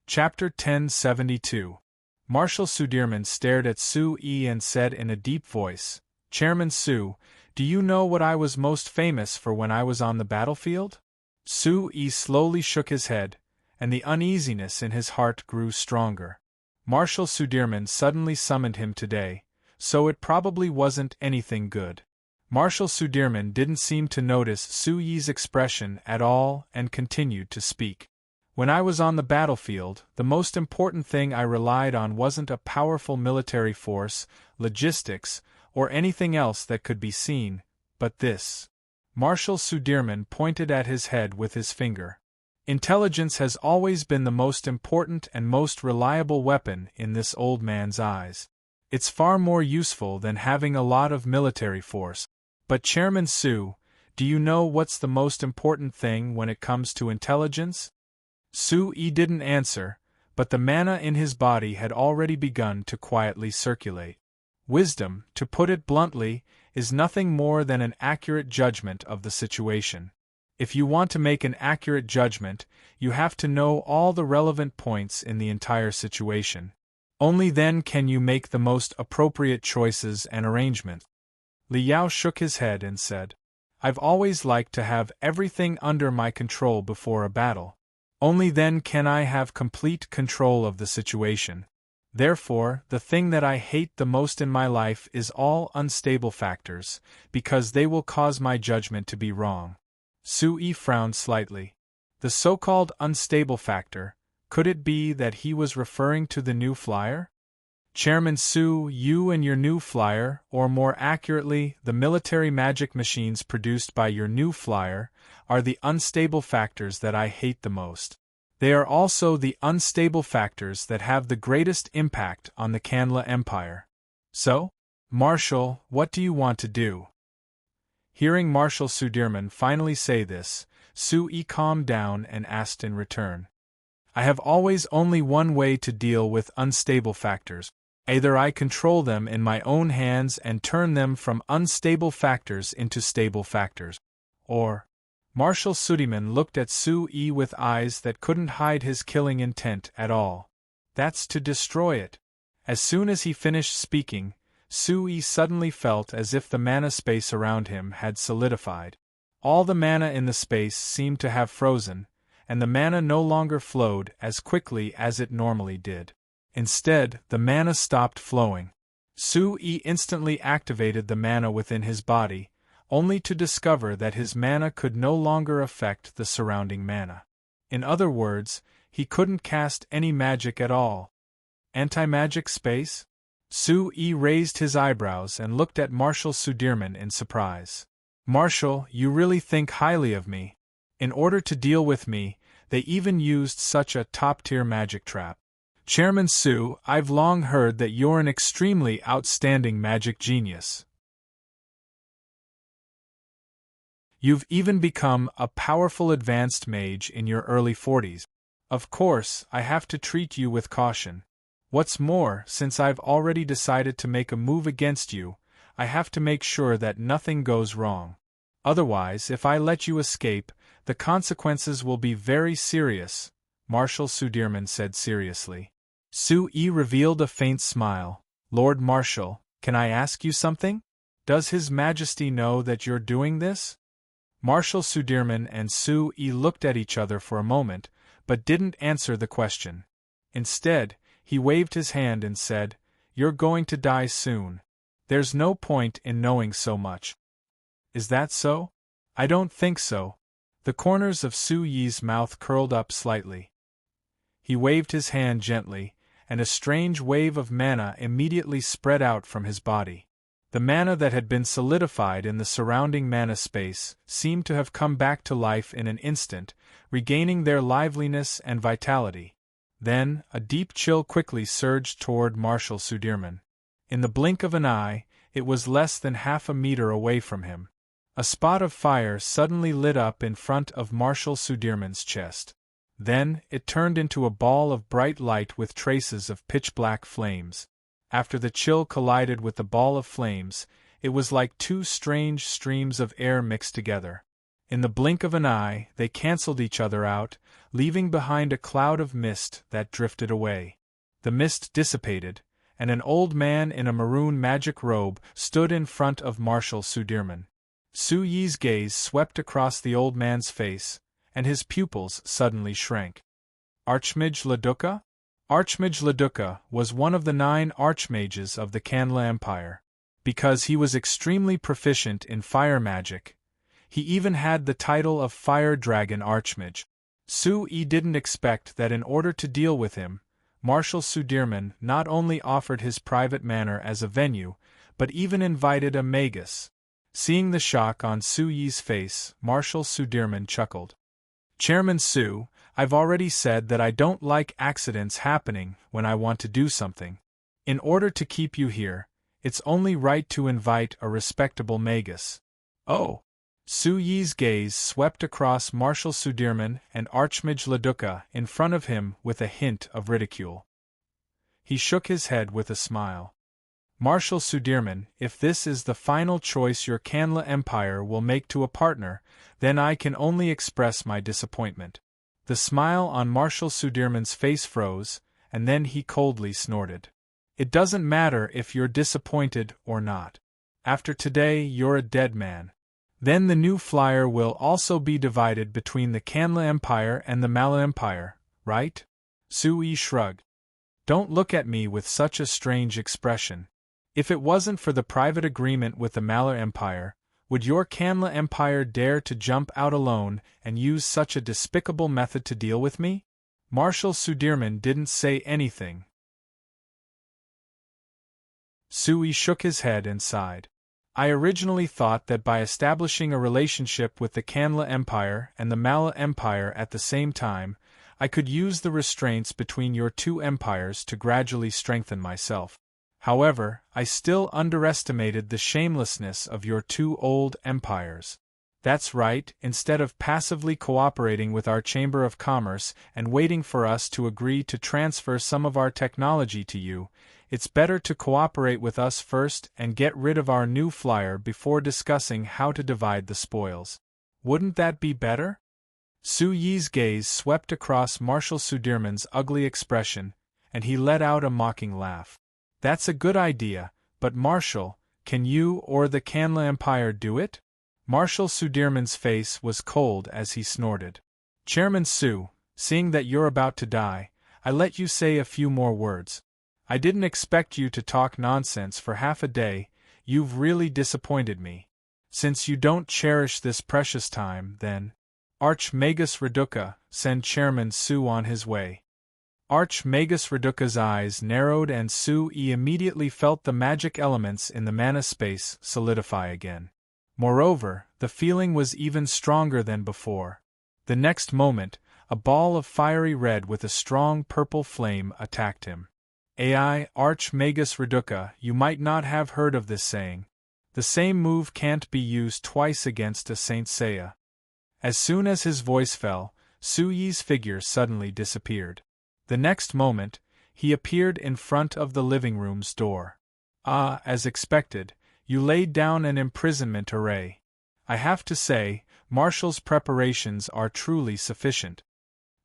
Chapter 1072. Marshal Sudirman stared at Su-yi and said in a deep voice, Chairman Su, do you know what I was most famous for when I was on the battlefield? Su-yi slowly shook his head, and the uneasiness in his heart grew stronger. Marshal Sudirman suddenly summoned him today, so it probably wasn't anything good. Marshal Sudirman didn't seem to notice Su-yi's expression at all and continued to speak. When I was on the battlefield, the most important thing I relied on wasn't a powerful military force, logistics, or anything else that could be seen, but this. Marshal Sudirman pointed at his head with his finger. Intelligence has always been the most important and most reliable weapon in this old man's eyes. It's far more useful than having a lot of military force. But Chairman Su, do you know what's the most important thing when it comes to intelligence? Su-yi didn't answer, but the mana in his body had already begun to quietly circulate. Wisdom, to put it bluntly, is nothing more than an accurate judgment of the situation. If you want to make an accurate judgment, you have to know all the relevant points in the entire situation. Only then can you make the most appropriate choices and arrangements. Li Yao shook his head and said, I've always liked to have everything under my control before a battle. Only then can I have complete control of the situation. Therefore, the thing that I hate the most in my life is all unstable factors, because they will cause my judgment to be wrong. Su-yi frowned slightly. The so-called unstable factor, could it be that he was referring to the new flyer? Chairman Su, you and your new flyer, or more accurately, the military magic machines produced by your new flyer, are the unstable factors that I hate the most. They are also the unstable factors that have the greatest impact on the Kanla Empire. So, Marshal, what do you want to do? Hearing Marshal Sudirman finally say this, Su-yi calmed down and asked in return. I have always only one way to deal with unstable factors. Either I control them in my own hands and turn them from unstable factors into stable factors, or... Marshal Sudirman looked at Su-yi with eyes that couldn't hide his killing intent at all. That's to destroy it. As soon as he finished speaking, Su-yi suddenly felt as if the mana space around him had solidified. All the mana in the space seemed to have frozen, and the mana no longer flowed as quickly as it normally did. Instead, the mana stopped flowing. Su-yi instantly activated the mana within his body, only to discover that his mana could no longer affect the surrounding mana. In other words, he couldn't cast any magic at all. Anti-magic space? Su-yi raised his eyebrows and looked at Marshal Sudirman in surprise. Marshal, you really think highly of me. In order to deal with me, they even used such a top-tier magic trap. Chairman Su, I've long heard that you're an extremely outstanding magic genius. You've even become a powerful advanced mage in your early 40s. Of course, I have to treat you with caution. What's more, since I've already decided to make a move against you, I have to make sure that nothing goes wrong. Otherwise, if I let you escape, the consequences will be very serious, Marshal Sudirman said seriously. Su-yi revealed a faint smile. Lord Marshal, can I ask you something? Does His Majesty know that you're doing this? Marshal Sudirman and Su-yi looked at each other for a moment, but didn't answer the question. Instead, he waved his hand and said, You're going to die soon. There's no point in knowing so much. Is that so? I don't think so. The corners of Su-yi's mouth curled up slightly. He waved his hand gently, and a strange wave of mana immediately spread out from his body. The mana that had been solidified in the surrounding mana space seemed to have come back to life in an instant, regaining their liveliness and vitality. Then, a deep chill quickly surged toward Marshal Sudirman. In the blink of an eye, it was less than half a meter away from him. A spot of fire suddenly lit up in front of Marshal Sudirman's chest. Then, it turned into a ball of bright light with traces of pitch-black flames. After the chill collided with the ball of flames, it was like two strange streams of air mixed together. In the blink of an eye, they cancelled each other out, leaving behind a cloud of mist that drifted away. The mist dissipated, and an old man in a maroon magic robe stood in front of Marshal Sudirman. Su-yi's gaze swept across the old man's face, and his pupils suddenly shrank. Archmage Laduca? Archmage Laduca was one of the 9 archmages of the Kanla Empire. Because he was extremely proficient in fire magic, he even had the title of Fire Dragon Archmage. Su-yi didn't expect that in order to deal with him, Marshal Sudirman not only offered his private manor as a venue, but even invited a magus. Seeing the shock on Su-yi's face, Marshal Sudirman chuckled. Chairman Su, I've already said that I don't like accidents happening when I want to do something. In order to keep you here, it's only right to invite a respectable magus. Oh! Su-yi's gaze swept across Marshal Sudirman and Archmage Leduca in front of him with a hint of ridicule. He shook his head with a smile. Marshal Sudirman, if this is the final choice your Kanla Empire will make to a partner, then I can only express my disappointment. The smile on Marshal Sudirman's face froze, and then he coldly snorted. It doesn't matter if you're disappointed or not. After today, you're a dead man. Then the new flyer will also be divided between the Kanla Empire and the Mala Empire, right? Su-yi shrugged. Don't look at me with such a strange expression. If it wasn't for the private agreement with the Mala Empire, would your Kanla Empire dare to jump out alone and use such a despicable method to deal with me? Marshal Sudirman didn't say anything. Su-yi shook his head and sighed. I originally thought that by establishing a relationship with the Kanla Empire and the Mala Empire at the same time, I could use the restraints between your two empires to gradually strengthen myself. However, I still underestimated the shamelessness of your two old empires. That's right, instead of passively cooperating with our Chamber of Commerce and waiting for us to agree to transfer some of our technology to you, it's better to cooperate with us first and get rid of our new flyer before discussing how to divide the spoils. Wouldn't that be better? Su-yi's gaze swept across Marshal Sudirman's ugly expression, and he let out a mocking laugh. That's a good idea, but Marshal, can you or the Kanla Empire do it? Marshal Sudirman's face was cold as he snorted. Chairman Su, seeing that you're about to die, I let you say a few more words. I didn't expect you to talk nonsense for half a day. You've really disappointed me. Since you don't cherish this precious time, then, Archmagus Reduca, send Chairman Su on his way. Archmagus Reduca's eyes narrowed and Su-yi immediately felt the magic elements in the mana space solidify again. Moreover, the feeling was even stronger than before. The next moment, a ball of fiery red with a strong purple flame attacked him. Ai, Archmagus Reduca, you might not have heard of this saying. The same move can't be used twice against a Saint Seiya. As soon as his voice fell, Su-yi's figure suddenly disappeared. The next moment, he appeared in front of the living room's door. Ah, as expected, you laid down an imprisonment array. I have to say, Marshal's preparations are truly sufficient.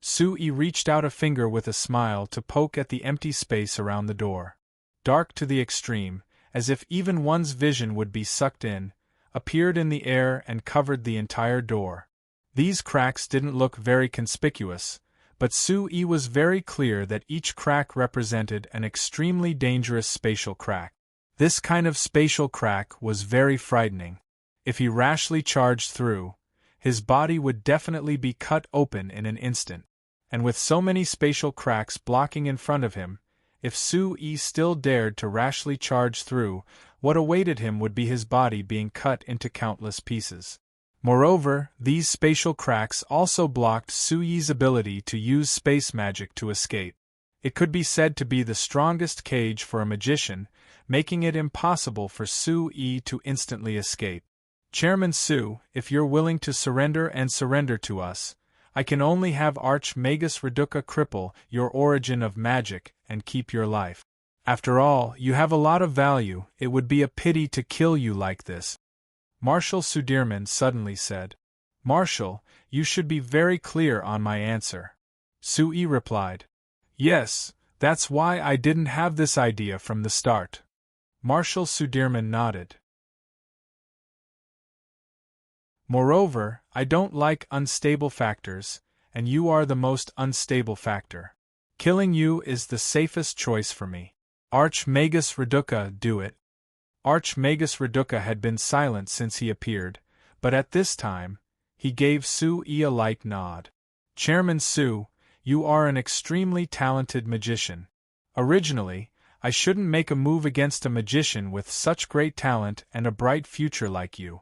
Su-yi reached out a finger with a smile to poke at the empty space around the door. Dark to the extreme, as if even one's vision would be sucked in, appeared in the air and covered the entire door. These cracks didn't look very conspicuous, but Su-yi was very clear that each crack represented an extremely dangerous spatial crack. This kind of spatial crack was very frightening. If he rashly charged through, his body would definitely be cut open in an instant. And with so many spatial cracks blocking in front of him, if Su-yi still dared to rashly charge through, what awaited him would be his body being cut into countless pieces. Moreover, these spatial cracks also blocked Su-yi's ability to use space magic to escape. It could be said to be the strongest cage for a magician, making it impossible for Su-yi to instantly escape. Chairman Su, if you're willing to surrender to us, I can only have Archmagus Reduca cripple your origin of magic and keep your life. After all, you have a lot of value, it would be a pity to kill you like this. Marshal Sudirman suddenly said. Marshal, you should be very clear on my answer. Su-yi replied. Yes, that's why I didn't have this idea from the start. Marshal Sudirman nodded. Moreover, I don't like unstable factors, and you are the most unstable factor. Killing you is the safest choice for me. Archmagus Reduca, do it. Archmagus Reduca had been silent since he appeared, but at this time, he gave Su-yi a light nod. Chairman Su, you are an extremely talented magician. Originally, I shouldn't make a move against a magician with such great talent and a bright future like you.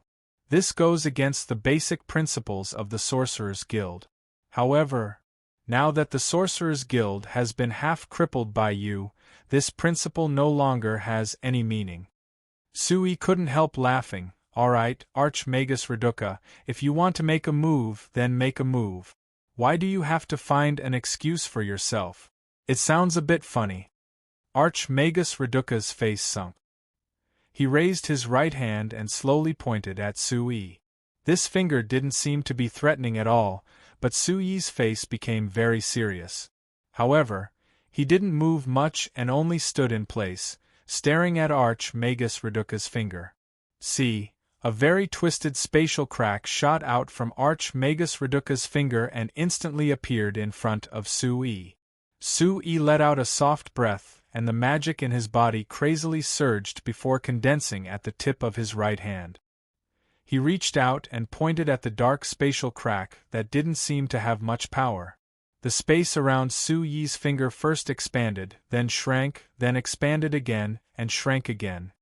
This goes against the basic principles of the Sorcerers' Guild. However, now that the Sorcerers' Guild has been half crippled by you, this principle no longer has any meaning. Sui couldn't help laughing. Alright, Archmagus Reduca, if you want to make a move, then make a move. Why do you have to find an excuse for yourself? It sounds a bit funny. Archmagus Reduca's face sunk. He raised his right hand and slowly pointed at Sui. This finger didn't seem to be threatening at all, but Sui's face became very serious. However, he didn't move much and only stood in place, staring at Archmagus Reduca's finger. See, a very twisted spatial crack shot out from Archmagus Reduca's finger and instantly appeared in front of Sui. Sui let out a soft breath, and the magic in his body crazily surged before condensing at the tip of his right hand. He reached out and pointed at the dark spatial crack that didn't seem to have much power. The space around Sui's finger first expanded, then shrank, then expanded again, and shrank again.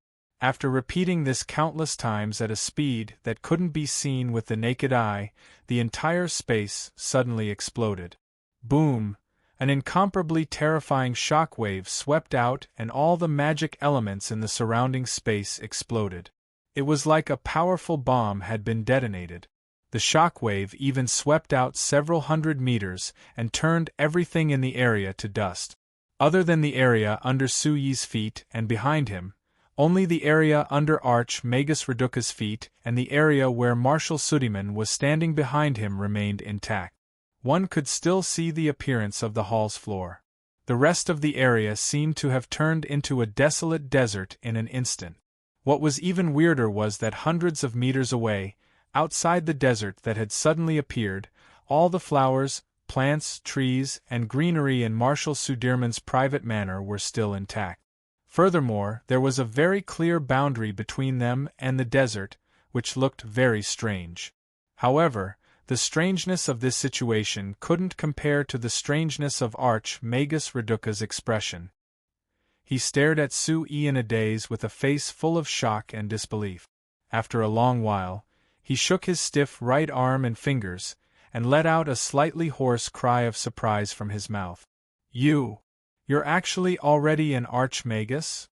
After repeating this countless times at a speed that couldn't be seen with the naked eye, the entire space suddenly exploded. Boom! An incomparably terrifying shockwave swept out and all the magic elements in the surrounding space exploded. It was like a powerful bomb had been detonated. The shockwave even swept out several hundred meters and turned everything in the area to dust. Other than the area under Sui's feet and behind him, only the area under Archmagus Reduca's feet and the area where Marshal Sudiman was standing behind him remained intact. One could still see the appearance of the hall's floor. The rest of the area seemed to have turned into a desolate desert in an instant. What was even weirder was that hundreds of meters away, outside the desert that had suddenly appeared, all the flowers, plants, trees, and greenery in Marshal Sudirman's private manor were still intact. Furthermore, there was a very clear boundary between them and the desert, which looked very strange. However, the strangeness of this situation couldn't compare to the strangeness of Archmagus Reduca's expression. He stared at Sui in a daze with a face full of shock and disbelief. After a long while, he shook his stiff right arm and fingers, and let out a slightly hoarse cry of surprise from his mouth. You're actually already an Archmagus?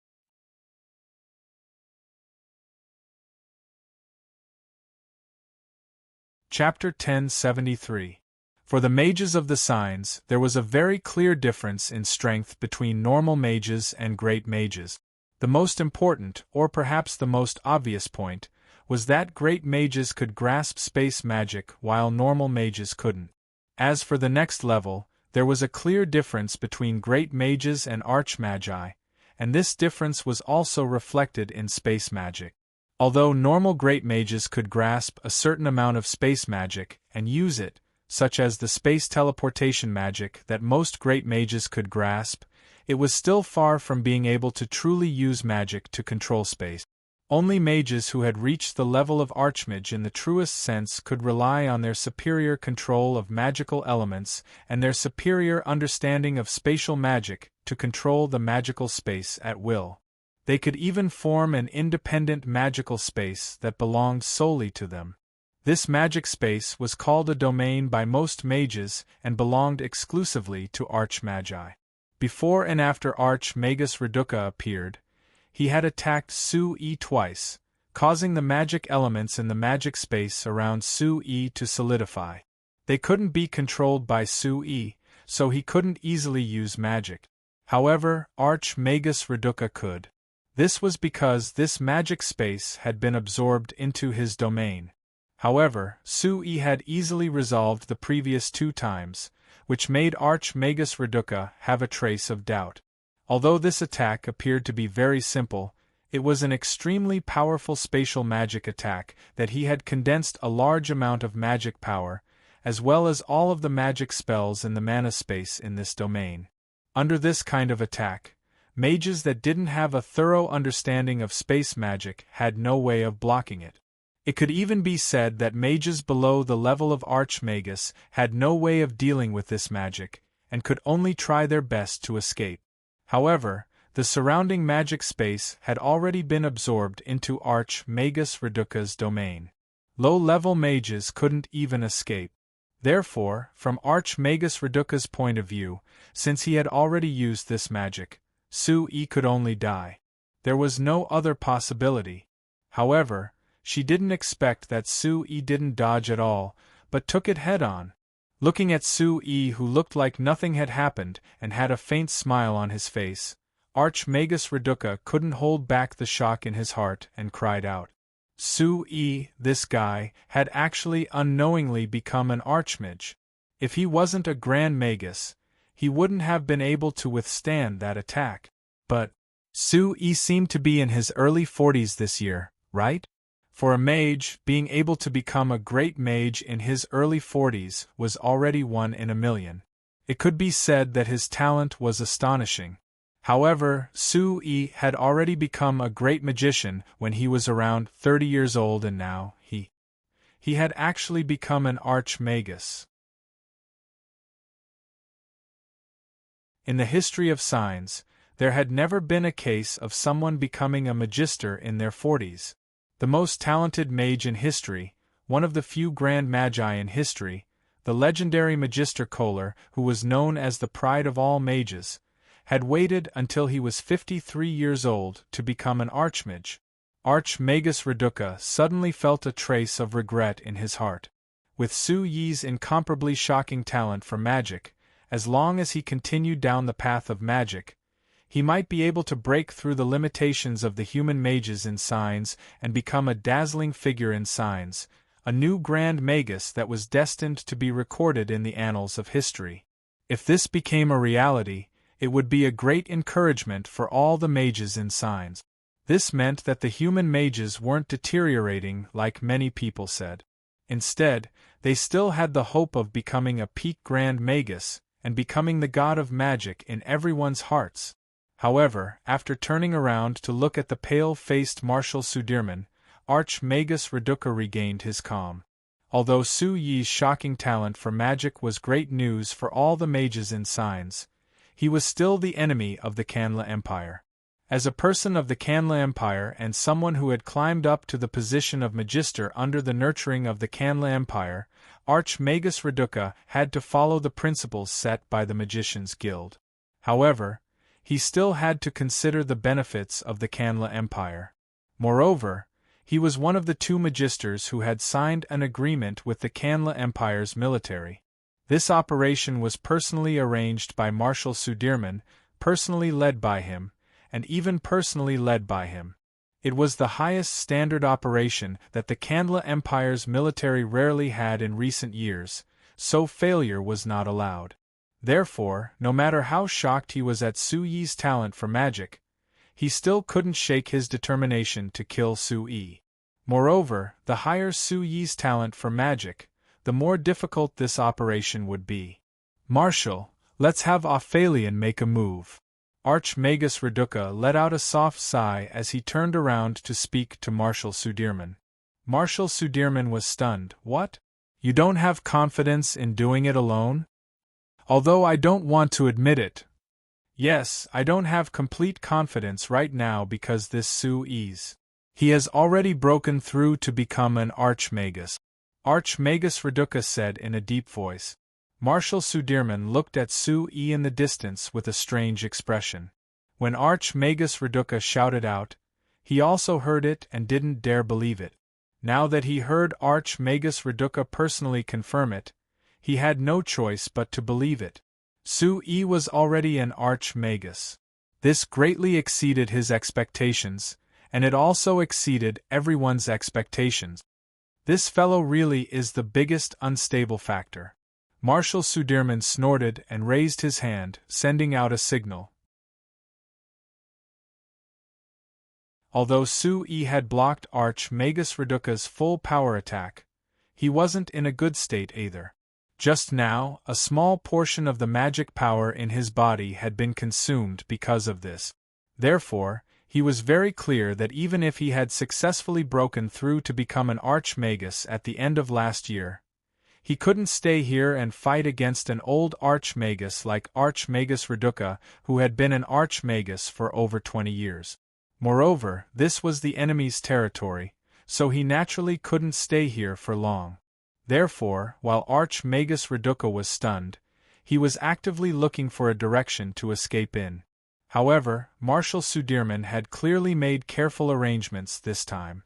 Chapter 1073. For the mages of the signs, there was a very clear difference in strength between normal mages and great mages. The most important, or perhaps the most obvious point, was that great mages could grasp space magic while normal mages couldn't. As for the next level, there was a clear difference between great mages and archmagi, and this difference was also reflected in space magic. Although normal great mages could grasp a certain amount of space magic and use it, such as the space teleportation magic that most great mages could grasp, it was still far from being able to truly use magic to control space. Only mages who had reached the level of Archmage in the truest sense could rely on their superior control of magical elements and their superior understanding of spatial magic to control the magical space at will. They could even form an independent magical space that belonged solely to them. This magic space was called a domain by most mages and belonged exclusively to Archmagi. Before and after Archmagus Reduca appeared, he had attacked Sui twice, causing the magic elements in the magic space around Sui to solidify. They couldn't be controlled by Sui, so he couldn't easily use magic. However, Archmagus Reduca could. This was because this magic space had been absorbed into his domain. However, Sui had easily resolved the previous 2 times, which made Archmagus Reduca have a trace of doubt. Although this attack appeared to be very simple, it was an extremely powerful spatial magic attack that he had condensed a large amount of magic power, as well as all of the magic spells in the mana space in this domain. Under this kind of attack, mages that didn't have a thorough understanding of space magic had no way of blocking it. It could even be said that mages below the level of Archmagus had no way of dealing with this magic, and could only try their best to escape. However, the surrounding magic space had already been absorbed into Archmagus Reduca's domain. Low-level mages couldn't even escape. Therefore, from Archmagus Reduca's point of view, since he had already used this magic, Su-Yi could only die. There was no other possibility. However, she didn't expect that Su-Yi didn't dodge at all, but took it head-on. Looking at Su-Yi, who looked like nothing had happened and had a faint smile on his face, Archmagus Reduca couldn't hold back the shock in his heart and cried out. Su-Yi, this guy, had actually unknowingly become an Archmage. If he wasn't a Grand Magus, he wouldn't have been able to withstand that attack. But Su-Yi seemed to be in his early 40s this year, right? For a mage, being able to become a great mage in his early 40s was already 1 in a million. It could be said that his talent was astonishing. However, Su-Yi had already become a great magician when he was around 30 years old, and now he had actually become an Archmagus. In the history of signs, there had never been a case of someone becoming a magister in their 40s. The most talented mage in history, one of the few grand magi in history, the legendary Magister Kohler, who was known as the pride of all mages, had waited until he was 53 years old to become an Archmage. Archmagus Reduca suddenly felt a trace of regret in his heart. With Su-Yi's incomparably shocking talent for magic, as long as he continued down the path of magic, he might be able to break through the limitations of the human mages in signs and become a dazzling figure in signs, a new Grand Magus that was destined to be recorded in the annals of history. If this became a reality, it would be a great encouragement for all the mages in signs. This meant that the human mages weren't deteriorating like many people said. Instead, they still had the hope of becoming a peak Grand Magus and becoming the god of magic in everyone's hearts. However, after turning around to look at the pale-faced Marshal Sudirman, Archmagus Reduca regained his calm. Although Su-Yi's shocking talent for magic was great news for all the mages in signs, he was still the enemy of the Kanla Empire. As a person of the Kanla Empire and someone who had climbed up to the position of Magister under the nurturing of the Kanla Empire, Archmagus Reduca had to follow the principles set by the Magicians' Guild. However, he still had to consider the benefits of the Kanla Empire. Moreover, he was one of the 2 Magisters who had signed an agreement with the Kanla Empire's military. This operation was personally arranged by Marshal Sudirman, personally led by him, and even personally led by him. It was the highest standard operation that the Kanla Empire's military rarely had in recent years, so failure was not allowed. Therefore, no matter how shocked he was at Su-Yi's talent for magic, he still couldn't shake his determination to kill Su-Yi. Moreover, the higher Su-Yi's talent for magic, the more difficult this operation would be. Marshal, let's have Ophelion make a move. Archmagus Reduca let out a soft sigh as he turned around to speak to Marshal Sudirman. Marshal Sudirman was stunned. What? You don't have confidence in doing it alone? Although I don't want to admit it. Yes, I don't have complete confidence right now because this Su-Yi's. He has already broken through to become an Archmagus. Archmagus Reduca said in a deep voice. Marshal Sudirman looked at Su-Yi in the distance with a strange expression. When Archmagus Reduca shouted out, he also heard it and didn't dare believe it. Now that he heard Archmagus Reduca personally confirm it, he had no choice but to believe it. Su-Yi was already an Archmagus. This greatly exceeded his expectations, and it also exceeded everyone's expectations. This fellow really is the biggest unstable factor. Marshal Sudirman snorted and raised his hand, sending out a signal. Although Su-Yi had blocked Archmagus Reduca's full power attack, he wasn't in a good state either. Just now, a small portion of the magic power in his body had been consumed because of this. Therefore, He was very clear that even if he had successfully broken through to become an archmagus at the end of last year, he couldn't stay here and fight against an old archmagus like Archmagus Reduca, who had been an archmagus for over 20 years. Moreover, this was the enemy's territory, so he naturally couldn't stay here for long. Therefore, while Archmagus Reduca was stunned, he was actively looking for a direction to escape in. However, Marshal Sudirman had clearly made careful arrangements this time.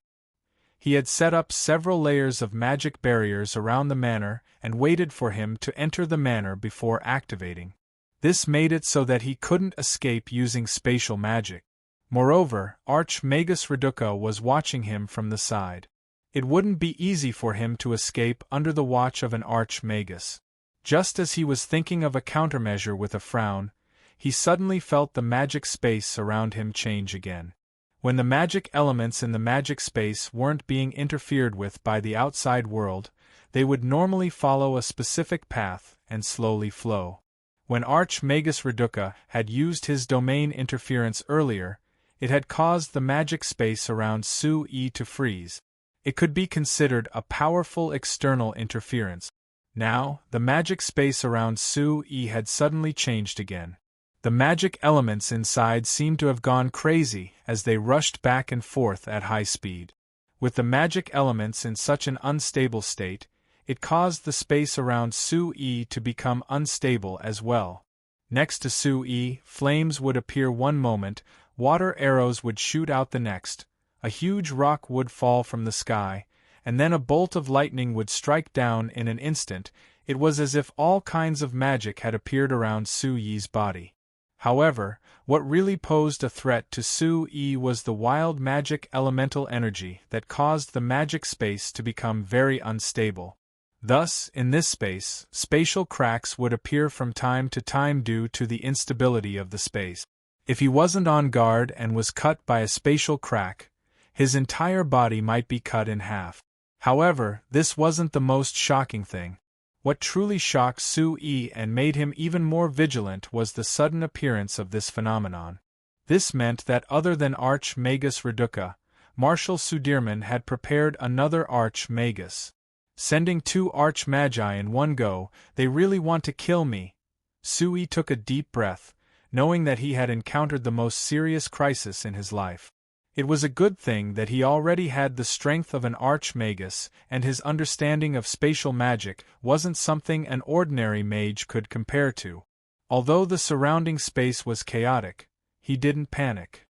He had set up several layers of magic barriers around the manor and waited for him to enter the manor before activating. This made it so that he couldn't escape using spatial magic. Moreover, Archmagus Reduca was watching him from the side. It wouldn't be easy for him to escape under the watch of an archmagus. Just as he was thinking of a countermeasure with a frown, he suddenly felt the magic space around him change again. When the magic elements in the magic space weren't being interfered with by the outside world, they would normally follow a specific path and slowly flow. When Archmagus Reduca had used his domain interference earlier, it had caused the magic space around Su-E to freeze. It could be considered a powerful external interference. Now, the magic space around Su-E had suddenly changed again. The magic elements inside seemed to have gone crazy as they rushed back and forth at high speed. With the magic elements in such an unstable state, it caused the space around Su-E to become unstable as well. Next to Su-E, flames would appear one moment, water arrows would shoot out the next, a huge rock would fall from the sky, and then a bolt of lightning would strike down in an instant. It was as if all kinds of magic had appeared around Su-Yi's body. However, what really posed a threat to Su-Yi was the wild magic elemental energy that caused the magic space to become very unstable. Thus, in this space, spatial cracks would appear from time to time due to the instability of the space. If he wasn't on guard and was cut by a spatial crack, his entire body might be cut in half. However, this wasn't the most shocking thing. What truly shocked Su-Yi and made him even more vigilant was the sudden appearance of this phenomenon. This meant that other than Archmagus Reduca, Marshal Sudirman had prepared another Archmagus. Sending 2 Archmagi in one go, they really want to kill me. Su-Yi took a deep breath, knowing that he had encountered the most serious crisis in his life. It was a good thing that he already had the strength of an archmagus, and his understanding of spatial magic wasn't something an ordinary mage could compare to. Although the surrounding space was chaotic, he didn't panic.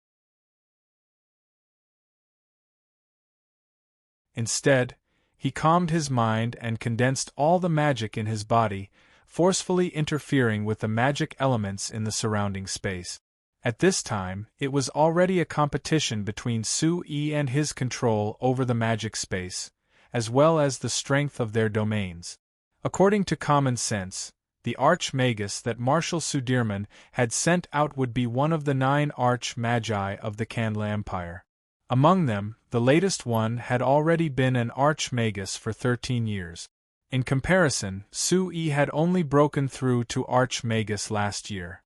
Instead, he calmed his mind and condensed all the magic in his body, forcefully interfering with the magic elements in the surrounding space. At this time, it was already a competition between Su-Yi and his control over the magic space, as well as the strength of their domains. According to common sense, the Archmagus that Marshal Sudirman had sent out would be one of the 9 Arch-Magi of the Kanla Empire. Among them, the latest one had already been an Archmagus for 13 years. In comparison, Su-Yi had only broken through to Archmagus last year.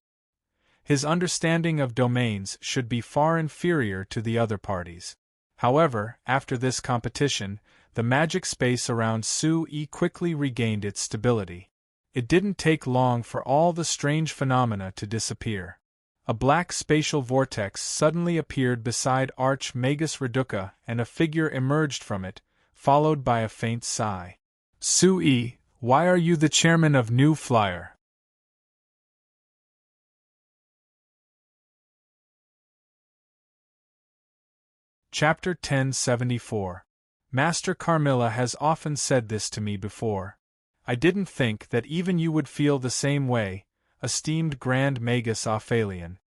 His understanding of domains should be far inferior to the other parties. However, after this competition, the magic space around Su-Yi quickly regained its stability. It didn't take long for all the strange phenomena to disappear. A black spatial vortex suddenly appeared beside Archmagus Reduca and a figure emerged from it, followed by a faint sigh. Su-Yi, why are you the chairman of New Flyer? Chapter 1074. Master Carmilla has often said this to me before. I didn't think that even you would feel the same way, esteemed Grand Magus Aphelion.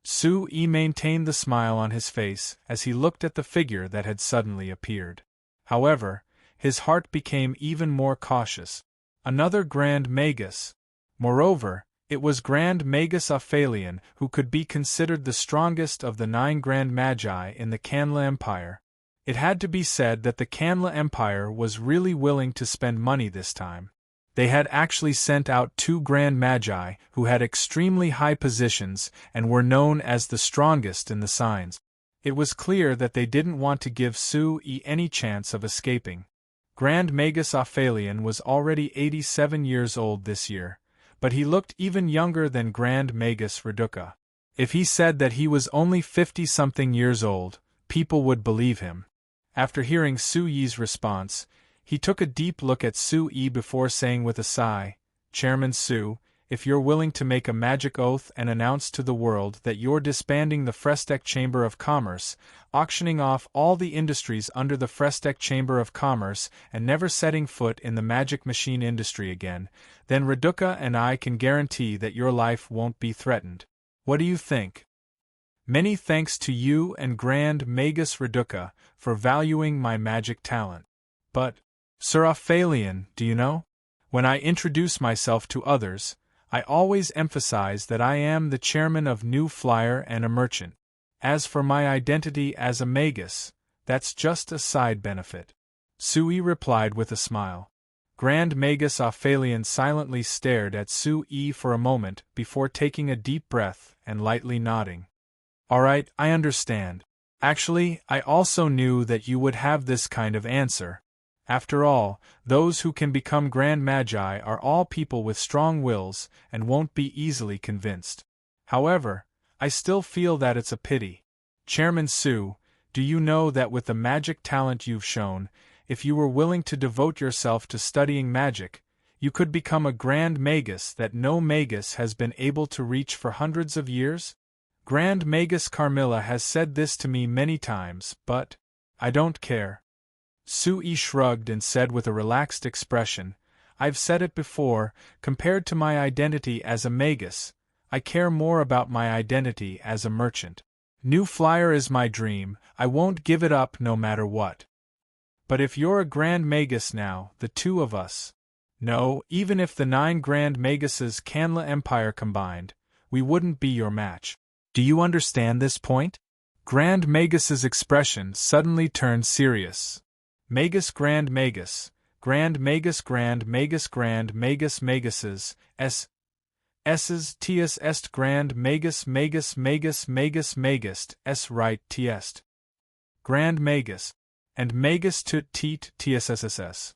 Su-Yi maintained the smile on his face as he looked at the figure that had suddenly appeared. However, his heart became even more cautious. Another Grand Magus. Moreover, it was Grand Magus Aphelion who could be considered the strongest of the 9 Grand Magi in the Kanla Empire. It had to be said that the Kanla Empire was really willing to spend money this time. They had actually sent out 2 Grand Magi who had extremely high positions and were known as the strongest in the signs. It was clear that they didn't want to give Su-yi any chance of escaping. Grand Magus Aphelion was already 87 years old this year, but he looked even younger than Grand Magus Reduca. If he said that he was only 50-something years old, people would believe him. After hearing Su-yi's response, he took a deep look at Su-yi before saying with a sigh, "Chairman Su, if you're willing to make a magic oath and announce to the world that you're disbanding the Frestec Chamber of Commerce, auctioning off all the industries under the Frestec Chamber of Commerce and never setting foot in the magic machine industry again, then Reduca and I can guarantee that your life won't be threatened. What do you think? Many thanks to you and Grand Magus Reduca for valuing my magic talent. But, Sir Aphelion, do you know? When I introduce myself to others, I always emphasize that I am the chairman of New Flyer and a merchant. As for my identity as a magus, that's just a side benefit." Su-yi replied with a smile. Grand Magus Aphelion silently stared at Su-yi for a moment before taking a deep breath and lightly nodding. "All right, I understand. Actually, I also knew that you would have this kind of answer. After all, those who can become Grand Magi are all people with strong wills and won't be easily convinced. However, I still feel that it's a pity. Chairman Su, do you know that with the magic talent you've shown, if you were willing to devote yourself to studying magic, you could become a Grand Magus that no Magus has been able to reach for hundreds of years? Grand Magus Carmilla has said this to me many times, but I don't care." Su-yi shrugged and said with a relaxed expression, "I've said it before, compared to my identity as a magus, I care more about my identity as a merchant. New Flyer is my dream, I won't give it up no matter what. But if you're a Grand Magus now, the two of us— no, even if the 9 Grand Maguses Canla Empire combined, we wouldn't be your match. Do you understand this point?" Grand Magus's expression suddenly turned serious. "Magus Grand Magus, Grand Magus Grand Magus Grand Magus Maguses, S's Ts est Grand Magus Magus Magus Magus Magist, S right Tst. Grand Magus, and Magus tut tet Tsss."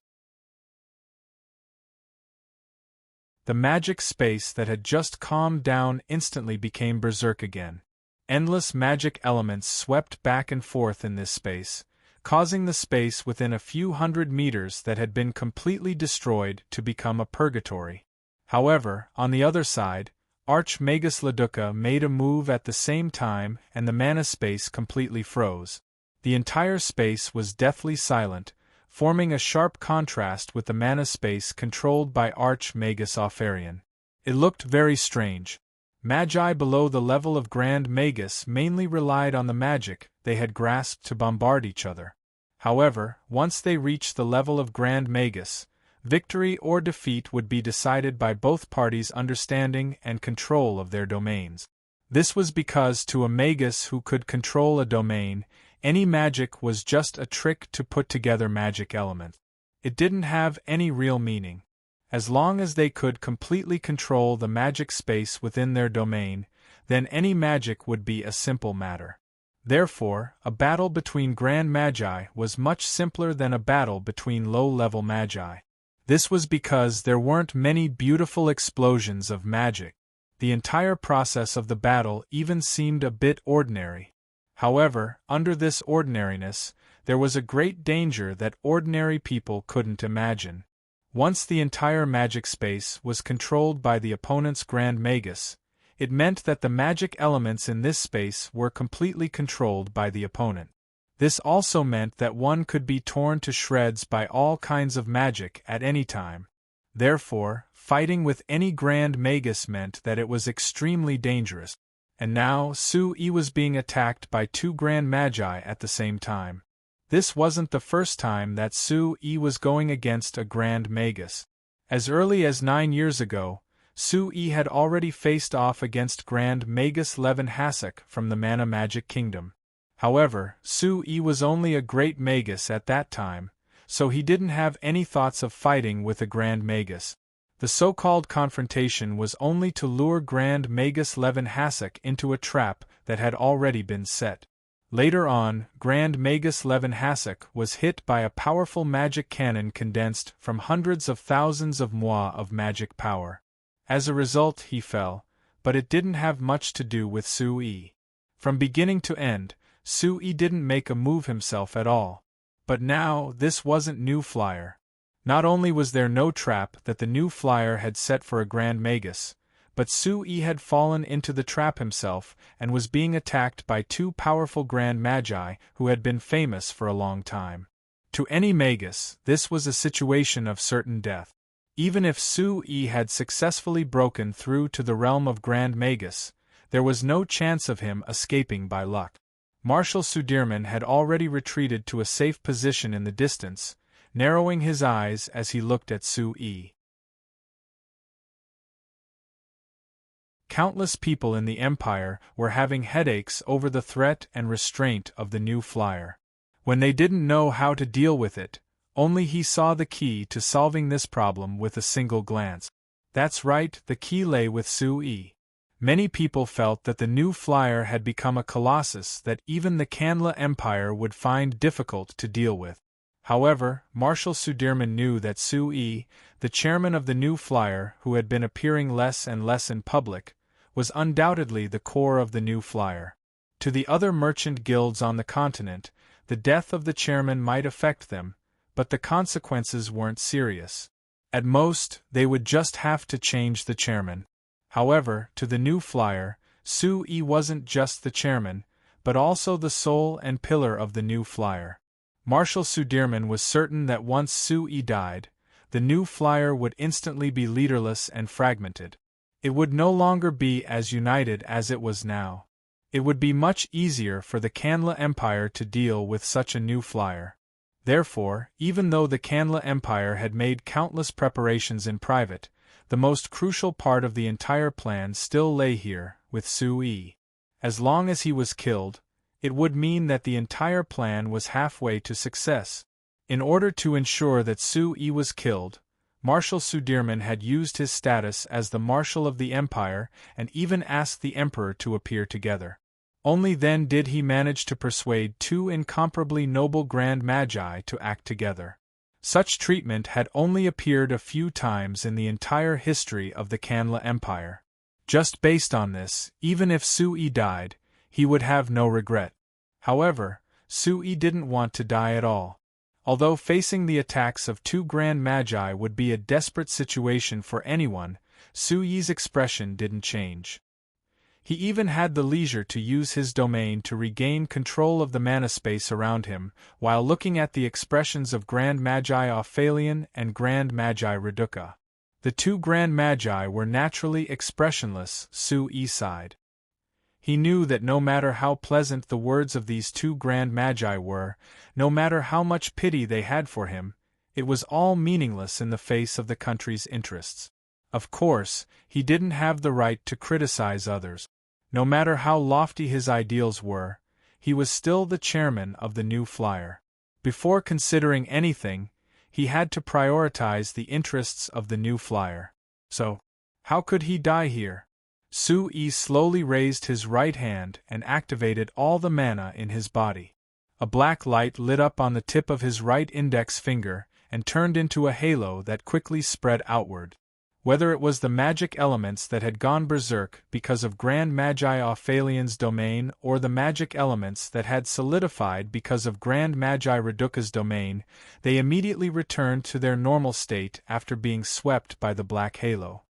The magic space that had just calmed down instantly became berserk again. Endless magic elements swept back and forth in this space, causing the space within a few hundred meters that had been completely destroyed to become a purgatory. However, on the other side, Archmagus Leduca made a move at the same time and the mana space completely froze. The entire space was deathly silent, forming a sharp contrast with the mana space controlled by Archmagus Aphelion. It looked very strange. Magi below the level of Grand Magus mainly relied on the magic they had grasped to bombard each other. However, once they reached the level of Grand Magus, victory or defeat would be decided by both parties' understanding and control of their domains. This was because to a magus who could control a domain, any magic was just a trick to put together magic elements. It didn't have any real meaning. As long as they could completely control the magic space within their domain, then any magic would be a simple matter. Therefore, a battle between Grand Magi was much simpler than a battle between low-level Magi. This was because there weren't many beautiful explosions of magic. The entire process of the battle even seemed a bit ordinary. However, under this ordinariness, there was a great danger that ordinary people couldn't imagine. Once the entire magic space was controlled by the opponent's Grand Magus, it meant that the magic elements in this space were completely controlled by the opponent. This also meant that one could be torn to shreds by all kinds of magic at any time. Therefore, fighting with any Grand Magus meant that it was extremely dangerous. And now Su-yi was being attacked by 2 Grand Magi at the same time. This wasn't the first time that Su-yi was going against a Grand Magus. As early as 9 years ago, Su-yi had already faced off against Grand Magus Levin Hasek from the Mana Magic Kingdom. However, Su-yi was only a Great Magus at that time, so he didn't have any thoughts of fighting with a Grand Magus. The so-called confrontation was only to lure Grand Magus Levin Hasek into a trap that had already been set. Later on, Grand Magus Levin Hasek was hit by a powerful magic cannon condensed from hundreds of thousands of mois of magic power. As a result, he fell, but it didn't have much to do with Sui. From beginning to end, Sui didn't make a move himself at all. But now, this wasn't New Flyer. Not only was there no trap that the New Flyer had set for a Grand Magus, but Sui had fallen into the trap himself and was being attacked by two powerful Grand Magi who had been famous for a long time. To any Magus, this was a situation of certain death. Even if Sui had successfully broken through to the realm of Grand Magus, there was no chance of him escaping by luck. Marshal Sudirman had already retreated to a safe position in the distance, narrowing his eyes as he looked at Sui. Countless people in the Empire were having headaches over the threat and restraint of the New Flyer. When they didn't know how to deal with it, only he saw the key to solving this problem with a single glance. That's right, the key lay with Sui. Many people felt that the New Flyer had become a colossus that even the Kanla Empire would find difficult to deal with. However, Marshal Sudirman knew that Sui, the chairman of the New Flyer who had been appearing less and less in public, was undoubtedly the core of the New Flyer. To the other merchant guilds on the continent, the death of the chairman might affect them, but the consequences weren't serious. At most, they would just have to change the chairman. However, to the New Flyer, Sui wasn't just the chairman, but also the soul and pillar of the New Flyer. Marshal Sudirman was certain that once Sui died, the New Flyer would instantly be leaderless and fragmented. It would no longer be as united as it was now. It would be much easier for the Kanla Empire to deal with such a New Flyer. Therefore, even though the Kanla Empire had made countless preparations in private, the most crucial part of the entire plan still lay here, with Sui. As long as he was killed, it would mean that the entire plan was halfway to success. In order to ensure that Sui was killed, Marshal Sudirman had used his status as the Marshal of the Empire and even asked the Emperor to appear together. Only then did he manage to persuade two incomparably noble Grand Magi to act together. Such treatment had only appeared a few times in the entire history of the Kanla Empire. Just based on this, even if Sui died, he would have no regret. However, Sui didn't want to die at all. Although facing the attacks of two Grand Magi would be a desperate situation for anyone, Sui's expression didn't change. He even had the leisure to use his domain to regain control of the mana space around him, while looking at the expressions of Grand Magi Ophalion and Grand Magi Reduca. The two Grand Magi were naturally expressionless, Sui sighed. He knew that no matter how pleasant the words of these two Grand Magi were, no matter how much pity they had for him, it was all meaningless in the face of the country's interests. Of course, he didn't have the right to criticize others. No matter how lofty his ideals were, he was still the chairman of the New Flyer. Before considering anything, he had to prioritize the interests of the New Flyer. So, how could he die here? Sui slowly raised his right hand and activated all the mana in his body. A black light lit up on the tip of his right index finger and turned into a halo that quickly spread outward. Whether it was the magic elements that had gone berserk because of Grand Magi Ophalion's domain or the magic elements that had solidified because of Grand Magi Reduca's domain, they immediately returned to their normal state after being swept by the black halo.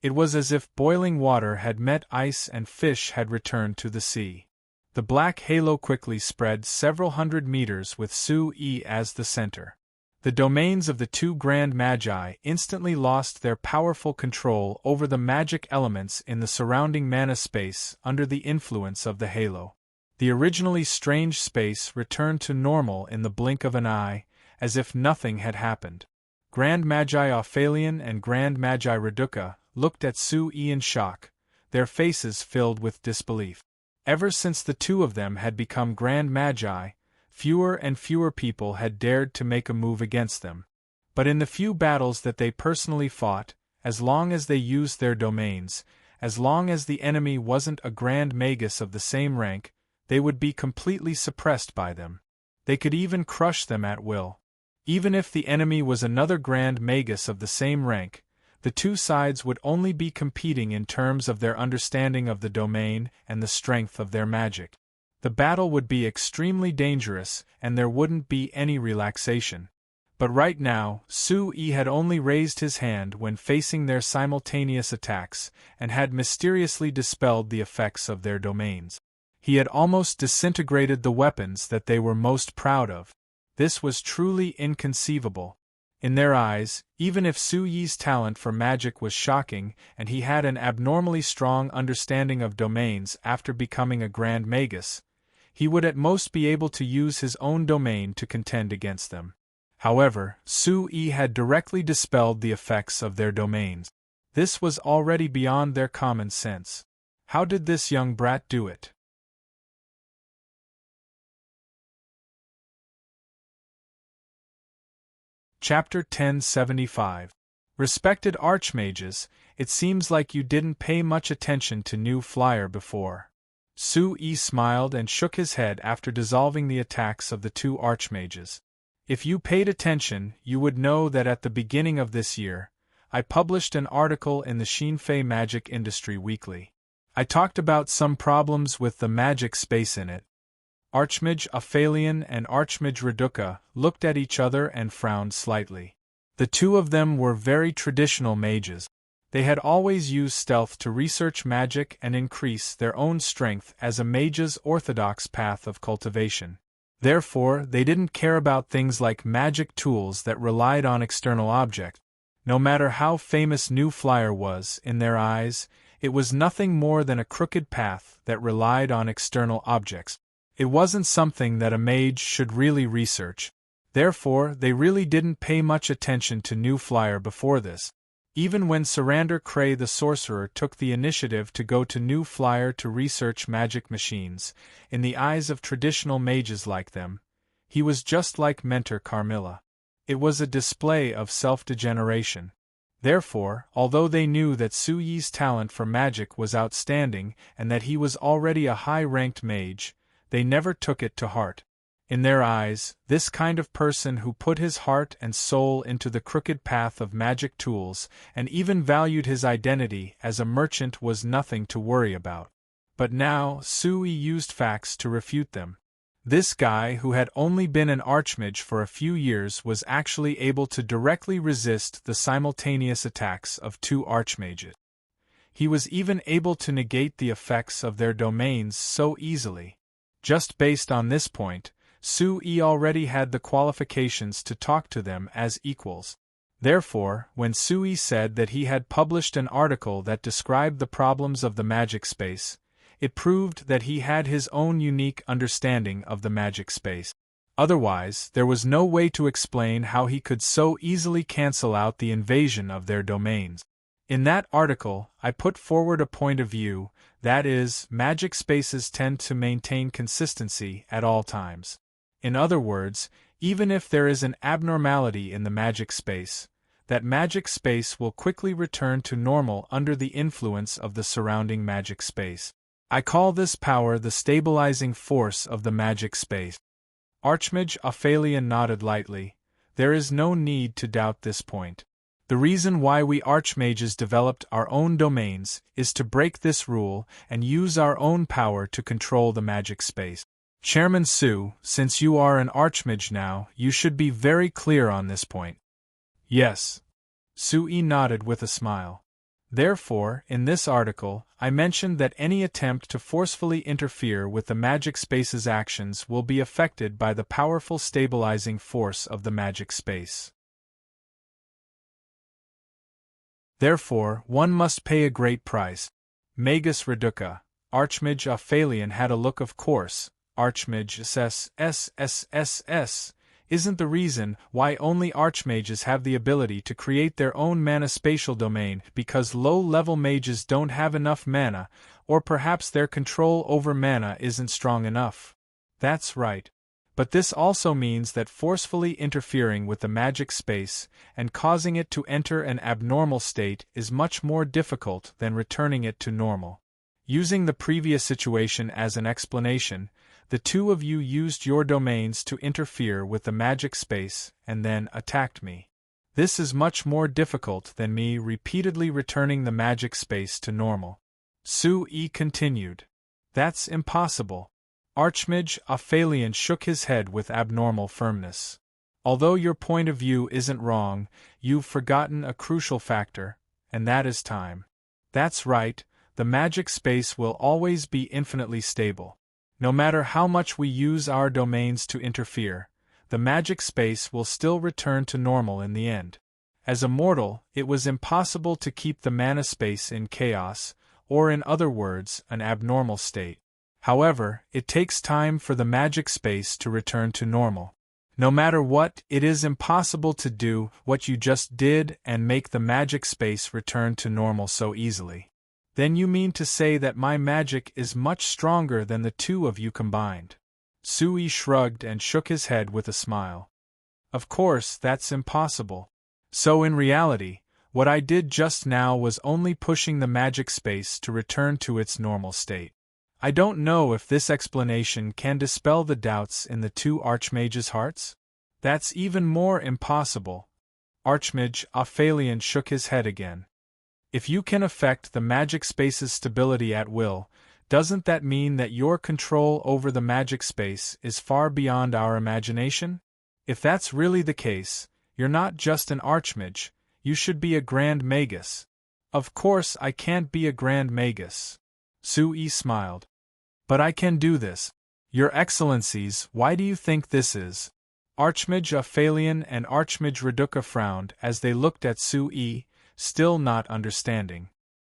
It was as if boiling water had met ice and fish had returned to the sea. The black halo quickly spread several hundred meters with Sui as the center. The domains of the two Grand Magi instantly lost their powerful control over the magic elements in the surrounding mana space under the influence of the halo. The originally strange space returned to normal in the blink of an eye, as if nothing had happened. Grand Magi Ophalion and Grand Magi Reduca looked at Sui in shock, their faces filled with disbelief. Ever since the two of them had become Grand Magi, fewer and fewer people had dared to make a move against them. But in the few battles that they personally fought, as long as they used their domains, as long as the enemy wasn't a Grand Magus of the same rank, they would be completely suppressed by them. They could even crush them at will. Even if the enemy was another Grand Magus of the same rank, the two sides would only be competing in terms of their understanding of the domain and the strength of their magic. The battle would be extremely dangerous, and there wouldn't be any relaxation. But right now, Sui had only raised his hand when facing their simultaneous attacks, and had mysteriously dispelled the effects of their domains. He had almost disintegrated the weapons that they were most proud of. This was truly inconceivable. In their eyes, even if Suyi's talent for magic was shocking and he had an abnormally strong understanding of domains after becoming a Grand Magus, he would at most be able to use his own domain to contend against them. However, Sui had directly dispelled the effects of their domains. This was already beyond their common sense. How did this young brat do it? Chapter 1075. Respected Archmages, it seems like you didn't pay much attention to New Flyer before. Sui smiled and shook his head after dissolving the attacks of the two Archmages. If you paid attention, you would know that at the beginning of this year, I published an article in the Shinfei Magic Industry Weekly. I talked about some problems with the magic space in it. Archmage Aphelion and Archmage Reduca looked at each other and frowned slightly. The two of them were very traditional mages. They had always used stealth to research magic and increase their own strength as a mage's orthodox path of cultivation. Therefore, they didn't care about things like magic tools that relied on external objects. No matter how famous New Flyer was, in their eyes, it was nothing more than a crooked path that relied on external objects. It wasn't something that a mage should really research. Therefore, they really didn't pay much attention to New Flyer before this. Even when Sarander Cray the sorcerer took the initiative to go to New Flyer to research magic machines, in the eyes of traditional mages like them, he was just like Mentor Carmilla. It was a display of self-degeneration. Therefore, although they knew that Suyi's talent for magic was outstanding and that he was already a high-ranked mage, they never took it to heart. In their eyes, this kind of person who put his heart and soul into the crooked path of magic tools and even valued his identity as a merchant was nothing to worry about. But now, Sui used facts to refute them. This guy who had only been an archmage for a few years was actually able to directly resist the simultaneous attacks of two archmages. He was even able to negate the effects of their domains so easily. Just based on this point, Sui already had the qualifications to talk to them as equals. Therefore, when Sui said that he had published an article that described the problems of the magic space, it proved that he had his own unique understanding of the magic space. Otherwise, there was no way to explain how he could so easily cancel out the invasion of their domains. In that article, I put forward a point of view, that is, magic spaces tend to maintain consistency at all times. In other words, even if there is an abnormality in the magic space, that magic space will quickly return to normal under the influence of the surrounding magic space. I call this power the stabilizing force of the magic space. Archmage Aphelion nodded lightly. There is no need to doubt this point. The reason why we archmages developed our own domains is to break this rule and use our own power to control the magic space. Chairman Su, since you are an archmage now, you should be very clear on this point. Yes. Sui nodded with a smile. Therefore, in this article, I mentioned that any attempt to forcefully interfere with the magic space's actions will be affected by the powerful stabilizing force of the magic space. Therefore, one must pay a great price. Magus Reduca, Archmage Aphelion had a look of course. Archmage SSSSS isn't the reason why only archmages have the ability to create their own mana spatial domain because low-level mages don't have enough mana, or perhaps their control over mana isn't strong enough. That's right. But this also means that forcefully interfering with the magic space and causing it to enter an abnormal state is much more difficult than returning it to normal. Using the previous situation as an explanation, the two of you used your domains to interfere with the magic space and then attacked me. This is much more difficult than me repeatedly returning the magic space to normal. Sui continued. That's impossible. Archmage Aphelion shook his head with abnormal firmness. Although your point of view isn't wrong, you've forgotten a crucial factor, and that is time. That's right, the magic space will always be infinitely stable. No matter how much we use our domains to interfere, the magic space will still return to normal in the end. As a mortal, it was impossible to keep the mana space in chaos, or in other words, an abnormal state. However, it takes time for the magic space to return to normal. No matter what, it is impossible to do what you just did and make the magic space return to normal so easily. Then you mean to say that my magic is much stronger than the two of you combined? Sui shrugged and shook his head with a smile. Of course, that's impossible. So in reality, what I did just now was only pushing the magic space to return to its normal state. I don't know if this explanation can dispel the doubts in the two Archmages' hearts? That's even more impossible. Archmage Aphelion shook his head again. If you can affect the magic space's stability at will, doesn't that mean that your control over the magic space is far beyond our imagination? If that's really the case, you're not just an Archmage, you should be a Grand Magus. Of course I can't be a Grand Magus. Sui smiled. But I can do this. Your Excellencies, why do you think this is? Archmage Aphelion and Archmage Reduca frowned as they looked at Sui, still not understanding.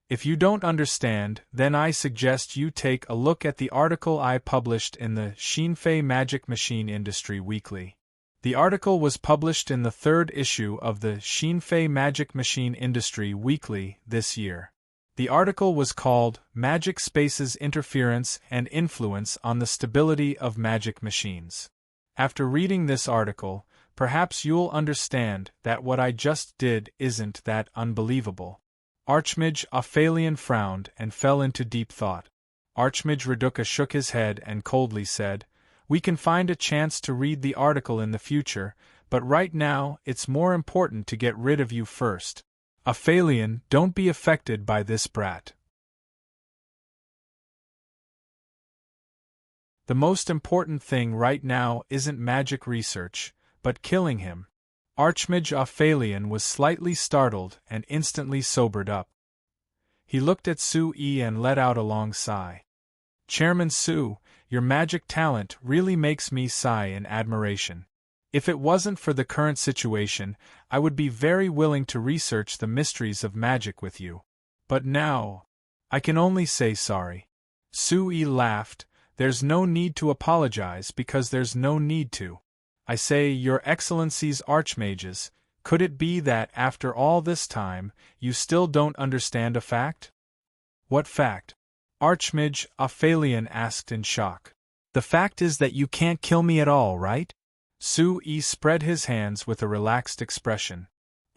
If you don't understand, then I suggest you take a look at the article I published in the Shinfei Magic Machine Industry Weekly. The article was published in the 3rd issue of the Shinfei Magic Machine Industry Weekly this year. The article was called Magic Space's Interference and Influence on the Stability of Magic Machines. After reading this article, perhaps you'll understand that what I just did isn't that unbelievable. Archmage Aphelion frowned and fell into deep thought. Archmage Reduca shook his head and coldly said, "We can find a chance to read the article in the future, but right now it's more important to get rid of you first. Aphelion, don't be affected by this brat. The most important thing right now isn't magic research, but killing him." Archmage Aphelion was slightly startled and instantly sobered up. He looked at Sui and let out a long sigh. Chairman Su, your magic talent really makes me sigh in admiration. If it wasn't for the current situation, I would be very willing to research the mysteries of magic with you. But now, I can only say sorry. Sui laughed. There's no need to apologize because there's no need to. I say, Your Excellencies Archmages, could it be that after all this time, you still don't understand a fact? What fact? Archmage Aphelion asked in shock. The fact is that you can't kill me at all, right? Sui spread his hands with a relaxed expression.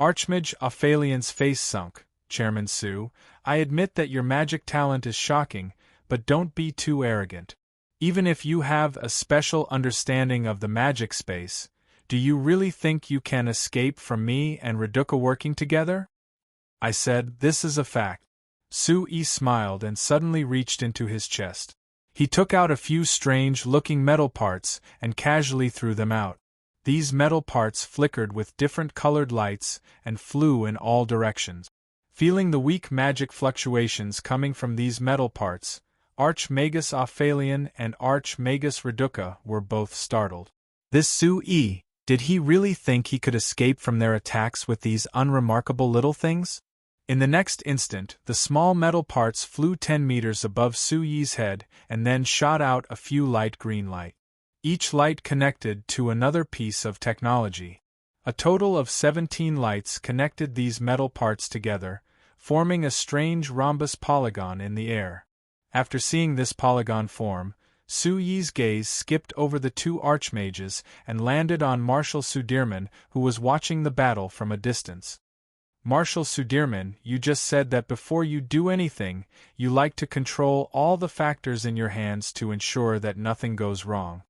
Archmage Aphelion's face sunk. Chairman Su, I admit that your magic talent is shocking, but don't be too arrogant. Even if you have a special understanding of the magic space, do you really think you can escape from me and Reduca working together? I said, this is a fact. Sui smiled and suddenly reached into his chest. He took out a few strange-looking metal parts and casually threw them out. These metal parts flickered with different colored lights and flew in all directions. Feeling the weak magic fluctuations coming from these metal parts, Archmagus Aphelion and Archmagus Reduca were both startled. This Sui, did he really think he could escape from their attacks with these unremarkable little things? In the next instant, the small metal parts flew 10 meters above Sui's head and then shot out a few light green light. Each light connected to another piece of technology. A total of 17 lights connected these metal parts together, forming a strange rhombus polygon in the air. After seeing this polygon form, Su Yi's gaze skipped over the two archmages and landed on Marshal Sudirman, who was watching the battle from a distance. Marshal Sudirman, you just said that before you do anything, you like to control all the factors in your hands to ensure that nothing goes wrong.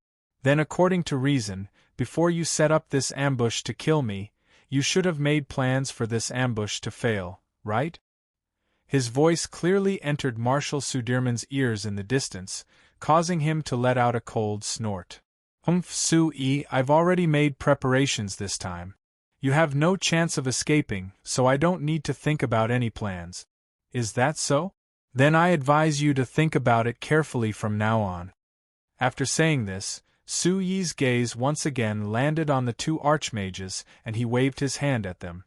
Then according to reason, before you set up this ambush to kill me, you should have made plans for this ambush to fail, right? His voice clearly entered Marshal Sudirman's ears in the distance, causing him to let out a cold snort. Su-yi, I've already made preparations this time. You have no chance of escaping, so I don't need to think about any plans. Is that so? Then I advise you to think about it carefully from now on. After saying this, Su Yi's gaze once again landed on the two archmages, and he waved his hand at them.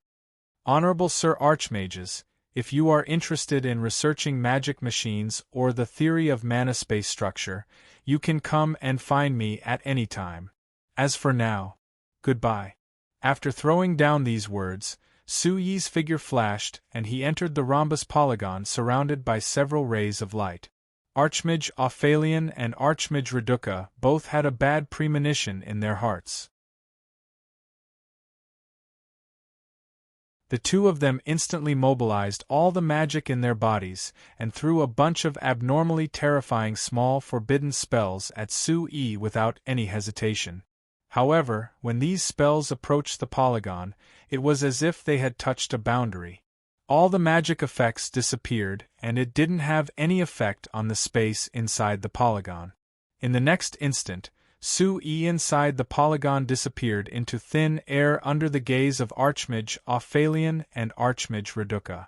Honorable Sir Archmages, if you are interested in researching magic machines or the theory of mana-space structure, you can come and find me at any time. As for now, goodbye. After throwing down these words, Su Yi's figure flashed and he entered the rhombus polygon surrounded by several rays of light. Archmage Ophelion and Archmage Reduca both had a bad premonition in their hearts. The two of them instantly mobilized all the magic in their bodies and threw a bunch of abnormally terrifying small forbidden spells at Su Yi without any hesitation. However, when these spells approached the polygon, it was as if they had touched a boundary. All the magic effects disappeared, and it didn't have any effect on the space inside the polygon. In the next instant, Su Yi inside the polygon disappeared into thin air under the gaze of Archmage Ophelion and Archmage Reduca.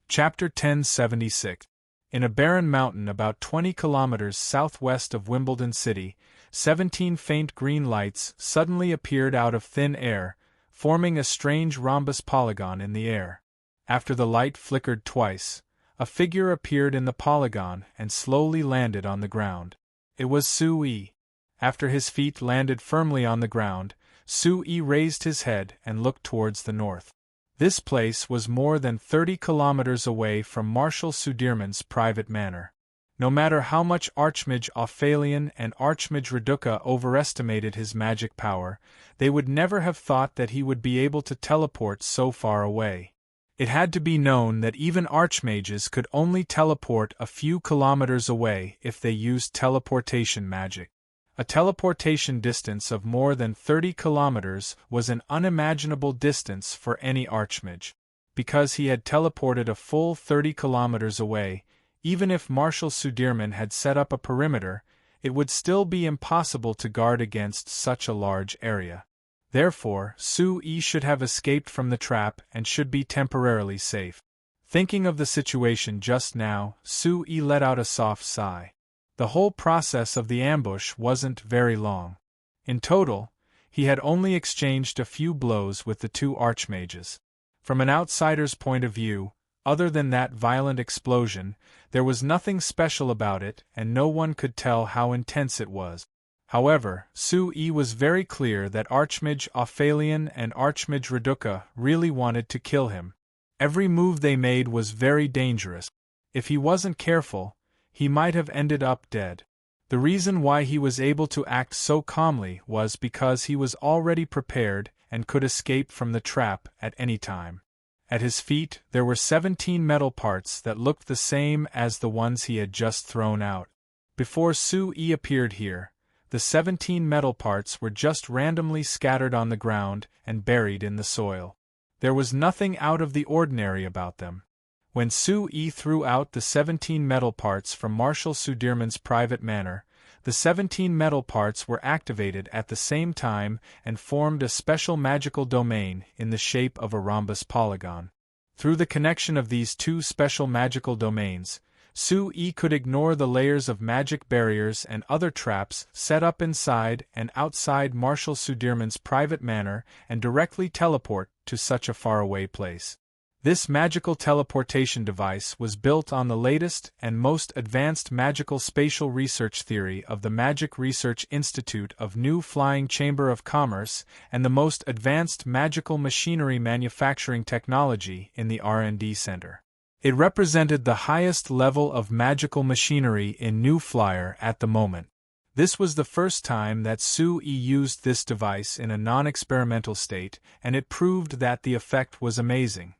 Chapter 1076. In a barren mountain about 20 kilometers southwest of Wimbledon City, 17 faint green lights suddenly appeared out of thin air, forming a strange rhombus polygon in the air. After the light flickered twice, a figure appeared in the polygon and slowly landed on the ground. It was Su Yi. After his feet landed firmly on the ground, Su Yi raised his head and looked towards the north. This place was more than 30 kilometers away from Marshal Sudirman's private manor. No matter how much Archmage Ophelion and Archmage Reduca overestimated his magic power, they would never have thought that he would be able to teleport so far away. It had to be known that even archmages could only teleport a few kilometers away if they used teleportation magic. A teleportation distance of more than 30 kilometers was an unimaginable distance for any archmage. Because he had teleported a full 30 kilometers away, even if Marshal Sudirman had set up a perimeter, it would still be impossible to guard against such a large area. Therefore, Su Yi should have escaped from the trap and should be temporarily safe. Thinking of the situation just now, Su Yi let out a soft sigh. The whole process of the ambush wasn't very long. In total, he had only exchanged a few blows with the two archmages. From an outsider's point of view, other than that violent explosion, there was nothing special about it and no one could tell how intense it was. However, Su Yi was very clear that Archmage Ophelion and Archmage Reduca really wanted to kill him. Every move they made was very dangerous. If he wasn't careful, he might have ended up dead. The reason why he was able to act so calmly was because he was already prepared and could escape from the trap at any time. At his feet there were 17 metal parts that looked the same as the ones he had just thrown out. Before Su Yi appeared here, the 17 metal parts were just randomly scattered on the ground and buried in the soil. There was nothing out of the ordinary about them. When Su Yi threw out the 17 metal parts from Marshal Sudirman's private manor, the 17 metal parts were activated at the same time and formed a special magical domain in the shape of a rhombus polygon. Through the connection of these two special magical domains, Su Yi could ignore the layers of magic barriers and other traps set up inside and outside Marshal Sudirman's private manor and directly teleport to such a faraway place. This magical teleportation device was built on the latest and most advanced magical spatial research theory of the Magic Research Institute of New Flying Chamber of Commerce and the most advanced magical machinery manufacturing technology in the R&D Center. It represented the highest level of magical machinery in New Flyer at the moment. This was the first time that Sue-Yi used this device in a non-experimental state, and it proved that the effect was amazing.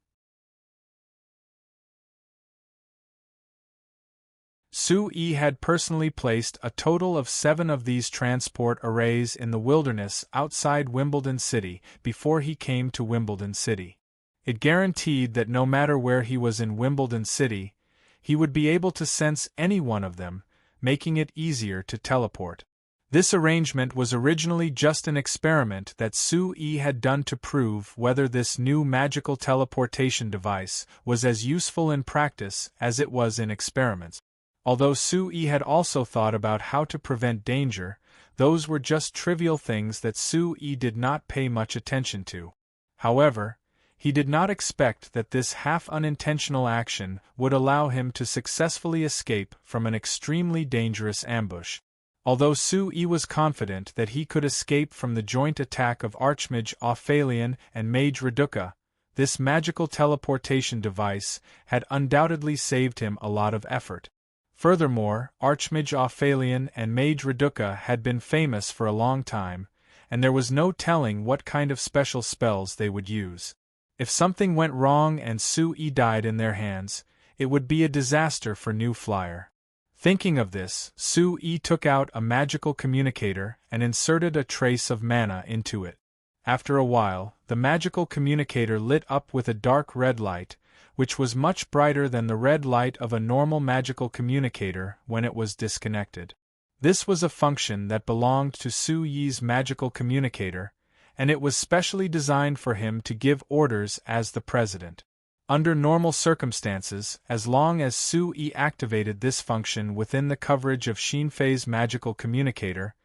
Sue-Yi had personally placed a total of 7 of these transport arrays in the wilderness outside Wimbledon City before he came to Wimbledon City. It guaranteed that no matter where he was in Wimbledon City, he would be able to sense any one of them, making it easier to teleport. This arrangement was originally just an experiment that Sue-Yi had done to prove whether this new magical teleportation device was as useful in practice as it was in experiments. Although Sue-Yi had also thought about how to prevent danger, those were just trivial things that Sue-Yi did not pay much attention to. However, he did not expect that this half-unintentional action would allow him to successfully escape from an extremely dangerous ambush. Although Sue-Yi was confident that he could escape from the joint attack of Archmage Auphalion and Mage Reduca, this magical teleportation device had undoubtedly saved him a lot of effort. Furthermore, Archmage Auphalion and Mage Reduca had been famous for a long time, and there was no telling what kind of special spells they would use. If something went wrong and Sue-Yi died in their hands, it would be a disaster for New Flyer. Thinking of this, Sue-Yi took out a magical communicator and inserted a trace of mana into it. After a while, the magical communicator lit up with a dark red light, which was much brighter than the red light of a normal magical communicator when it was disconnected. This was a function that belonged to Sue-Yi's magical communicator, and it was specially designed for him to give orders as the president. Under normal circumstances, as long as Sue-Yi activated this function within the coverage of Shinfei's magical communicator,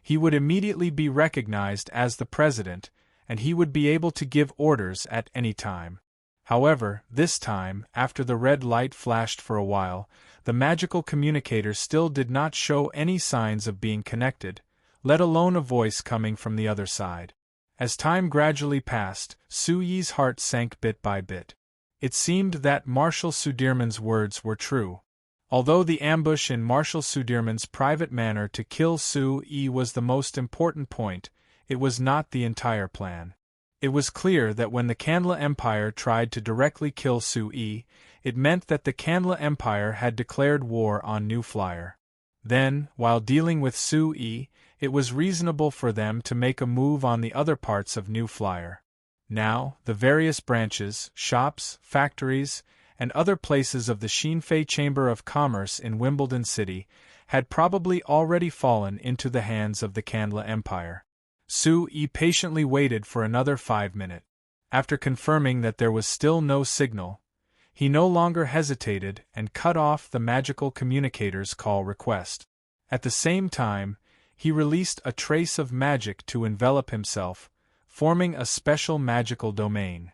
he would immediately be recognized as the president, and he would be able to give orders at any time. However, this time, after the red light flashed for a while, the magical communicator still did not show any signs of being connected, let alone a voice coming from the other side. As time gradually passed, Sue-Yi's heart sank bit by bit. It seemed that Marshal Sudirman's words were true. Although the ambush in Marshal Sudirman's private manor to kill Sue-Yi was the most important point, it was not the entire plan. It was clear that when the Kandla Empire tried to directly kill Sue-Yi, it meant that the Kandla Empire had declared war on New Flyer. Then, while dealing with Sue-Yi, it was reasonable for them to make a move on the other parts of New Flyer. Now, the various branches, shops, factories, and other places of the Shinfei Chamber of Commerce in Wimbledon City had probably already fallen into the hands of the Kandla Empire. Sue-Yi patiently waited for another 5 minutes. After confirming that there was still no signal, he no longer hesitated and cut off the magical communicator's call request. At the same time, he released a trace of magic to envelop himself, forming a special magical domain.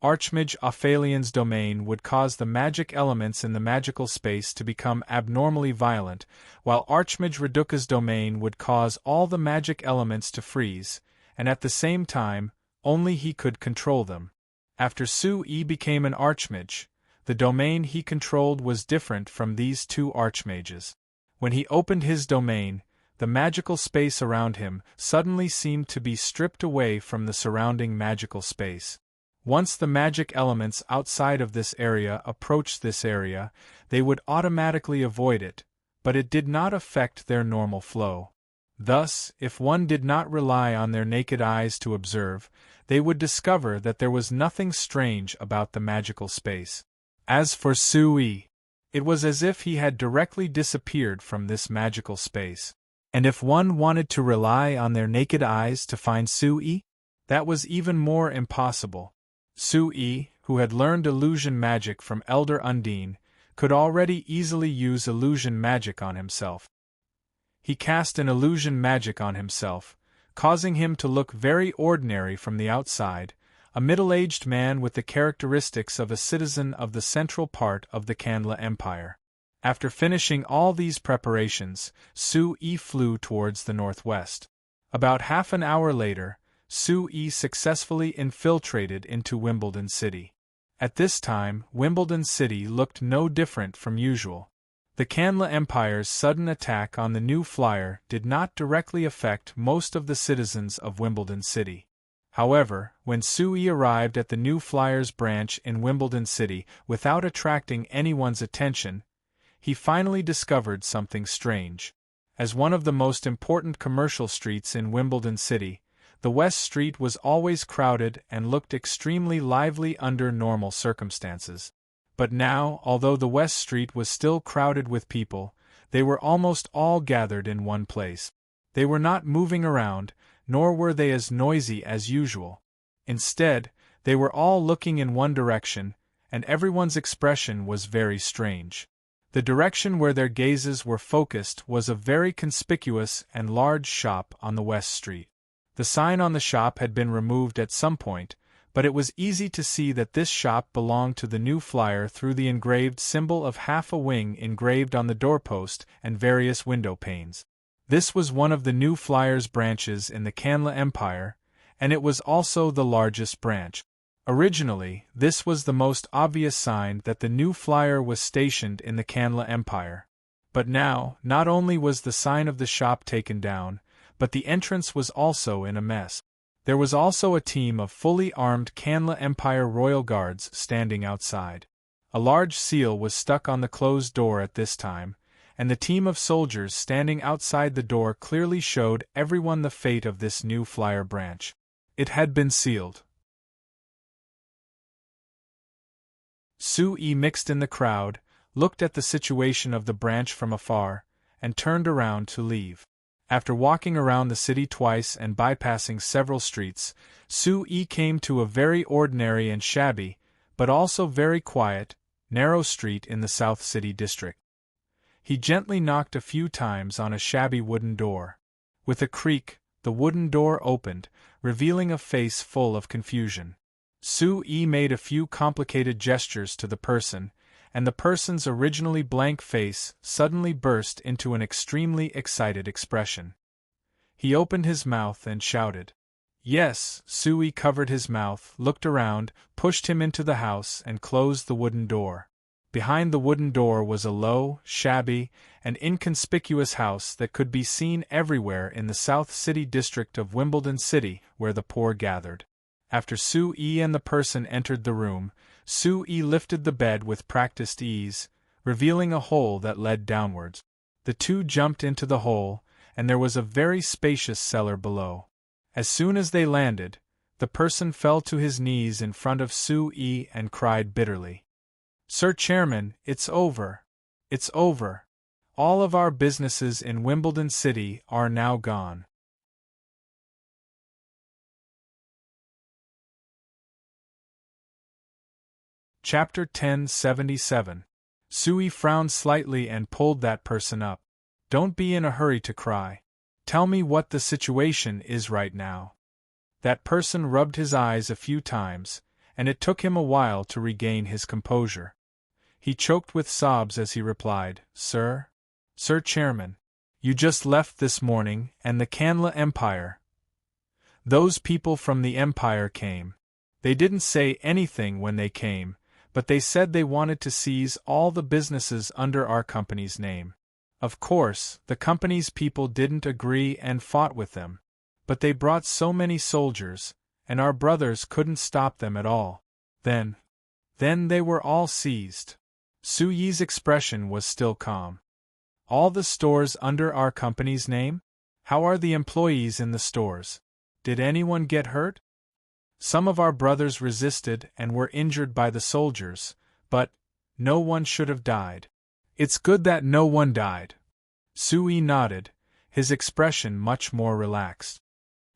Archmage Auphalion's domain would cause the magic elements in the magical space to become abnormally violent, while Archmage Reduca's domain would cause all the magic elements to freeze, and at the same time, only he could control them. After Sue-Yi became an Archmage, the domain he controlled was different from these two Archmages. When he opened his domain, the magical space around him suddenly seemed to be stripped away from the surrounding magical space. Once the magic elements outside of this area approached this area, they would automatically avoid it, but it did not affect their normal flow. Thus, if one did not rely on their naked eyes to observe, they would discover that there was nothing strange about the magical space. As for Sue-Yi, it was as if he had directly disappeared from this magical space. And if one wanted to rely on their naked eyes to find Sue-Yi, that was even more impossible. Sue-Yi, who had learned illusion magic from Elder Undine, could already easily use illusion magic on himself. He cast an illusion magic on himself, causing him to look very ordinary from the outside, a middle-aged man with the characteristics of a citizen of the central part of the Kanla Empire. After finishing all these preparations, Su-yi flew towards the northwest. About half an hour later, Su-yi successfully infiltrated into Wimbledon City. At this time, Wimbledon City looked no different from usual. The Kanla Empire's sudden attack on the new flyer did not directly affect most of the citizens of Wimbledon City. However, when Su-yi arrived at the new flyer's branch in Wimbledon City without attracting anyone's attention, he finally discovered something strange. As one of the most important commercial streets in Wimbledon City, the West Street was always crowded and looked extremely lively under normal circumstances. But now, although the West Street was still crowded with people, they were almost all gathered in one place. They were not moving around, nor were they as noisy as usual. Instead, they were all looking in one direction, and everyone's expression was very strange. The direction where their gazes were focused was a very conspicuous and large shop on the West Street. The sign on the shop had been removed at some point, but it was easy to see that this shop belonged to the new flyer through the engraved symbol of half a wing engraved on the doorpost and various window panes. This was one of the new flyer's branches in the Kanla Empire, and it was also the largest branch. Originally, this was the most obvious sign that the new flyer was stationed in the Kanla Empire. But now, not only was the sign of the shop taken down, but the entrance was also in a mess. There was also a team of fully armed Kanla Empire royal guards standing outside. A large seal was stuck on the closed door at this time, and the team of soldiers standing outside the door clearly showed everyone the fate of this new flyer branch. It had been sealed. Su-yi mixed in the crowd, looked at the situation of the branch from afar, and turned around to leave. After walking around the city twice and bypassing several streets, Su-yi came to a very ordinary and shabby, but also very quiet, narrow street in the South City district. He gently knocked a few times on a shabby wooden door. With a creak, the wooden door opened, revealing a face full of confusion. Su-yi made a few complicated gestures to the person, and the person's originally blank face suddenly burst into an extremely excited expression. He opened his mouth and shouted. Yes, Su-yi covered his mouth, looked around, pushed him into the house and closed the wooden door. Behind the wooden door was a low, shabby, and inconspicuous house that could be seen everywhere in the South City district of Wimbledon City where the poor gathered. After Su-yi and the person entered the room, Su-yi lifted the bed with practiced ease, revealing a hole that led downwards. The two jumped into the hole, and there was a very spacious cellar below. As soon as they landed, the person fell to his knees in front of Su-yi and cried bitterly. "Sir Chairman, it's over. It's over. All of our businesses in Wimbledon City are now gone." Chapter 1077. Su-yi frowned slightly and pulled that person up. "Don't be in a hurry to cry. Tell me what the situation is right now." That person rubbed his eyes a few times, and it took him a while to regain his composure. He choked with sobs as he replied, Sir Chairman, you just left this morning, and the Kanla Empire. Those people from the Empire came. They didn't say anything when they came, but they said they wanted to seize all the businesses under our company's name. Of course, the company's people didn't agree and fought with them, but they brought so many soldiers, and our brothers couldn't stop them at all. Then they were all seized. Su-yi's expression was still calm. All the stores under our company's name? How are the employees in the stores? Did anyone get hurt? Some of our brothers resisted and were injured by the soldiers, but no one should have died. It's good that no one died. Su-yi nodded, his expression much more relaxed.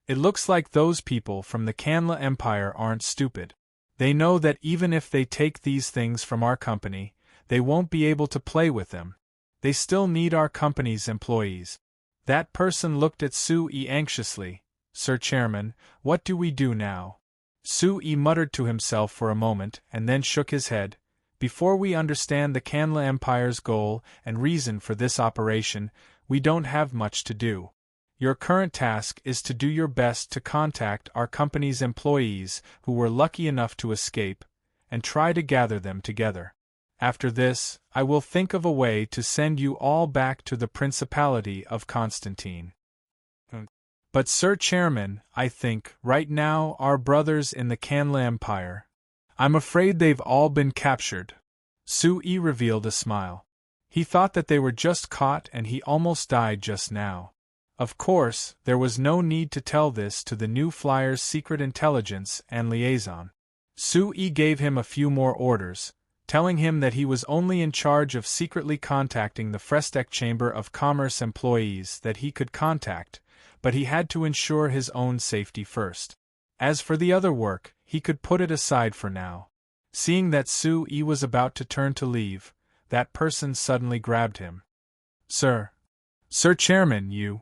It looks like those people from the Kanla Empire aren't stupid. They know that even if they take these things from our company, they won't be able to play with them. They still need our company's employees. That person looked at Su-yi anxiously. Sir Chairman, what do we do now? Su-yi muttered to himself for a moment and then shook his head. Before we understand the Kanla Empire's goal and reason for this operation, we don't have much to do. Your current task is to do your best to contact our company's employees who were lucky enough to escape, and try to gather them together. After this, I will think of a way to send you all back to the Principality of Constantine. But Sir Chairman, I think, right now, our brothers in the Kanla Empire. I'm afraid they've all been captured. Su-yi revealed a smile. He thought that they were just caught and he almost died just now. Of course, there was no need to tell this to the new flyer's secret intelligence and liaison. Su-yi gave him a few more orders, telling him that he was only in charge of secretly contacting the Frestec Chamber of Commerce employees that he could contact, but he had to ensure his own safety first. As for the other work, he could put it aside for now. Seeing that Su-yi was about to turn to leave, that person suddenly grabbed him. Sir Chairman,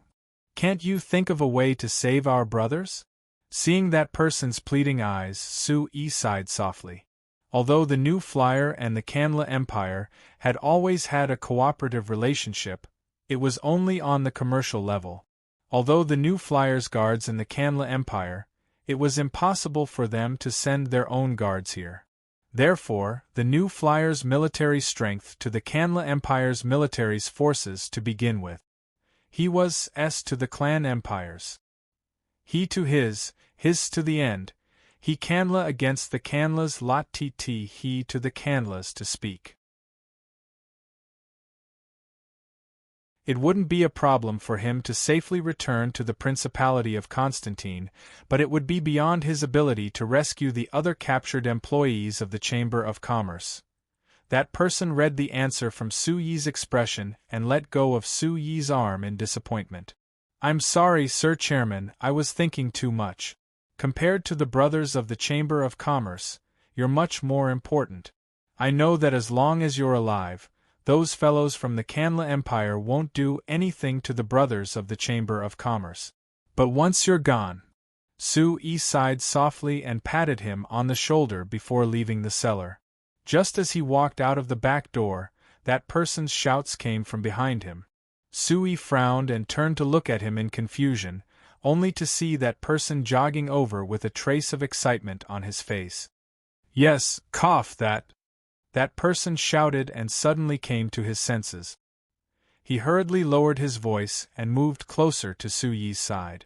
can't you think of a way to save our brothers? Seeing that person's pleading eyes, Su-yi sighed softly. Although the new flyer and the Kanla Empire had always had a cooperative relationship, it was only on the commercial level. Although the new flyer's guards in the Kanla Empire, it was impossible for them to send their own guards here. Therefore, the new flyer's military strength to the Kanla Empire's military's forces to begin with. He was to the clan empires. He to his to the end. He Kanla against the Kanlas lot tt he to the Kanlas to speak. It wouldn't be a problem for him to safely return to the Principality of Constantine, but it would be beyond his ability to rescue the other captured employees of the Chamber of Commerce. That person read the answer from Su-yi's expression and let go of Su-yi's arm in disappointment. I'm sorry, Sir Chairman, I was thinking too much. Compared to the brothers of the Chamber of Commerce, you're much more important. I know that as long as you're alive, those fellows from the Kanla Empire won't do anything to the brothers of the Chamber of Commerce. But once you're gone. Su-yi sighed softly and patted him on the shoulder before leaving the cellar. Just as he walked out of the back door, that person's shouts came from behind him. Su-yi frowned and turned to look at him in confusion, only to see that person jogging over with a trace of excitement on his face. Yes, that person shouted and suddenly came to his senses. He hurriedly lowered his voice and moved closer to Su-yi's side.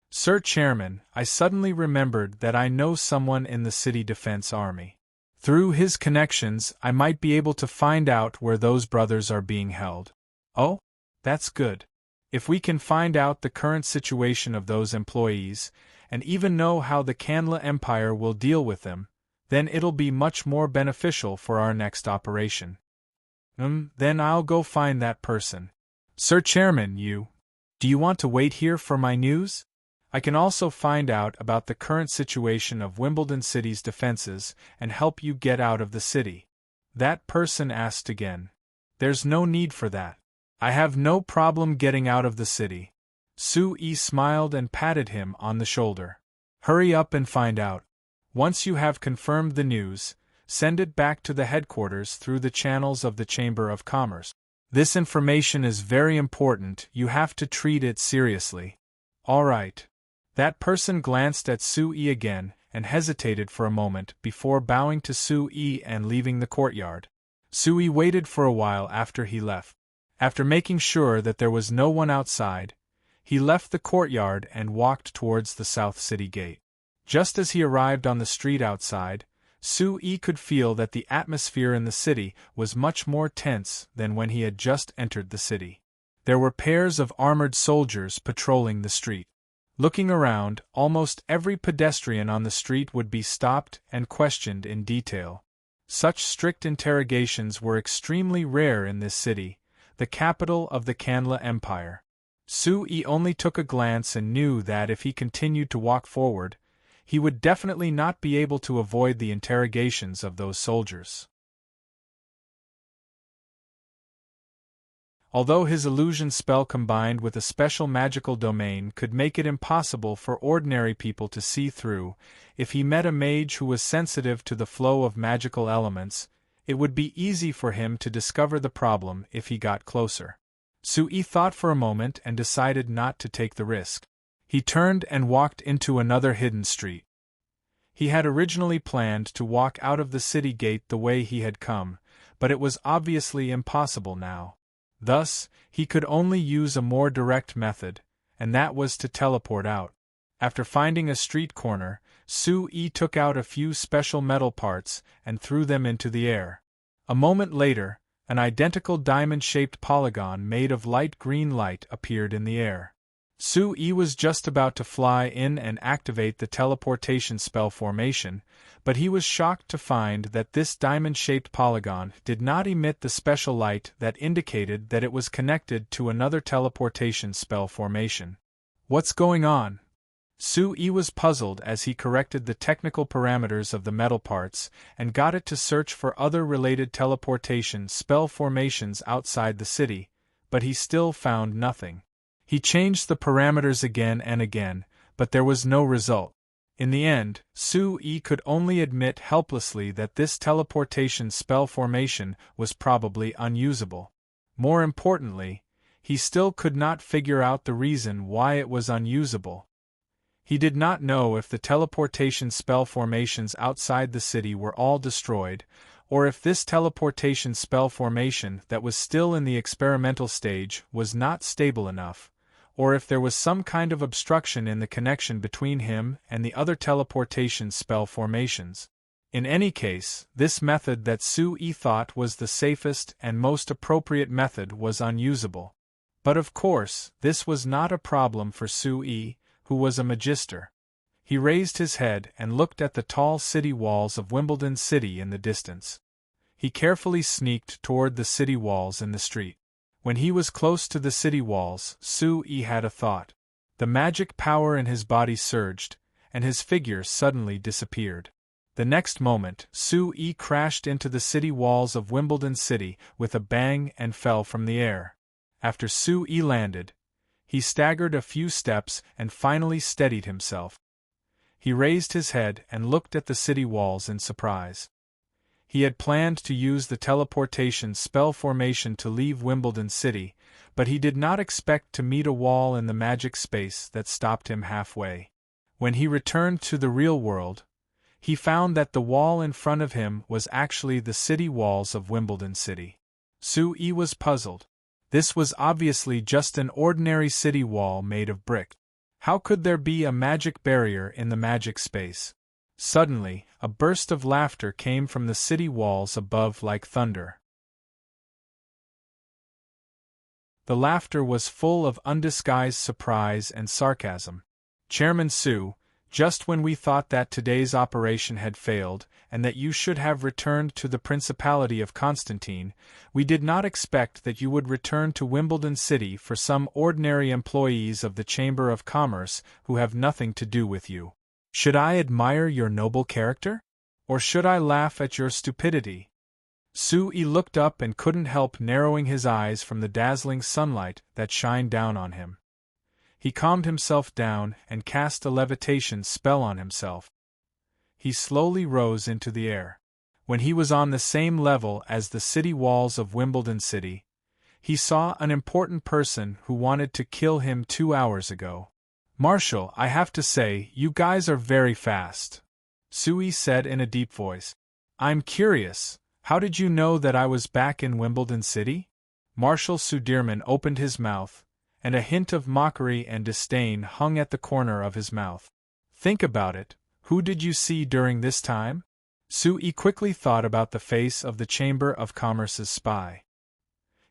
Sir Chairman, I suddenly remembered that I know someone in the City Defense Army. Through his connections, I might be able to find out where those brothers are being held. Oh? That's good. If we can find out the current situation of those employees, and even know how the Kanla Empire will deal with them, then it'll be much more beneficial for our next operation. Then I'll go find that person. Sir Chairman, do you want to wait here for my news? I can also find out about the current situation of Wimbledon City's defenses and help you get out of the city. That person asked again. There's no need for that. I have no problem getting out of the city. Su-yi smiled and patted him on the shoulder. Hurry up and find out. Once you have confirmed the news, send it back to the headquarters through the channels of the Chamber of Commerce. This information is very important, you have to treat it seriously. All right. That person glanced at Su-yi again and hesitated for a moment before bowing to Su-yi and leaving the courtyard. Su-yi waited for a while after he left. After making sure that there was no one outside, he left the courtyard and walked towards the South City Gate. Just as he arrived on the street outside, Su-yi could feel that the atmosphere in the city was much more tense than when he had just entered the city. There were pairs of armored soldiers patrolling the street. Looking around, almost every pedestrian on the street would be stopped and questioned in detail. Such strict interrogations were extremely rare in this city, the capital of the Kanla Empire. Su-yi only took a glance and knew that if he continued to walk forward, he would definitely not be able to avoid the interrogations of those soldiers. Although his illusion spell combined with a special magical domain could make it impossible for ordinary people to see through, if he met a mage who was sensitive to the flow of magical elements, it would be easy for him to discover the problem if he got closer. Sui thought for a moment and decided not to take the risk. He turned and walked into another hidden street. He had originally planned to walk out of the city gate the way he had come, but it was obviously impossible now. Thus, he could only use a more direct method, and that was to teleport out. After finding a street corner, Sui took out a few special metal parts and threw them into the air. A moment later, an identical diamond-shaped polygon made of light green light appeared in the air. Sui was just about to fly in and activate the teleportation spell formation, but he was shocked to find that this diamond-shaped polygon did not emit the special light that indicated that it was connected to another teleportation spell formation. What's going on? Sui was puzzled as he corrected the technical parameters of the metal parts and got it to search for other related teleportation spell formations outside the city, but he still found nothing. He changed the parameters again and again, but there was no result. In the end, Sui could only admit helplessly that this teleportation spell formation was probably unusable. More importantly, he still could not figure out the reason why it was unusable. He did not know if the teleportation spell formations outside the city were all destroyed, or if this teleportation spell formation that was still in the experimental stage was not stable enough, or if there was some kind of obstruction in the connection between him and the other teleportation spell formations. In any case, this method that Sui thought was the safest and most appropriate method was unusable. But of course, this was not a problem for Sui, who was a magister. He raised his head and looked at the tall city walls of Wimbledon City in the distance. He carefully sneaked toward the city walls in the street. When he was close to the city walls, Sui had a thought. The magic power in his body surged, and his figure suddenly disappeared. The next moment, Sui crashed into the city walls of Wimbledon City with a bang and fell from the air. After Sui landed, he staggered a few steps and finally steadied himself. He raised his head and looked at the city walls in surprise. He had planned to use the teleportation spell formation to leave Wimbledon City, but he did not expect to meet a wall in the magic space that stopped him halfway. When he returned to the real world, he found that the wall in front of him was actually the city walls of Wimbledon City. Sui was puzzled. This was obviously just an ordinary city wall made of brick. How could there be a magic barrier in the magic space? Suddenly, a burst of laughter came from the city walls above like thunder. The laughter was full of undisguised surprise and sarcasm. Chairman Su, just when we thought that today's operation had failed and that you should have returned to the Principality of Constantine, we did not expect that you would return to Wimbledon City for some ordinary employees of the Chamber of Commerce who have nothing to do with you. Should I admire your noble character? Or should I laugh at your stupidity? Sui looked up and couldn't help narrowing his eyes from the dazzling sunlight that shined down on him. He calmed himself down and cast a levitation spell on himself. He slowly rose into the air. When he was on the same level as the city walls of Wimbledon City, he saw an important person who wanted to kill him 2 hours ago. Marshal, I have to say, you guys are very fast, Sui said in a deep voice. I'm curious, how did you know that I was back in Wimbledon City? Marshal Sudirman opened his mouth, and a hint of mockery and disdain hung at the corner of his mouth. Think about it, who did you see during this time? Sui quickly thought about the face of the Chamber of Commerce's spy.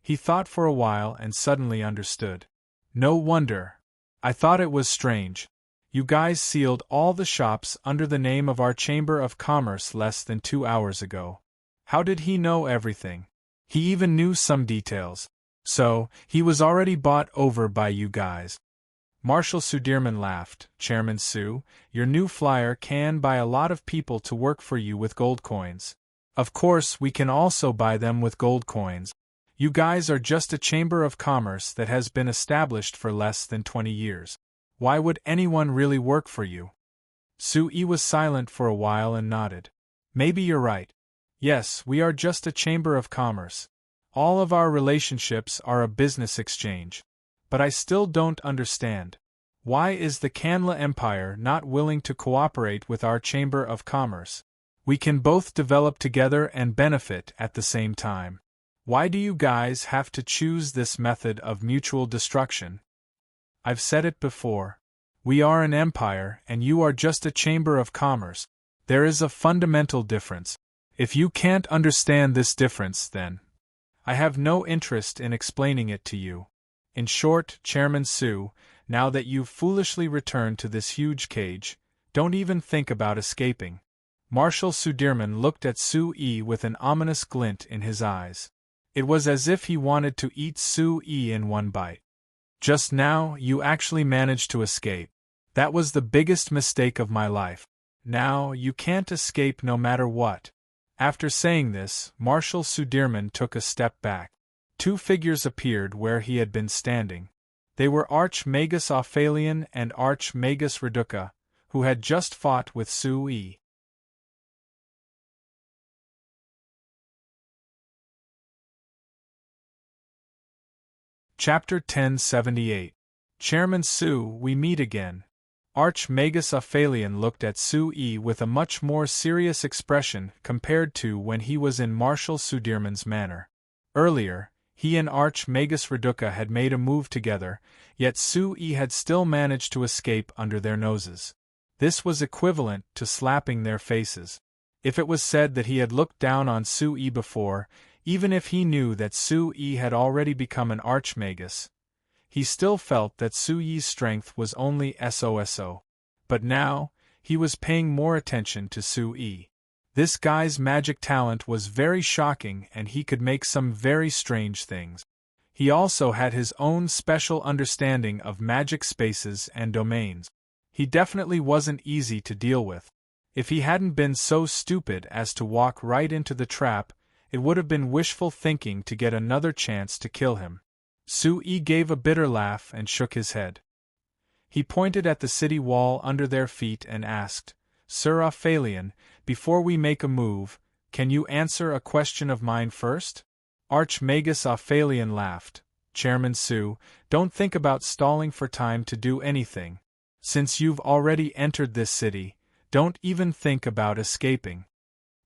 He thought for a while and suddenly understood. No wonder. I thought it was strange. You guys sealed all the shops under the name of our Chamber of Commerce less than 2 hours ago. How did he know everything? He even knew some details. So, he was already bought over by you guys. Marshal Sudirman laughed. Chairman Su, your new flyer can buy a lot of people to work for you with gold coins. Of course, we can also buy them with gold coins. You guys are just a chamber of commerce that has been established for less than 20 years. Why would anyone really work for you? Sui was silent for a while and nodded. Maybe you're right. Yes, we are just a chamber of commerce. All of our relationships are a business exchange. But I still don't understand. Why is the Kanla Empire not willing to cooperate with our chamber of commerce? We can both develop together and benefit at the same time. Why do you guys have to choose this method of mutual destruction? I've said it before. We are an empire and you are just a chamber of commerce. There is a fundamental difference. If you can't understand this difference, then I have no interest in explaining it to you. In short, Chairman Su, now that you've foolishly returned to this huge cage, don't even think about escaping. Marshal Sudirman looked at Su-Yi with an ominous glint in his eyes. It was as if he wanted to eat Su-Yi in one bite. Just now, you actually managed to escape. That was the biggest mistake of my life. Now, you can't escape no matter what. After saying this, Marshal Sudirman took a step back. Two figures appeared where he had been standing. They were Archmagus Ophalion and Archmagus Reduca, who had just fought with Su-Yi. Chapter 1078. Chairman Su, we meet again. Archmagus Ophalion looked at Su-Yi with a much more serious expression compared to when he was in Marshal Sudirman's manner. Earlier, he and Archmagus Reduca had made a move together, yet Su-Yi had still managed to escape under their noses. This was equivalent to slapping their faces. If it was said that he had looked down on Su-Yi before, even if he knew that Su-Yi had already become an Archmagus, he still felt that Su-Yi's strength was only SOSO. But now, he was paying more attention to Su-Yi. This guy's magic talent was very shocking and he could make some very strange things. He also had his own special understanding of magic spaces and domains. He definitely wasn't easy to deal with. If he hadn't been so stupid as to walk right into the trap, it would have been wishful thinking to get another chance to kill him. Su-Yi gave a bitter laugh and shook his head. He pointed at the city wall under their feet and asked, Sir Ophalion, before we make a move, can you answer a question of mine first? Archmagus Ophalion laughed. Chairman Su, don't think about stalling for time to do anything. Since you've already entered this city, don't even think about escaping.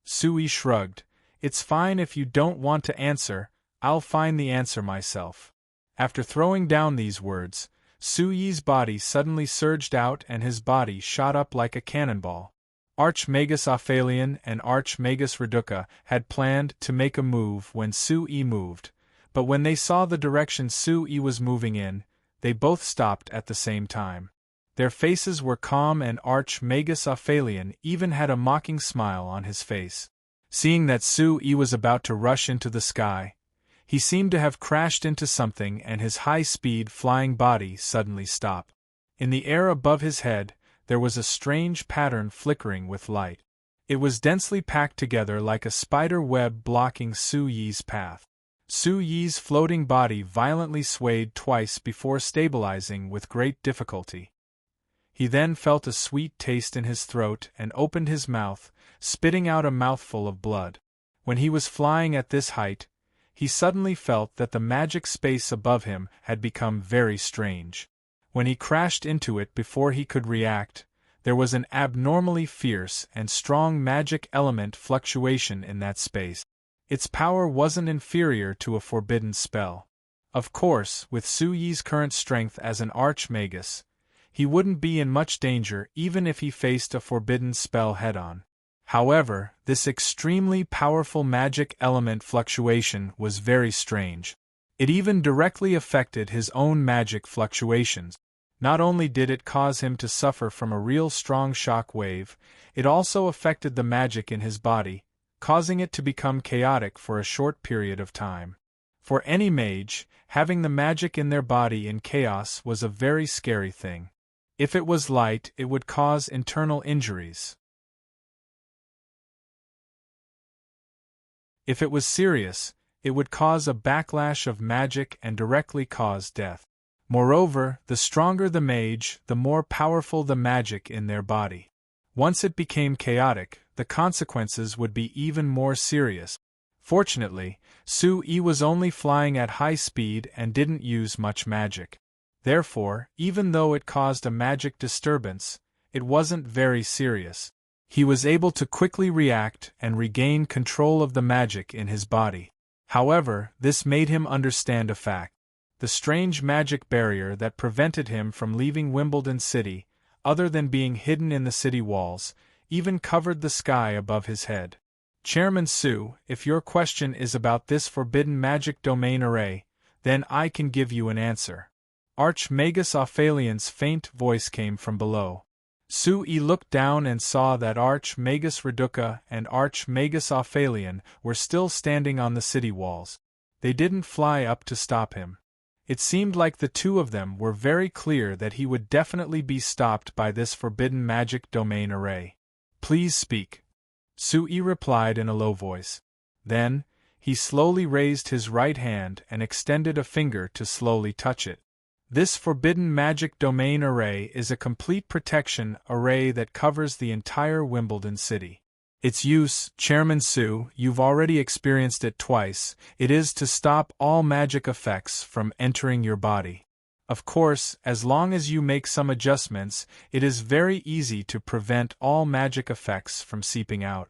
Su-Yi shrugged. It's fine if you don't want to answer, I'll find the answer myself. After throwing down these words, Su-Yi's body suddenly surged out and his body shot up like a cannonball. Archmagus Ophalion and Archmagus Reduca had planned to make a move when Su-Yi moved, but when they saw the direction Su-Yi was moving in, they both stopped at the same time. Their faces were calm and Archmagus Ophalion even had a mocking smile on his face. Seeing that Su-Yi was about to rush into the sky, he seemed to have crashed into something and his high-speed flying body suddenly stopped. In the air above his head, there was a strange pattern flickering with light. It was densely packed together like a spider web blocking Su-Yi's path. Su-Yi's floating body violently swayed twice before stabilizing with great difficulty. He then felt a sweet taste in his throat and opened his mouth, spitting out a mouthful of blood. When he was flying at this height, he suddenly felt that the magic space above him had become very strange. When he crashed into it before he could react, there was an abnormally fierce and strong magic element fluctuation in that space. Its power wasn't inferior to a forbidden spell. Of course, with Su-Yi's current strength as an Archmagus, he wouldn't be in much danger even if he faced a forbidden spell head-on. However, this extremely powerful magic element fluctuation was very strange. It even directly affected his own magic fluctuations. Not only did it cause him to suffer from a real strong shock wave, it also affected the magic in his body, causing it to become chaotic for a short period of time. For any mage, having the magic in their body in chaos was a very scary thing. If it was light, it would cause internal injuries. If it was serious, it would cause a backlash of magic and directly cause death. Moreover, the stronger the mage, the more powerful the magic in their body. Once it became chaotic, the consequences would be even more serious. Fortunately, Su-Yi was only flying at high speed and didn't use much magic. Therefore, even though it caused a magic disturbance, it wasn't very serious. He was able to quickly react and regain control of the magic in his body. However, this made him understand a fact. The strange magic barrier that prevented him from leaving Wimbledon City, other than being hidden in the city walls, even covered the sky above his head. Chairman Su, if your question is about this forbidden magic domain array, then I can give you an answer. Archmagus Ophelian's faint voice came from below. Su-Yi looked down and saw that Archmagus Reduca and Archmagus Ophelian were still standing on the city walls. They didn't fly up to stop him. It seemed like the two of them were very clear that he would definitely be stopped by this forbidden magic domain array. Please speak. Su-Yi replied in a low voice. Then, he slowly raised his right hand and extended a finger to slowly touch it. This forbidden magic domain array is a complete protection array that covers the entire Wimbledon City. Its use, Chairman Su, you've already experienced it twice, it is to stop all magic effects from entering your body. Of course, as long as you make some adjustments, it is very easy to prevent all magic effects from seeping out.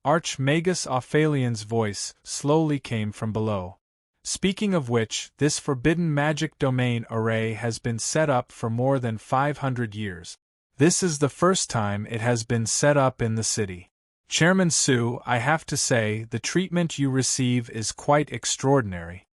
Archmagus Ophelian's voice slowly came from below. Speaking of which, this forbidden magic domain array has been set up for more than 500 years. This is the first time it has been set up in the city. Chairman Su, I have to say, the treatment you receive is quite extraordinary.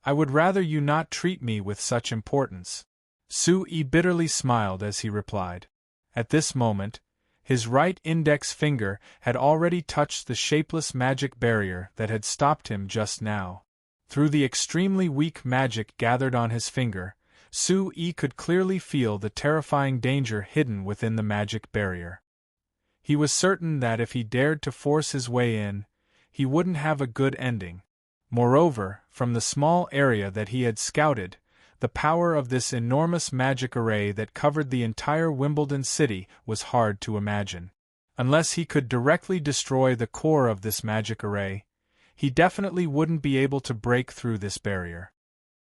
I would rather you not treat me with such importance. Su-Yi bitterly smiled as he replied. At this moment, his right index finger had already touched the shapeless magic barrier that had stopped him just now. Through the extremely weak magic gathered on his finger, Su-Yi could clearly feel the terrifying danger hidden within the magic barrier. He was certain that if he dared to force his way in, he wouldn't have a good ending. Moreover, from the small area that he had scouted, the power of this enormous magic array that covered the entire Wimbledon City was hard to imagine. Unless he could directly destroy the core of this magic array, he definitely wouldn't be able to break through this barrier.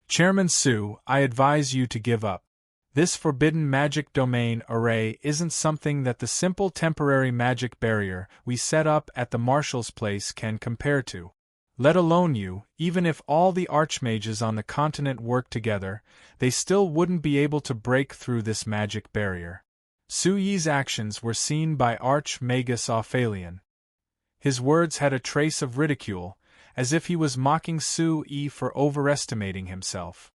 Chairman Su, I advise you to give up. This forbidden magic domain array isn't something that the simple temporary magic barrier we set up at the Marshal's place can compare to. Let alone you, even if all the archmages on the continent worked together, they still wouldn't be able to break through this magic barrier. Su-Yi's actions were seen by Archmagus Ophelian. His words had a trace of ridicule, as if he was mocking Su-Yi for overestimating himself.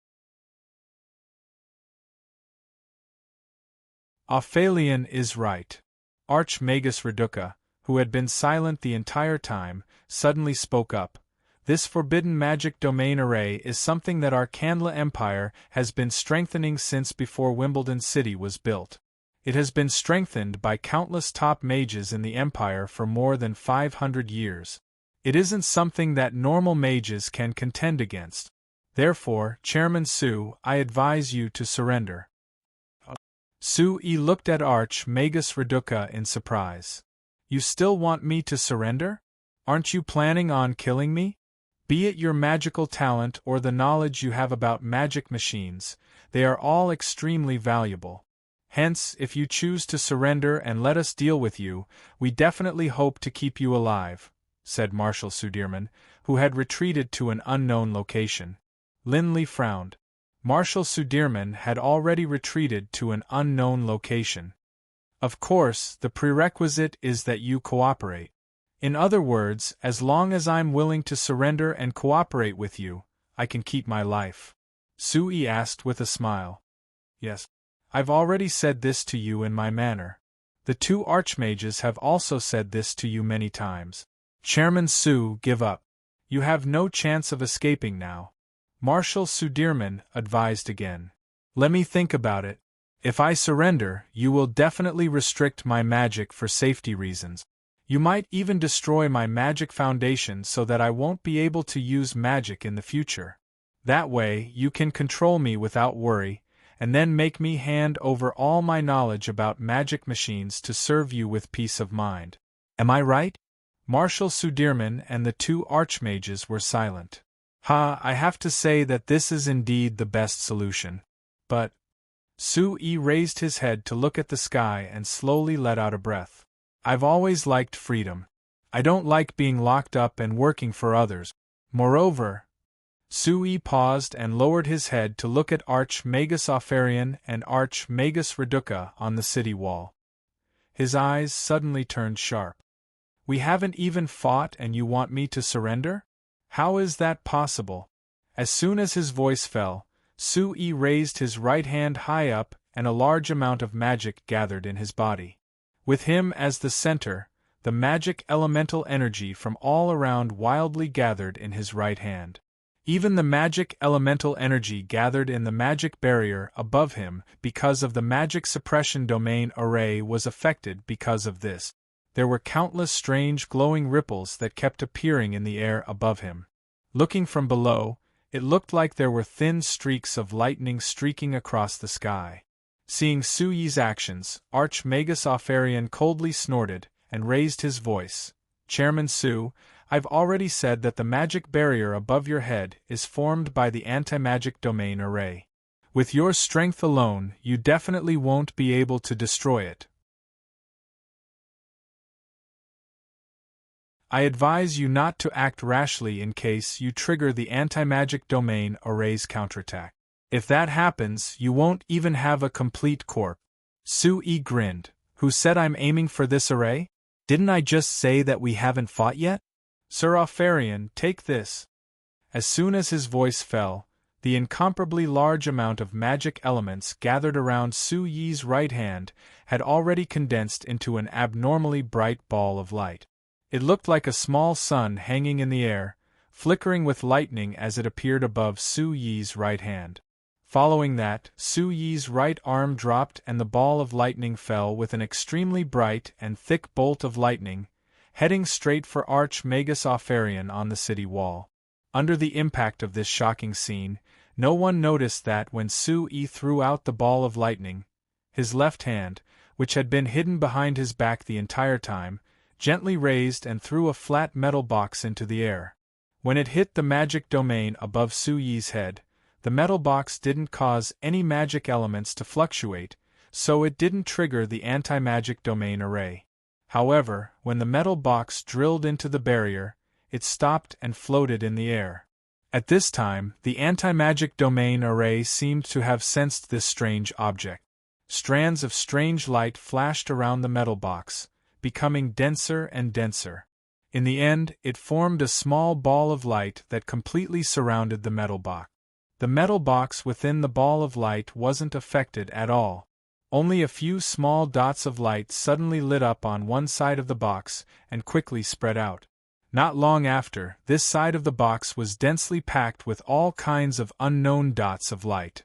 Ophelian is right. Archmagus Reduca, who had been silent the entire time, suddenly spoke up. This forbidden magic domain array is something that Arcane Empire has been strengthening since before Wimbledon City was built. It has been strengthened by countless top mages in the Empire for more than 500 years. It isn't something that normal mages can contend against. Therefore, Chairman Su, I advise you to surrender. Su-Yi looked at Archmagus Reduca in surprise. You still want me to surrender? Aren't you planning on killing me? Be it your magical talent or the knowledge you have about magic machines, they are all extremely valuable. Hence, if you choose to surrender and let us deal with you, we definitely hope to keep you alive, said Marshal Sudirman, who had retreated to an unknown location. Linley frowned. Marshal Sudirman had already retreated to an unknown location. Of course, the prerequisite is that you cooperate. In other words, as long as I'm willing to surrender and cooperate with you, I can keep my life. Su-Yi asked with a smile. Yes. I've already said this to you in my manner. The two archmages have also said this to you many times. Chairman Su, give up. You have no chance of escaping now. Marshal Sudirman advised again. Let me think about it. If I surrender, you will definitely restrict my magic for safety reasons. You might even destroy my magic foundation so that I won't be able to use magic in the future. That way, you can control me without worry, and then make me hand over all my knowledge about magic machines to serve you with peace of mind. Am I right?" Marshal Sudirman and the two archmages were silent. I have to say that this is indeed the best solution. But Su-Yi raised his head to look at the sky and slowly let out a breath. "I've always liked freedom. I don't like being locked up and working for others. Moreover," Su-Yi paused and lowered his head to look at Archmagus Offarian and Archmagus Reduca on the city wall. His eyes suddenly turned sharp. "We haven't even fought and you want me to surrender? How is that possible?" As soon as his voice fell, Su-Yi raised his right hand high up and a large amount of magic gathered in his body. With him as the center, the magic elemental energy from all around wildly gathered in his right hand. Even the magic elemental energy gathered in the magic barrier above him because of the magic suppression domain array was affected because of this. There were countless strange glowing ripples that kept appearing in the air above him. Looking from below, it looked like there were thin streaks of lightning streaking across the sky. Seeing Su-Yi's actions, Archmagus Offarian coldly snorted and raised his voice. "Chairman Su, I've already said that the magic barrier above your head is formed by the anti-magic domain array. With your strength alone, you definitely won't be able to destroy it. I advise you not to act rashly in case you trigger the anti-magic domain array's counterattack. If that happens, you won't even have a complete corp." Su-Yi grinned. "Who said I'm aiming for this array? Didn't I just say that we haven't fought yet? Sir Offarian, take this." As soon as his voice fell, the incomparably large amount of magic elements gathered around Su-Yi's right hand had already condensed into an abnormally bright ball of light. It looked like a small sun hanging in the air, flickering with lightning as it appeared above Su-Yi's right hand. Following that, Su-Yi's right arm dropped and the ball of lightning fell with an extremely bright and thick bolt of lightning, heading straight for Archmagus Offarian on the city wall. Under the impact of this shocking scene, no one noticed that when Su-Yi threw out the ball of lightning, his left hand, which had been hidden behind his back the entire time, gently raised and threw a flat metal box into the air. When it hit the magic domain above Su-Yi's head, the metal box didn't cause any magic elements to fluctuate, so it didn't trigger the anti-magic domain array. However, when the metal box drilled into the barrier, it stopped and floated in the air. At this time, the anti-magic domain array seemed to have sensed this strange object. Strands of strange light flashed around the metal box, becoming denser and denser. In the end, it formed a small ball of light that completely surrounded the metal box. The metal box within the ball of light wasn't affected at all. Only a few small dots of light suddenly lit up on one side of the box and quickly spread out. Not long after, this side of the box was densely packed with all kinds of unknown dots of light.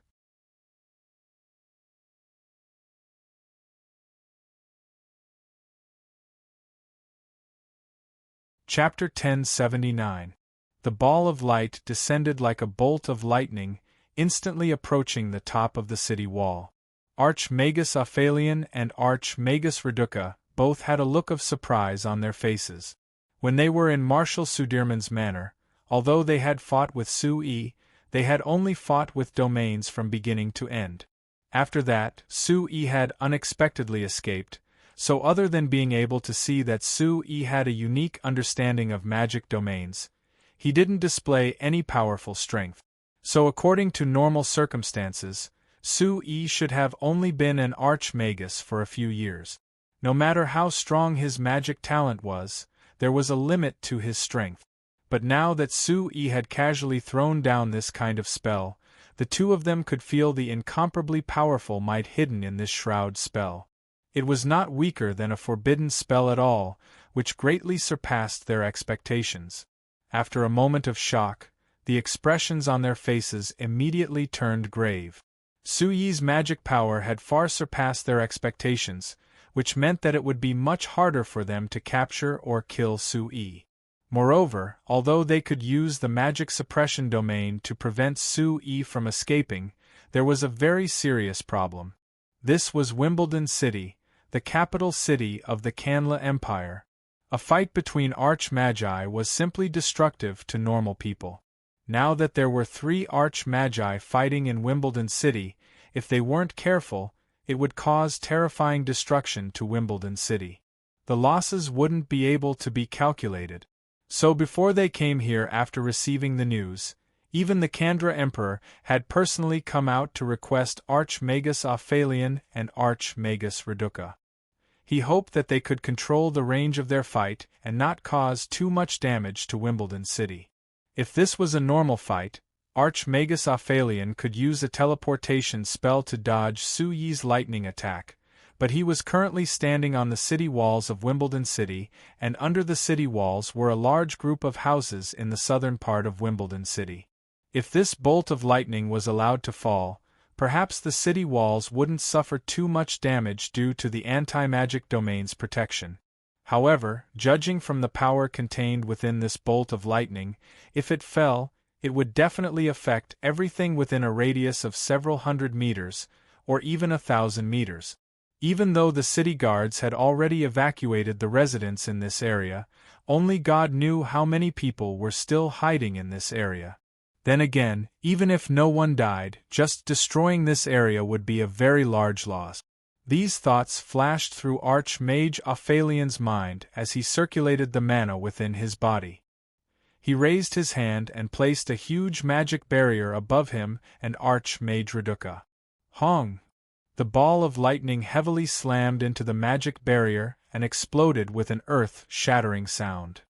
Chapter 1079. The ball of light descended like a bolt of lightning, instantly approaching the top of the city wall. Archmagus Offarian and Archmagus Reduca both had a look of surprise on their faces. When they were in Marshal Sudirman's manor, although they had fought with Su-Yi, they had only fought with domains from beginning to end. After that, Su-Yi had unexpectedly escaped, so other than being able to see that Su-Yi had a unique understanding of magic domains, he didn't display any powerful strength. So according to normal circumstances, Su-Yi should have only been an archmagus for a few years. No matter how strong his magic talent was, there was a limit to his strength. But now that Su-Yi had casually thrown down this kind of spell, the two of them could feel the incomparably powerful might hidden in this shroud spell. It was not weaker than a forbidden spell at all, which greatly surpassed their expectations. After a moment of shock, the expressions on their faces immediately turned grave. Su-Yi's magic power had far surpassed their expectations, which meant that it would be much harder for them to capture or kill Su-yi. Moreover, although they could use the magic suppression domain to prevent Su-yi from escaping, there was a very serious problem. This was Wimbledon City, the capital city of the Kanla Empire. A fight between arch-magi was simply destructive to normal people. Now that there were 3 arch-magi fighting in Wimbledon City, if they weren't careful, it would cause terrifying destruction to Wimbledon City. The losses wouldn't be able to be calculated. So before they came here after receiving the news, even the Kandra Emperor had personally come out to request Archmagus Aphelion and Archmagus Reduca. He hoped that they could control the range of their fight and not cause too much damage to Wimbledon City. If this was a normal fight, Archmagus Aphelion could use a teleportation spell to dodge Su-yi's lightning attack, but he was currently standing on the city walls of Wimbledon City, and under the city walls were a large group of houses in the southern part of Wimbledon City. If this bolt of lightning was allowed to fall, perhaps the city walls wouldn't suffer too much damage due to the anti-magic domain's protection. However, judging from the power contained within this bolt of lightning, if it fell, it would definitely affect everything within a radius of several hundred meters, or even 1,000 meters. Even though the city guards had already evacuated the residents in this area, only God knew how many people were still hiding in this area. Then again, even if no one died, just destroying this area would be a very large loss. These thoughts flashed through Archmage Aphelion's mind as he circulated the mana within his body. He raised his hand and placed a huge magic barrier above him and Archmage Reduca. Hong! The ball of lightning heavily slammed into the magic barrier and exploded with an earth-shattering sound.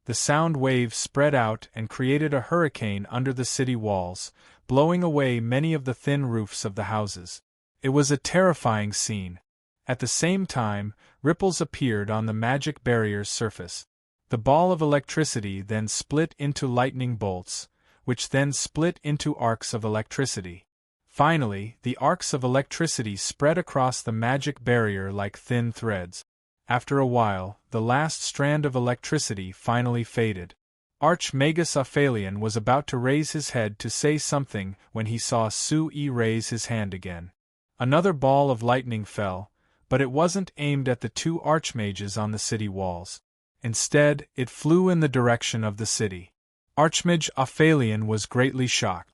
The sound wave spread out and created a hurricane under the city walls, blowing away many of the thin roofs of the houses. It was a terrifying scene. At the same time, ripples appeared on the magic barrier's surface. The ball of electricity then split into lightning bolts, which then split into arcs of electricity. Finally, the arcs of electricity spread across the magic barrier like thin threads. After a while, the last strand of electricity finally faded. Archmagus Aphelion was about to raise his head to say something when he saw Su-yi raise his hand again. Another ball of lightning fell, but it wasn't aimed at the 2 archmages on the city walls. Instead, it flew in the direction of the city. Archmage Aphelion was greatly shocked.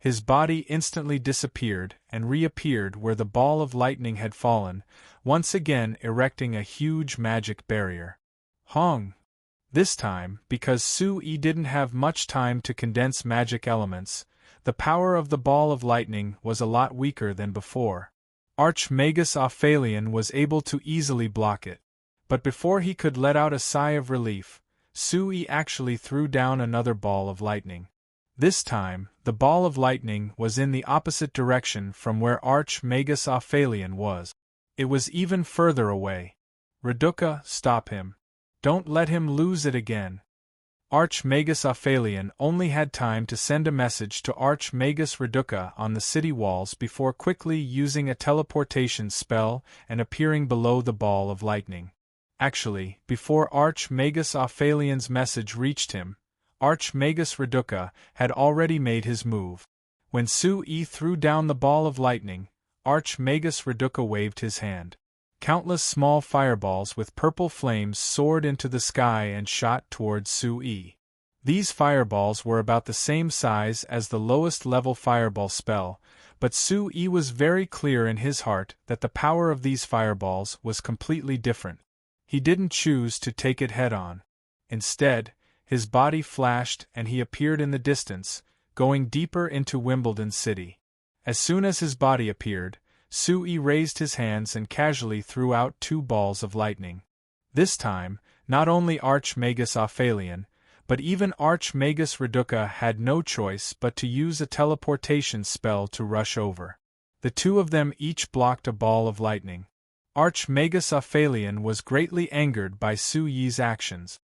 His body instantly disappeared and reappeared where the ball of lightning had fallen, once again erecting a huge magic barrier. Hong! This time, because Su-yi didn't have much time to condense magic elements, the power of the ball of lightning was a lot weaker than before. Archmagus Aphelion was able to easily block it. But before he could let out a sigh of relief, Su-yi actually threw down another ball of lightning. This time, the ball of lightning was in the opposite direction from where Archmagus Aphelion was. It was even further away. Reduca, stop him. Don't let him lose it again. Archmagus Aphelion only had time to send a message to Archmagus Reduca on the city walls before quickly using a teleportation spell and appearing below the ball of lightning. Actually, before Archmagus Aphelion's message reached him, Archmagus Reduca had already made his move. When Su-yi threw down the ball of lightning, Archmagus Reduca waved his hand. Countless small fireballs with purple flames soared into the sky and shot towards Su-yi. These fireballs were about the same size as the lowest level fireball spell, but Su-yi was very clear in his heart that the power of these fireballs was completely different. He didn't choose to take it head-on. Instead, his body flashed and he appeared in the distance, going deeper into Wimbledon City. As soon as his body appeared, Su-yi raised his hands and casually threw out 2 balls of lightning. This time, not only Archmagus Aphelion, but even Archmagus Reduca had no choice but to use a teleportation spell to rush over. The 2 of them each blocked a ball of lightning. Archmagus Aphelion was greatly angered by Su-yi's actions.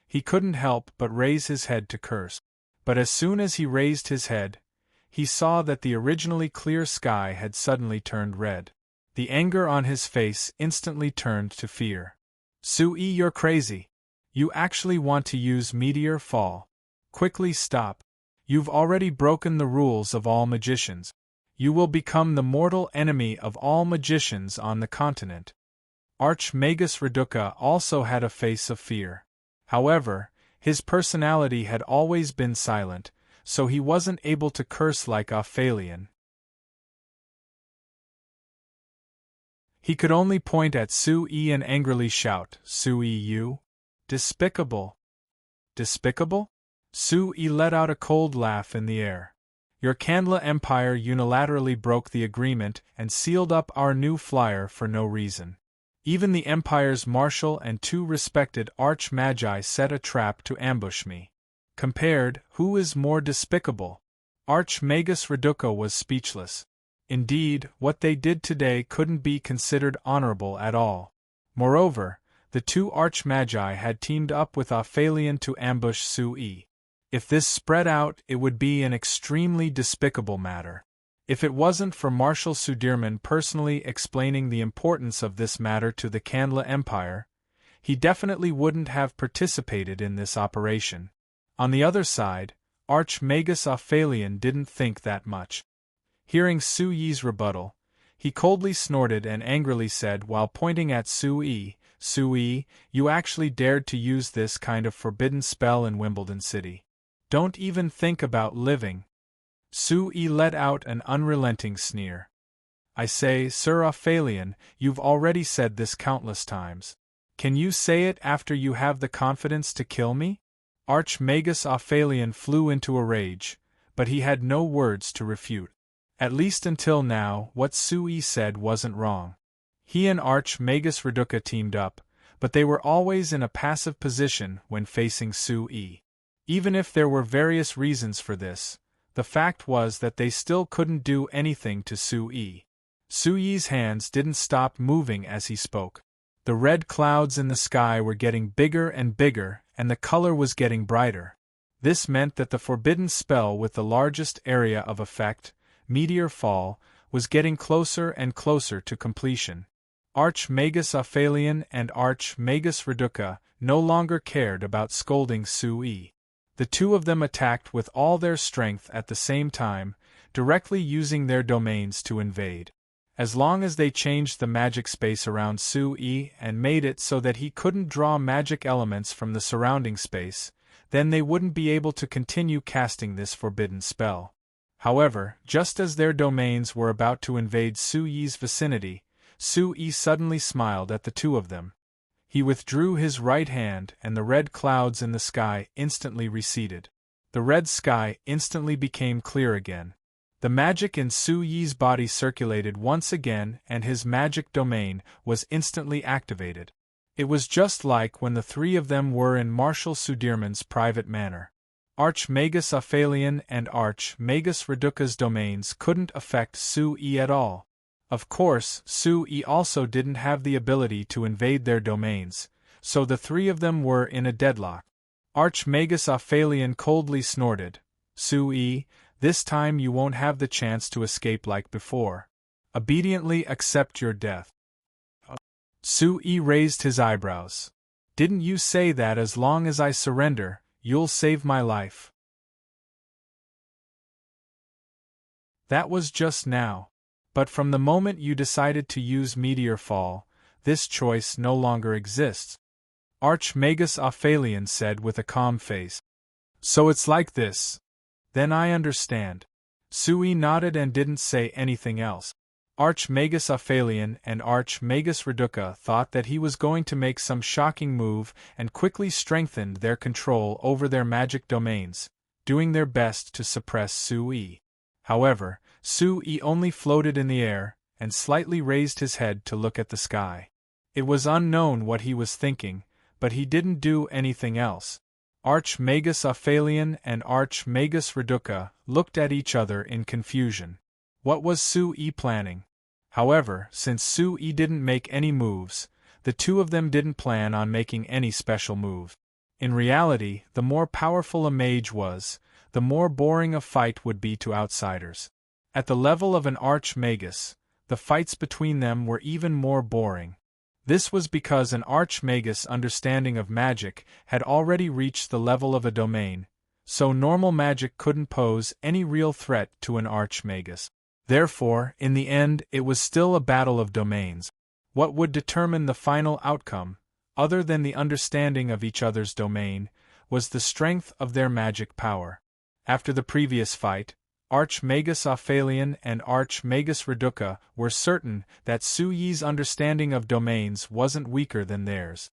He couldn't help but raise his head to curse. But as soon as he raised his head, he saw that the originally clear sky had suddenly turned red. The anger on his face instantly turned to fear. Sui, you're crazy. You actually want to use meteor fall. Quickly stop. You've already broken the rules of all magicians. You will become the mortal enemy of all magicians on the continent. Archmagus Reduca also had a face of fear. However, his personality had always been silent, so he wasn't able to curse like Aphelion. He could only point at Sui and angrily shout, Sui, you? Despicable! Despicable? Sui let out a cold laugh in the air. Your Candla Empire unilaterally broke the agreement and sealed up our new flyer for no reason. Even the Empire's marshal and 2 respected Arch-Magi set a trap to ambush me. Compared, who is more despicable? Archmagus Reduca was speechless. Indeed, what they did today couldn't be considered honorable at all. Moreover, the 2 Arch-Magi had teamed up with Aphelion to ambush Sui. If this spread out, it would be an extremely despicable matter. If it wasn't for Marshal Sudirman personally explaining the importance of this matter to the Candla Empire, he definitely wouldn't have participated in this operation. On the other side, Archmagus Aphelion didn't think that much. Hearing Sui's rebuttal, he coldly snorted and angrily said while pointing at Sui, Sui, you actually dared to use this kind of forbidden spell in Wimbledon City. Don't even think about living. Sui let out an unrelenting sneer. I say, Sir Aphelion, you've already said this countless times. Can you say it after you have the confidence to kill me? Archmagus Aphelion flew into a rage, but he had no words to refute. At least until now, what Sui said wasn't wrong. He and Archmagus Reduca teamed up, but they were always in a passive position when facing Sui. Even if there were various reasons for this, the fact was that they still couldn't do anything to Sui. Sui's hands didn't stop moving as he spoke. The red clouds in the sky were getting bigger and bigger, and the color was getting brighter. This meant that the forbidden spell with the largest area of effect, Meteor Fall, was getting closer and closer to completion. Archmagus Aphelion and Archmagus Reduca no longer cared about scolding Sui. The 2 of them attacked with all their strength at the same time, directly using their domains to invade. As long as they changed the magic space around Sui and made it so that he couldn't draw magic elements from the surrounding space, then they wouldn't be able to continue casting this forbidden spell. However, just as their domains were about to invade Sui's vicinity, Sui suddenly smiled at the 2 of them. He withdrew his right hand and the red clouds in the sky instantly receded. The red sky instantly became clear again. The magic in Sui's body circulated once again and his magic domain was instantly activated. It was just like when the 3 of them were in Marshal Sudirman's private manor. Archmagus Aphelion and Archmagus Reduca's domains couldn't affect Sui at all. Of course, Sui also didn't have the ability to invade their domains, so the 3 of them were in a deadlock. Archmagus Aphelion coldly snorted, Sui, this time you won't have the chance to escape like before. Obediently accept your death. Sui raised his eyebrows. Didn't you say that as long as I surrender, you'll save my life? That was just now. But from the moment you decided to use Meteor Fall, this choice no longer exists. Archmagus Aphelion said with a calm face. So it's like this. Then I understand. Sui nodded and didn't say anything else. Archmagus Aphelion and Archmagus Reduca thought that he was going to make some shocking move and quickly strengthened their control over their magic domains, doing their best to suppress Sui. However, Sui only floated in the air and slightly raised his head to look at the sky. It was unknown what he was thinking, but he didn't do anything else. Archmagus Aphelion and Archmagus Reduca looked at each other in confusion. What was Sui planning? However, since Sui didn't make any moves, the 2 of them didn't plan on making any special move. In reality, the more powerful a mage was, the more boring a fight would be to outsiders. At the level of an archmagus, the fights between them were even more boring. This was because an archmagus' understanding of magic had already reached the level of a domain, so normal magic couldn't pose any real threat to an archmagus. Therefore, in the end, it was still a battle of domains. What would determine the final outcome, other than the understanding of each other's domain, was the strength of their magic power. After the previous fight, Archmagus Aphelion and Archmagus Reduca were certain that Su Yi's understanding of domains wasn't weaker than theirs.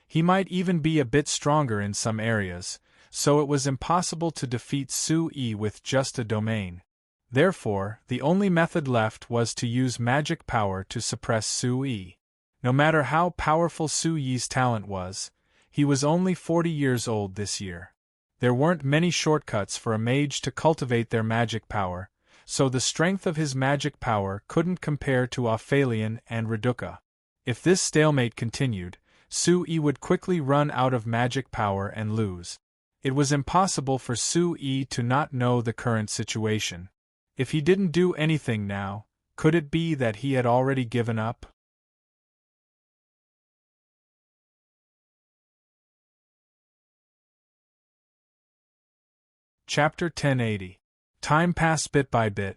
He might even be a bit stronger in some areas, so it was impossible to defeat Su Yi with just a domain. Therefore, the only method left was to use magic power to suppress Su Yi. No matter how powerful Su Yi's talent was, he was only 40 years old this year. There weren't many shortcuts for a mage to cultivate their magic power, so the strength of his magic power couldn't compare to Aphelion and Reduca. If this stalemate continued, Su Yi would quickly run out of magic power and lose. It was impossible for Su Yi to not know the current situation. If he didn't do anything now, could it be that he had already given up? Chapter 1080. Time passed bit by bit.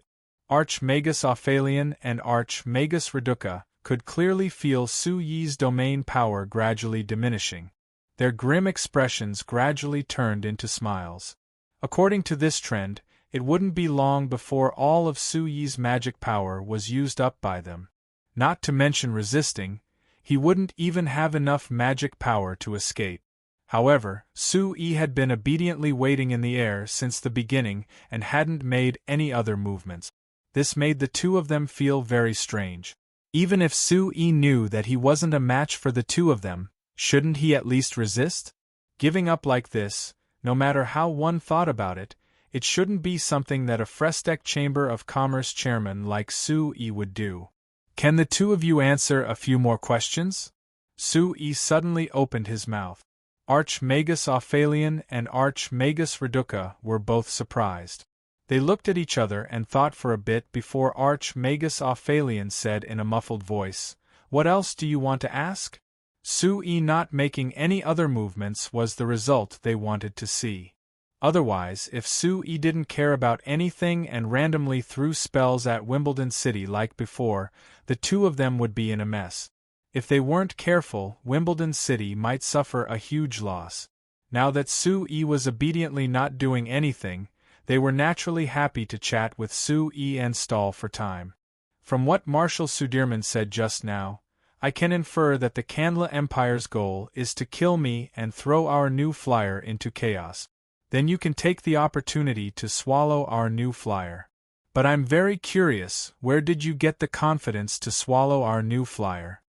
Archmagus Aphelion and Archmagus Reduca could clearly feel Su Yi's domain power gradually diminishing. Their grim expressions gradually turned into smiles. According to this trend, it wouldn't be long before all of Su Yi's magic power was used up by them. Not to mention resisting, he wouldn't even have enough magic power to escape. However, Su Yi had been obediently waiting in the air since the beginning and hadn't made any other movements. This made the two of them feel very strange. Even if Su Yi knew that he wasn't a match for the two of them, shouldn't he at least resist? Giving up like this, no matter how one thought about it, it shouldn't be something that a Frestec Chamber of Commerce chairman like Su Yi would do. Can the two of you answer a few more questions? Su Yi suddenly opened his mouth. Archmagus Aphelion and Archmagus Reduca were both surprised. They looked at each other and thought for a bit before Archmagus Aphelion said in a muffled voice, "What else do you want to ask?" Su Yi not making any other movements was the result they wanted to see. Otherwise, if Su Yi didn't care about anything and randomly threw spells at Wimbledon City like before, the two of them would be in a mess. If they weren't careful, Wimbledon City might suffer a huge loss. Now that Su Yi was obediently not doing anything, they were naturally happy to chat with Su Yi and stall for time. From what Marshal Sudirman said just now, I can infer that the Kandla Empire's goal is to kill me and throw our new flyer into chaos. Then you can take the opportunity to swallow our new flyer. But I'm very curious, where did you get the confidence to swallow our new flyer?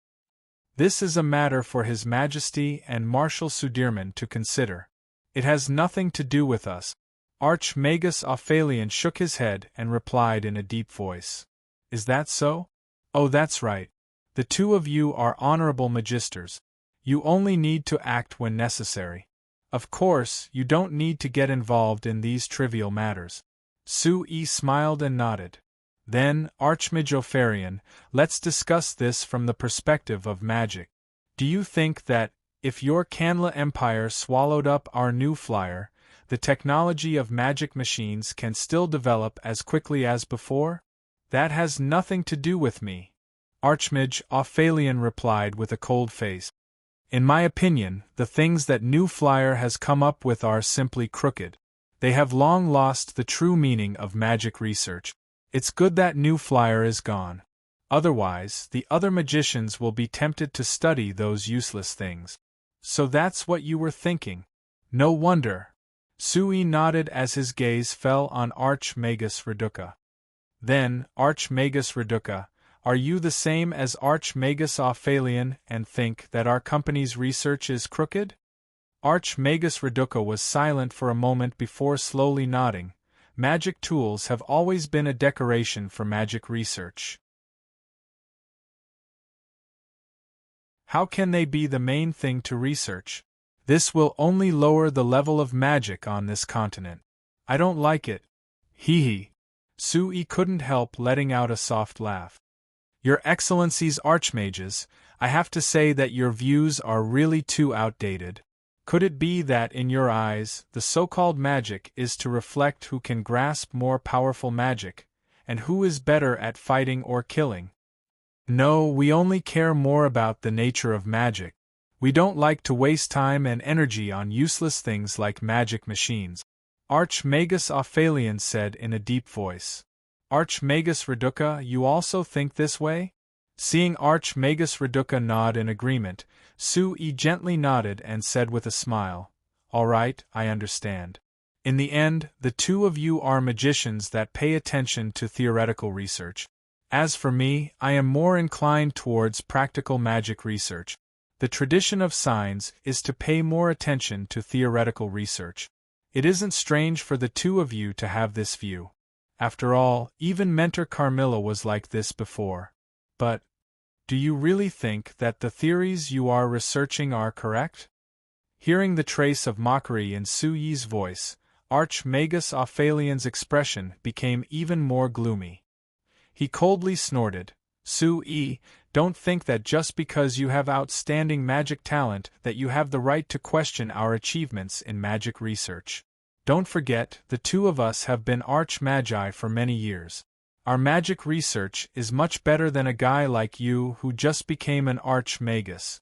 This is a matter for His Majesty and Marshal Sudirman to consider. It has nothing to do with us. Archmagus Aphelion shook his head and replied in a deep voice. Is that so? Oh, that's right. The two of you are honorable magisters. You only need to act when necessary. Of course, you don't need to get involved in these trivial matters. Su Yi smiled and nodded. Then, Archmage Opharion, let's discuss this from the perspective of magic. Do you think that, if your Kandla Empire swallowed up our new flyer, the technology of magic machines can still develop as quickly as before? That has nothing to do with me. Archmage Aphelion replied with a cold face. In my opinion, the things that New Flyer has come up with are simply crooked. They have long lost the true meaning of magic research. It's good that New Flyer is gone. Otherwise, the other magicians will be tempted to study those useless things. So that's what you were thinking. No wonder. Su Yi nodded as his gaze fell on Archmagus Reduca. Then, Archmagus Reduca, are you the same as Archmagus Aphelion and think that our company's research is crooked? Archmagus Reduca was silent for a moment before slowly nodding. Magic tools have always been a decoration for magic research. How can they be the main thing to research? This will only lower the level of magic on this continent. I don't like it. Hee hee. Sui couldn't help letting out a soft laugh. Your Excellency's Archmages, I have to say that your views are really too outdated. Could it be that in your eyes, the so-called magic is to reflect who can grasp more powerful magic, and who is better at fighting or killing? No, we only care more about the nature of magic. We don't like to waste time and energy on useless things like magic machines. Archmagus Ophelion said in a deep voice. Archmagus Reduca, you also think this way? Seeing Archmagus Reduca nod in agreement, Sui gently nodded and said with a smile, "All right, I understand. In the end, the two of you are magicians that pay attention to theoretical research. As for me, I am more inclined towards practical magic research. The tradition of signs is to pay more attention to theoretical research. It isn't strange for the two of you to have this view. After all, even Mentor Carmilla was like this before. But, do you really think that the theories you are researching are correct?" Hearing the trace of mockery in Suyi's voice, Archmagus Ophelion's expression became even more gloomy. He coldly snorted, "Sui, don't think that just because you have outstanding magic talent that you have the right to question our achievements in magic research. Don't forget, the two of us have been arch-magi for many years. Our magic research is much better than a guy like you who just became an arch-magus."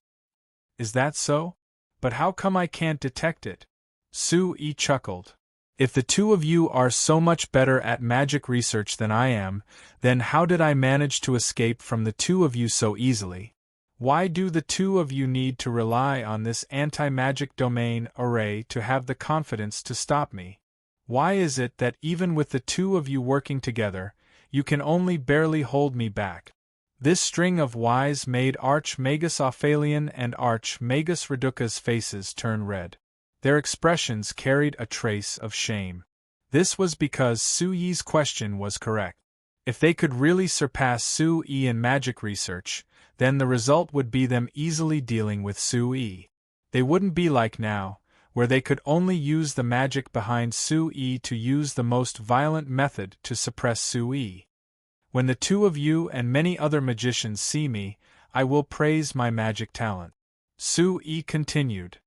"Is that so? But how come I can't detect it?" Sui chuckled. "If the two of you are so much better at magic research than I am, then how did I manage to escape from the two of you so easily? Why do the two of you need to rely on this anti-magic domain array to have the confidence to stop me? Why is it that even with the two of you working together, you can only barely hold me back?" This string of whys made Archmagus Ophelion and Archmagus Reduca's faces turn red. Their expressions carried a trace of shame. This was because Suyi's question was correct. If they could really surpass Sui in magic research, then the result would be them easily dealing with Sui. They wouldn't be like now, where they could only use the magic behind Sui to use the most violent method to suppress Sui. When the two of you and many other magicians see me, I will praise my magic talent. Sui continued.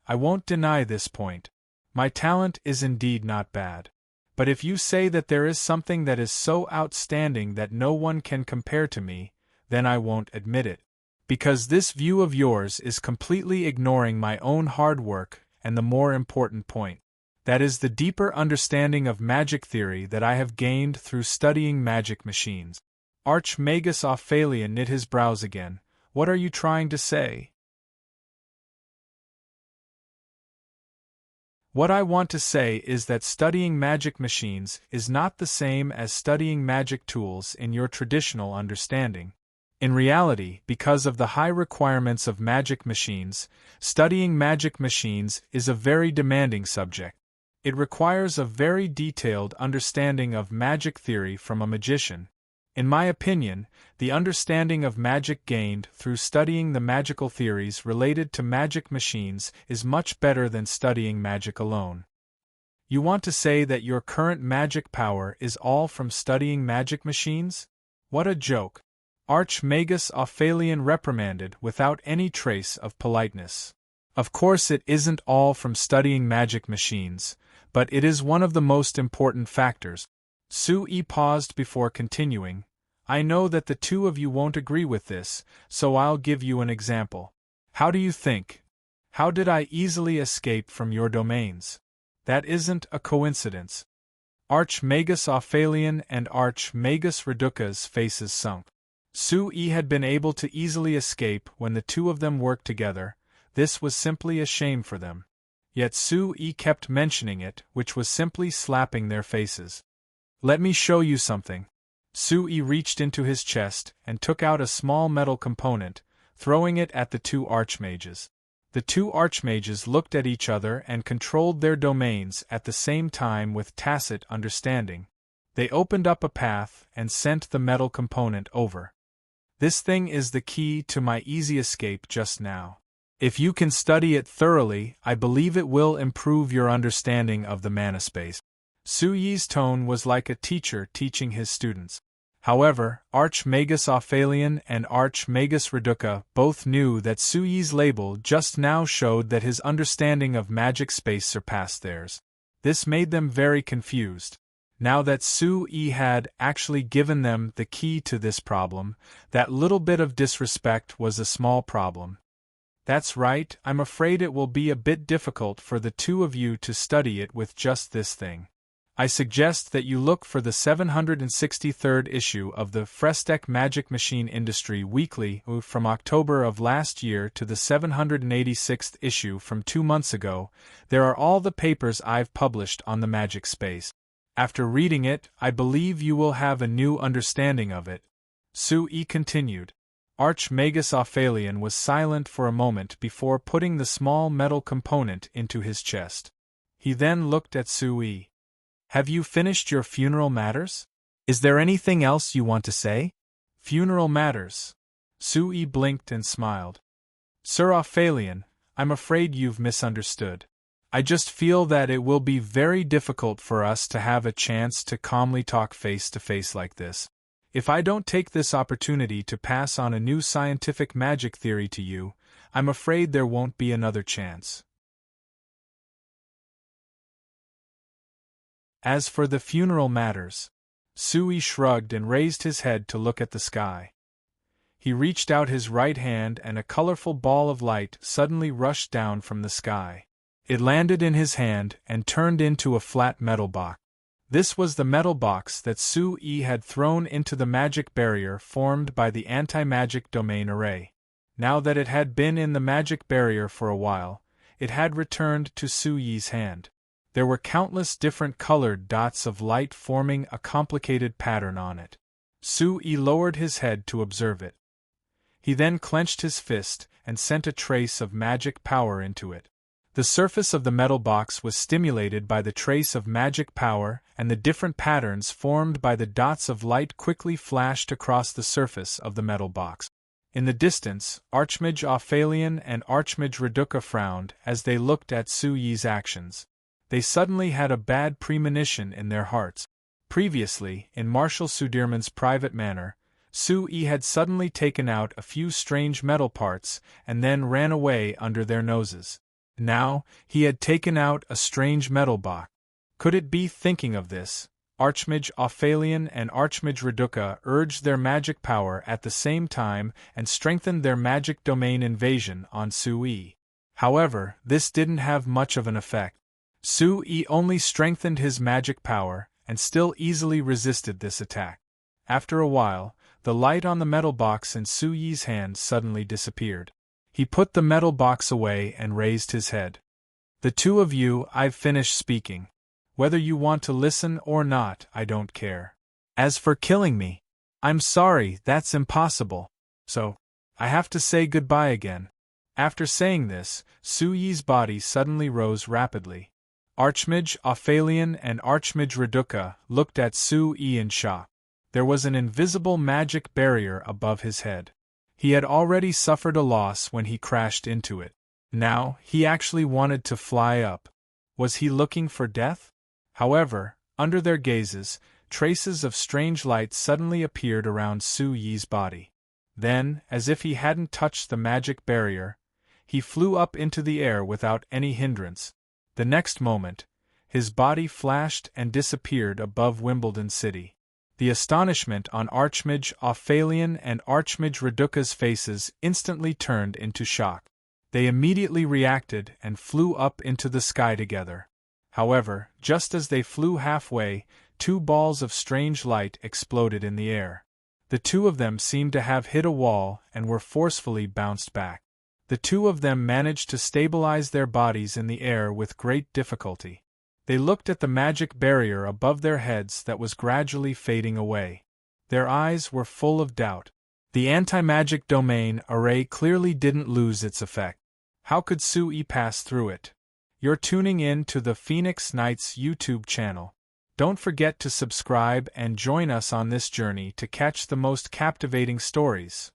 I won't deny this point. My talent is indeed not bad. But if you say that there is something that is so outstanding that no one can compare to me, then I won't admit it. Because this view of yours is completely ignoring my own hard work and the more important point. That is the deeper understanding of magic theory that I have gained through studying magic machines. Archmagus Ophelion knit his brows again. What are you trying to say? What I want to say is that studying magic machines is not the same as studying magic tools in your traditional understanding. In reality, because of the high requirements of magic machines, studying magic machines is a very demanding subject. It requires a very detailed understanding of magic theory from a magician. In my opinion, the understanding of magic gained through studying the magical theories related to magic machines is much better than studying magic alone. You want to say that your current magic power is all from studying magic machines? What a joke! Archmagus Ophelion reprimanded without any trace of politeness. Of course it isn't all from studying magic machines, but it is one of the most important factors. Sui paused before continuing. I know that the two of you won't agree with this, so I'll give you an example. How do you think? How did I easily escape from your domains? That isn't a coincidence. Archmagus Ophelion and Archmagus Reduca's faces sunk. Sui had been able to easily escape when the two of them worked together. This was simply a shame for them. Yet Sui kept mentioning it, which was simply slapping their faces. Let me show you something. Sui reached into his chest and took out a small metal component, throwing it at the two archmages. The two archmages looked at each other and controlled their domains at the same time with tacit understanding. They opened up a path and sent the metal component over. This thing is the key to my easy escape just now. If you can study it thoroughly, I believe it will improve your understanding of the manaspace. Su Yi's tone was like a teacher teaching his students. However, Archmagus Ophelion and Archmagus Reduca both knew that Su Yi's label just now showed that his understanding of magic space surpassed theirs. This made them very confused. Now that Su Yi had actually given them the key to this problem, that little bit of disrespect was a small problem. That's right, I'm afraid it will be a bit difficult for the two of you to study it with just this thing. I suggest that you look for the 763rd issue of the Frestec Magic Machine Industry Weekly from October of last year to the 786th issue from 2 months ago. There are all the papers I've published on the magic space. After reading it, I believe you will have a new understanding of it. Su Yi continued. Archmagus Ophelion was silent for a moment before putting the small metal component into his chest. He then looked at Su Yi. Have you finished your funeral matters? Is there anything else you want to say? Funeral matters. Su Yi blinked and smiled. Sir Ophelion, I'm afraid you've misunderstood. I just feel that it will be very difficult for us to have a chance to calmly talk face to face like this. If I don't take this opportunity to pass on a new scientific magic theory to you, I'm afraid there won't be another chance. As for the funeral matters, Su Yi shrugged and raised his head to look at the sky. He reached out his right hand and a colorful ball of light suddenly rushed down from the sky. It landed in his hand and turned into a flat metal box. This was the metal box that Su Yi had thrown into the magic barrier formed by the anti-magic domain array. Now that it had been in the magic barrier for a while, it had returned to Su Yi's hand. There were countless different colored dots of light forming a complicated pattern on it. Su Yi lowered his head to observe it. He then clenched his fist and sent a trace of magic power into it. The surface of the metal box was stimulated by the trace of magic power, and the different patterns formed by the dots of light quickly flashed across the surface of the metal box. In the distance, Archmage Ophelion and Archmage Reduca frowned as they looked at Su Yi's actions. They suddenly had a bad premonition in their hearts. Previously, in Marshal Sudirman's private manor, Su Yi had suddenly taken out a few strange metal parts and then ran away under their noses. Now, he had taken out a strange metal box. Could it be thinking of this? Archmage Ophelion and Archmage Reduca urged their magic power at the same time and strengthened their magic domain invasion on Su Yi. However, this didn't have much of an effect. Su Yi only strengthened his magic power, and still easily resisted this attack. After a while, the light on the metal box in Su Yi's hand suddenly disappeared. He put the metal box away and raised his head. The two of you, I've finished speaking. Whether you want to listen or not, I don't care. As for killing me, I'm sorry, that's impossible. So, I have to say goodbye again. After saying this, Su Yi's body suddenly rose rapidly. Archmage Ophelion and Archmage Reduca looked at Su Yi in shock. There was an invisible magic barrier above his head. He had already suffered a loss when he crashed into it. Now, he actually wanted to fly up. Was he looking for death? However, under their gazes, traces of strange light suddenly appeared around Su Yi's body. Then, as if he hadn't touched the magic barrier, he flew up into the air without any hindrance. The next moment, his body flashed and disappeared above Wimbledon City. The astonishment on Archmage Ophelion and Archmage Reduca's faces instantly turned into shock. They immediately reacted and flew up into the sky together. However, just as they flew halfway, two balls of strange light exploded in the air. The two of them seemed to have hit a wall and were forcefully bounced back. The two of them managed to stabilize their bodies in the air with great difficulty. They looked at the magic barrier above their heads that was gradually fading away. Their eyes were full of doubt. The anti-magic domain array clearly didn't lose its effect. How could Su Yi pass through it? You're tuning in to the Phoenix Knights YouTube channel. Don't forget to subscribe and join us on this journey to catch the most captivating stories.